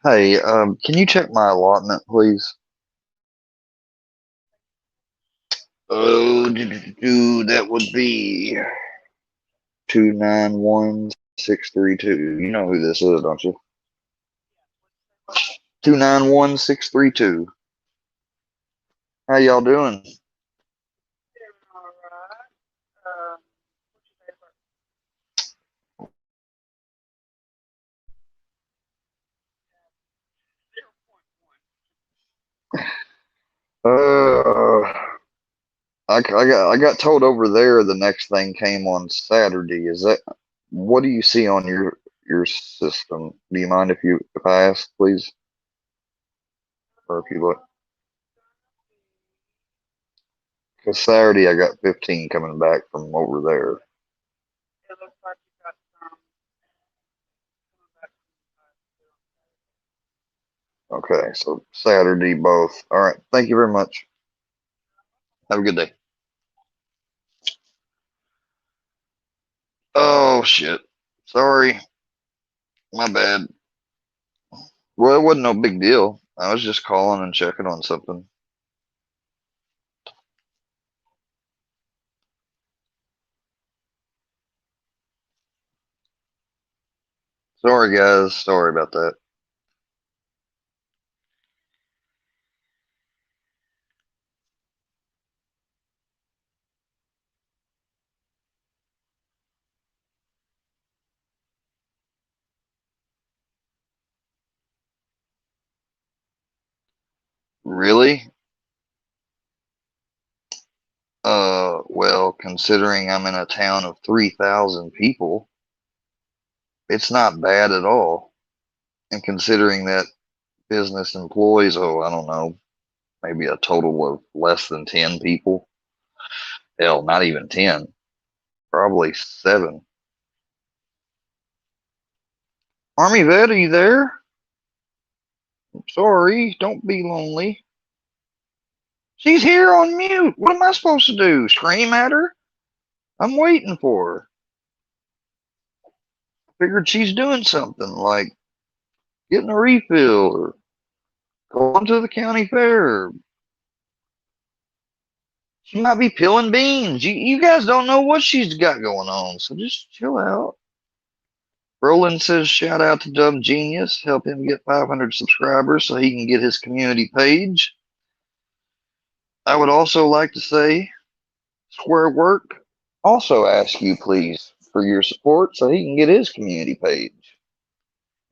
Hey, can you check my allotment, please? Oh, that would be 291-632. You know who this is, don't you? 291-632. How y'all doing? Uh, I got told over there the next thing came on Saturday. Is that what do you see on your system? Do you mind if I ask, please? Or if you look, because Saturday I got 15 coming back from over there. Okay, so Saturday both. All right, thank you very much. Have a good day. Oh shit. Sorry. My bad. Well, it wasn't no big deal. I was just calling and checking on something. Sorry, guys. Sorry about that. Really? Well, considering I'm in a town of 3,000 people, it's not bad at all. And considering that business employs, oh, I don't know, maybe a total of less than 10 people. Hell, not even 10, probably 7. Armyvette, are you there? I'm sorry, don't be lonely. She's here on mute. What am I supposed to do? Scream at her? I'm waiting for her. Figured she's doing something like getting a refill or going to the county fair. She might be peeling beans. You guys don't know what she's got going on, so just chill out. Roland says shout out to Dumb Genius. Help him get 500 subscribers so he can get his community page. I would also like to say Square Work also ask you please for your support so he can get his community page.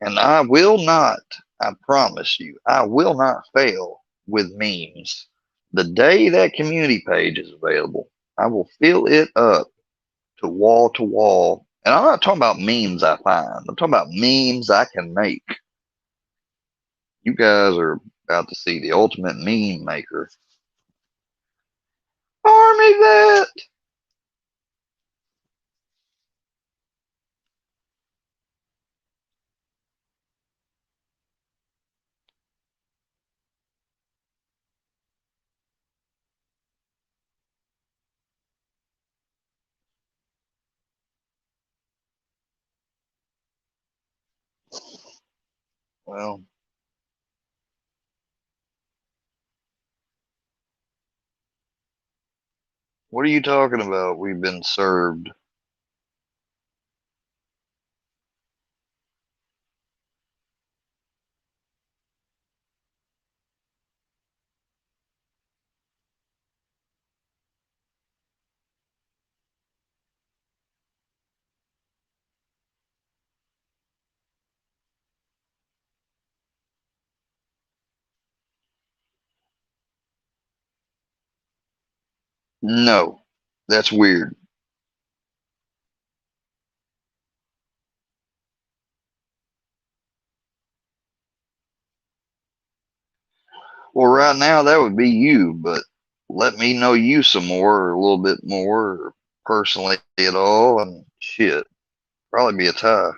And I will not, I promise you, I will not fail with memes. The day that community page is available, I will fill it up to wall to wall. And I'm not talking about memes I find. I'm talking about memes I can make. You guys are about to see the ultimate meme maker. Armyvette! Well, what are you talking about? We've been served. No, that's weird. Well, right now that would be you, but let me know you some more, or a little bit more, or personally at all, and shit, probably be a tie.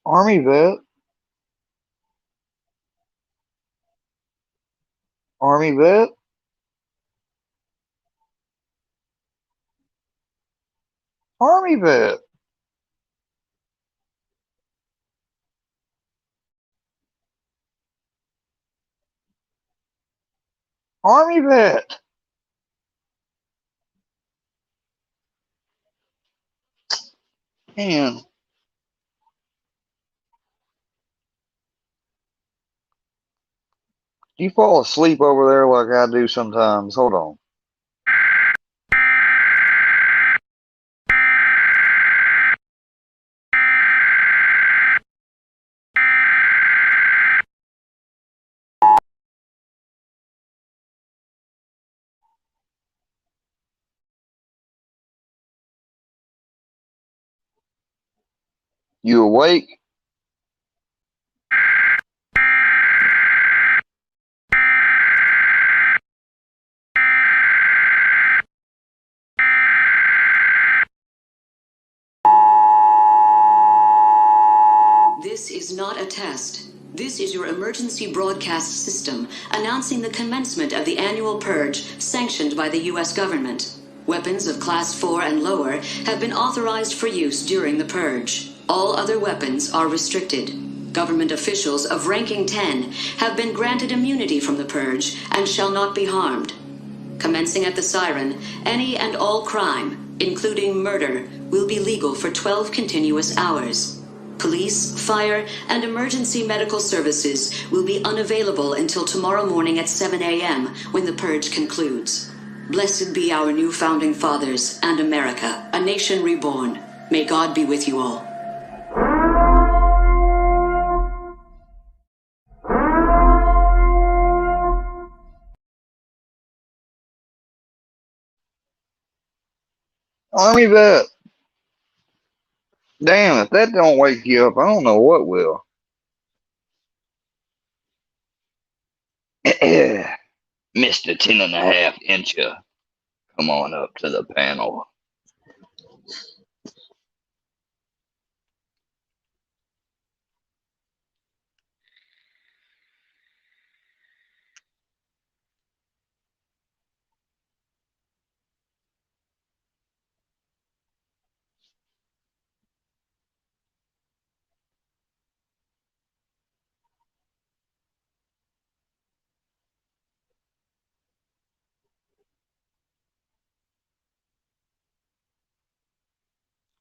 Armyvette, Armyvette, Armyvette, Armyvette. Man, do you fall asleep over there like I do sometimes? Hold on. You awake? This is not a test. This is your emergency broadcast system announcing the commencement of the annual purge sanctioned by the U.S. government. Weapons of Class 4 and lower have been authorized for use during the purge. All other weapons are restricted. Government officials of ranking 10 have been granted immunity from the purge and shall not be harmed. Commencing at the siren, any and all crime, including murder, will be legal for 12 continuous hours. Police, fire, and emergency medical services will be unavailable until tomorrow morning at 7 a.m. when the purge concludes. Blessed be our new founding fathers and America, a nation reborn. May God be with you all. Armyvette. Damn, if that don't wake you up, I don't know what will. Mr. 10.5 incher, come on up to the panel.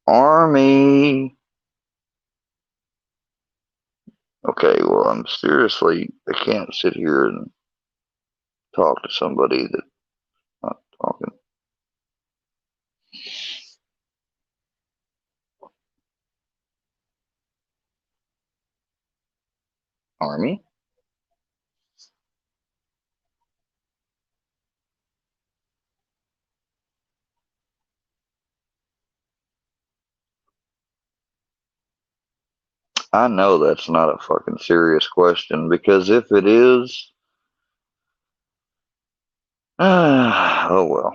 Army. Okay, well, I'm seriously, I can't sit here and talk to somebody that's not talking. Army? I know that's not a fucking serious question, because if it is, oh well.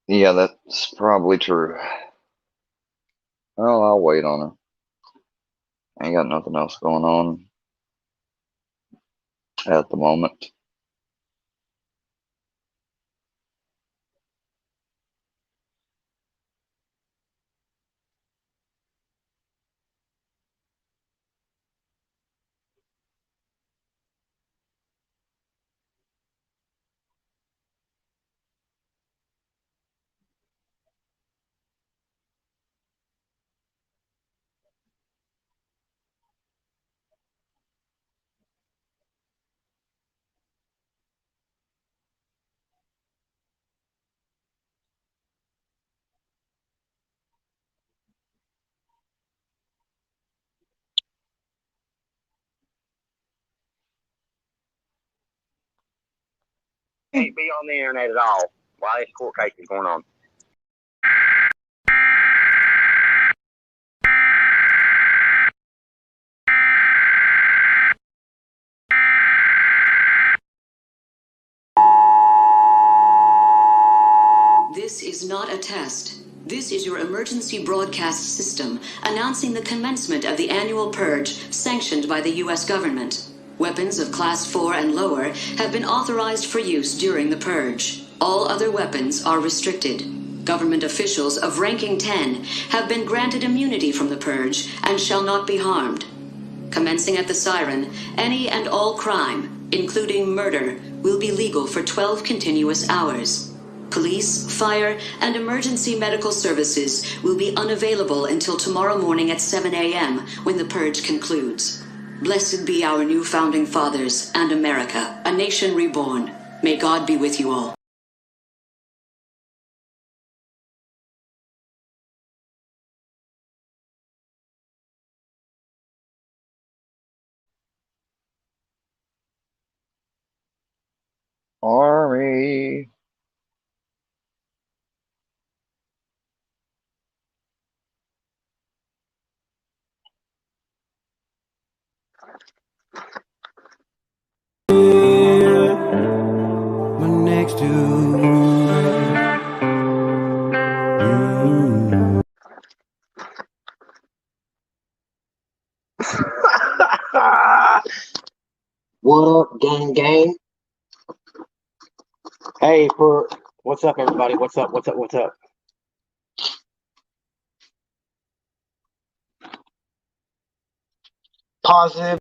Yeah, that's probably true. Well, I'll wait on her. I ain't got nothing else going on at the moment. Can't be on the internet at all while this court case is going on. This is not a test. This is your emergency broadcast system announcing the commencement of the annual purge sanctioned by the U.S. government. Weapons of Class 4 and lower have been authorized for use during the purge. All other weapons are restricted. Government officials of ranking 10 have been granted immunity from the purge and shall not be harmed. Commencing at the siren, any and all crime, including murder, will be legal for 12 continuous hours. Police, fire, and emergency medical services will be unavailable until tomorrow morning at 7 a.m. when the purge concludes. Blessed be our new founding fathers and America, a nation reborn. May God be with you all. Army. What up, gang gang? Hey, what's up, everybody? What's up? What's up? What's up? Positive.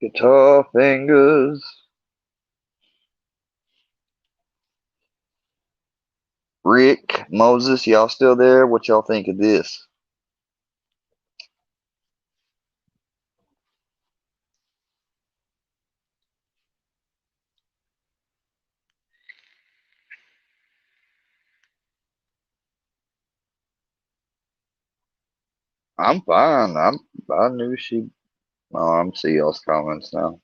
Guitar fingers. Rick, Moses, y'all still there? What y'all think of this? I'm fine. I knew she. Oh, I'm see y'all's comments now.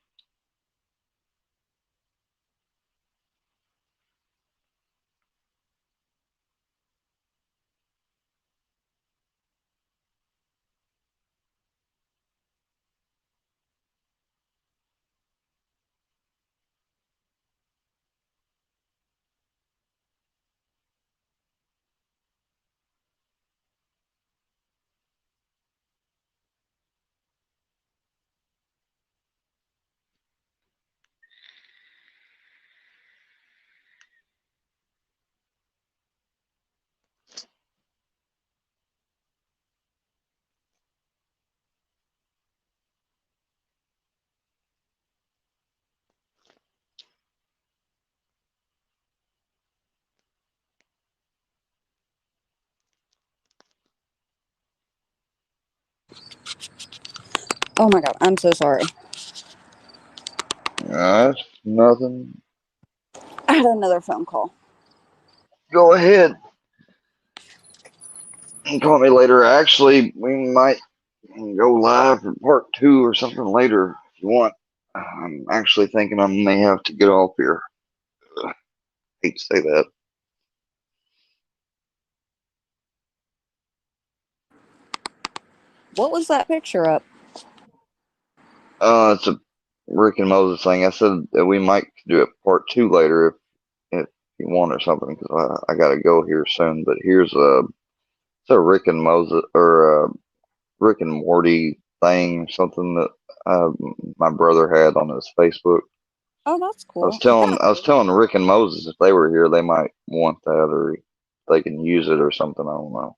Oh my god, I'm so sorry. Nothing. I had another phone call. Go ahead. Call me later. Actually, we might go live for part 2 or something later if you want. I'm actually thinking I may have to get off here. Hate to say that. What was that picture up? It's a Rick and Moses thing. I said that we might do it part 2 later if you want or something because I got to go here soon. But here's it's a Rick and Moses or Rick and Morty thing, something that my brother had on his Facebook. Oh, that's I was cool. telling I was telling Rick and Moses if they were here, they might want that or they can use it or something. I don't know.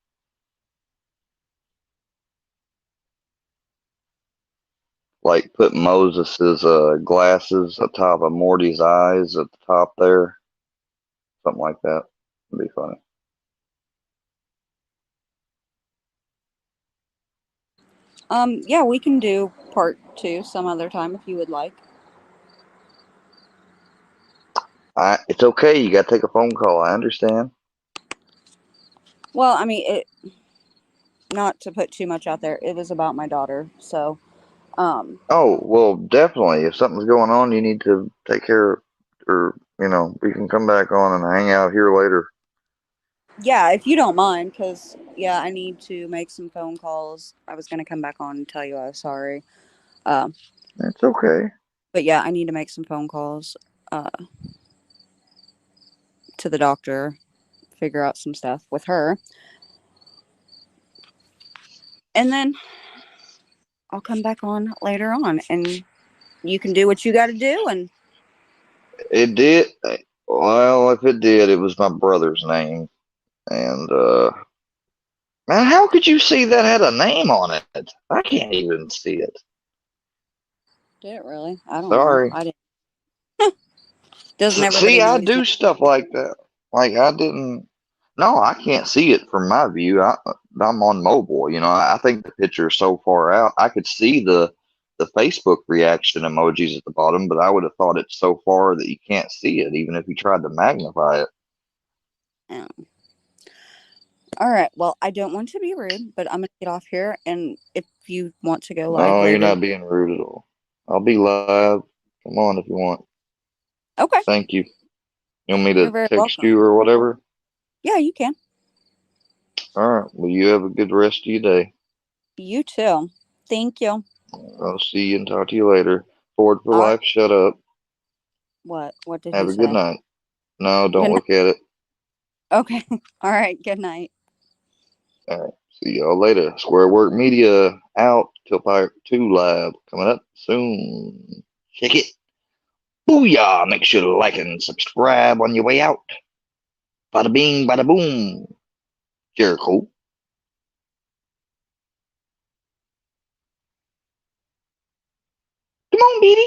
Like put Moses's glasses atop of Morty's eyes at the top there, something like that. It'd be funny. Yeah, we can do part 2 some other time if you would like. It's okay. You got to take a phone call. I understand. Well, I mean, not to put too much out there, it was about my daughter, so, Oh, well, definitely. If something's going on, you need to take care of, or, we can come back on and hang out here later. yeah, if you don't mind, because, yeah, I need to make some phone calls. I was going to come back on and tell you I was sorry. It's okay. But, yeah, I need to make some phone calls to the doctor, figure out some stuff with her. And then I'll come back on later on, and you can do what you got to do, and It did. Well, if it did, it was my brother's name. And, Man, how could you see that had a name on it? I can't even see it. Did it really? I don't know. Sorry. I didn't. Doesn't See, everybody I knows? do stuff like that. Like I didn't. No, I can't see it from my view. I'm on mobile. I think the picture is so far out. I could see the Facebook reaction emojis at the bottom, but I would have thought it's so far that you can't see it, even if you tried to magnify it. Oh. All right. Well, I don't want to be rude, but I'm gonna get off here. And if you want to go live No, you're later, not being rude at all. I'll be live. Come on if you want. okay, Thank you. You want me you're to very text welcome. you or whatever? Yeah, you can. All right. Well, you have a good rest of your day. You too. Thank you. I'll see you and talk to you later. Forward for All right. life. Shut up. What? What did he Have a good say? night. No, Good don't night. look at it. Okay. All right. Good night. All right. See y'all later. Square Work Media out. Till Part 2 live coming up soon. Check it. Booyah. Make sure to like and subscribe on your way out. Bada bing, bada boom. Jericho. Come on, baby.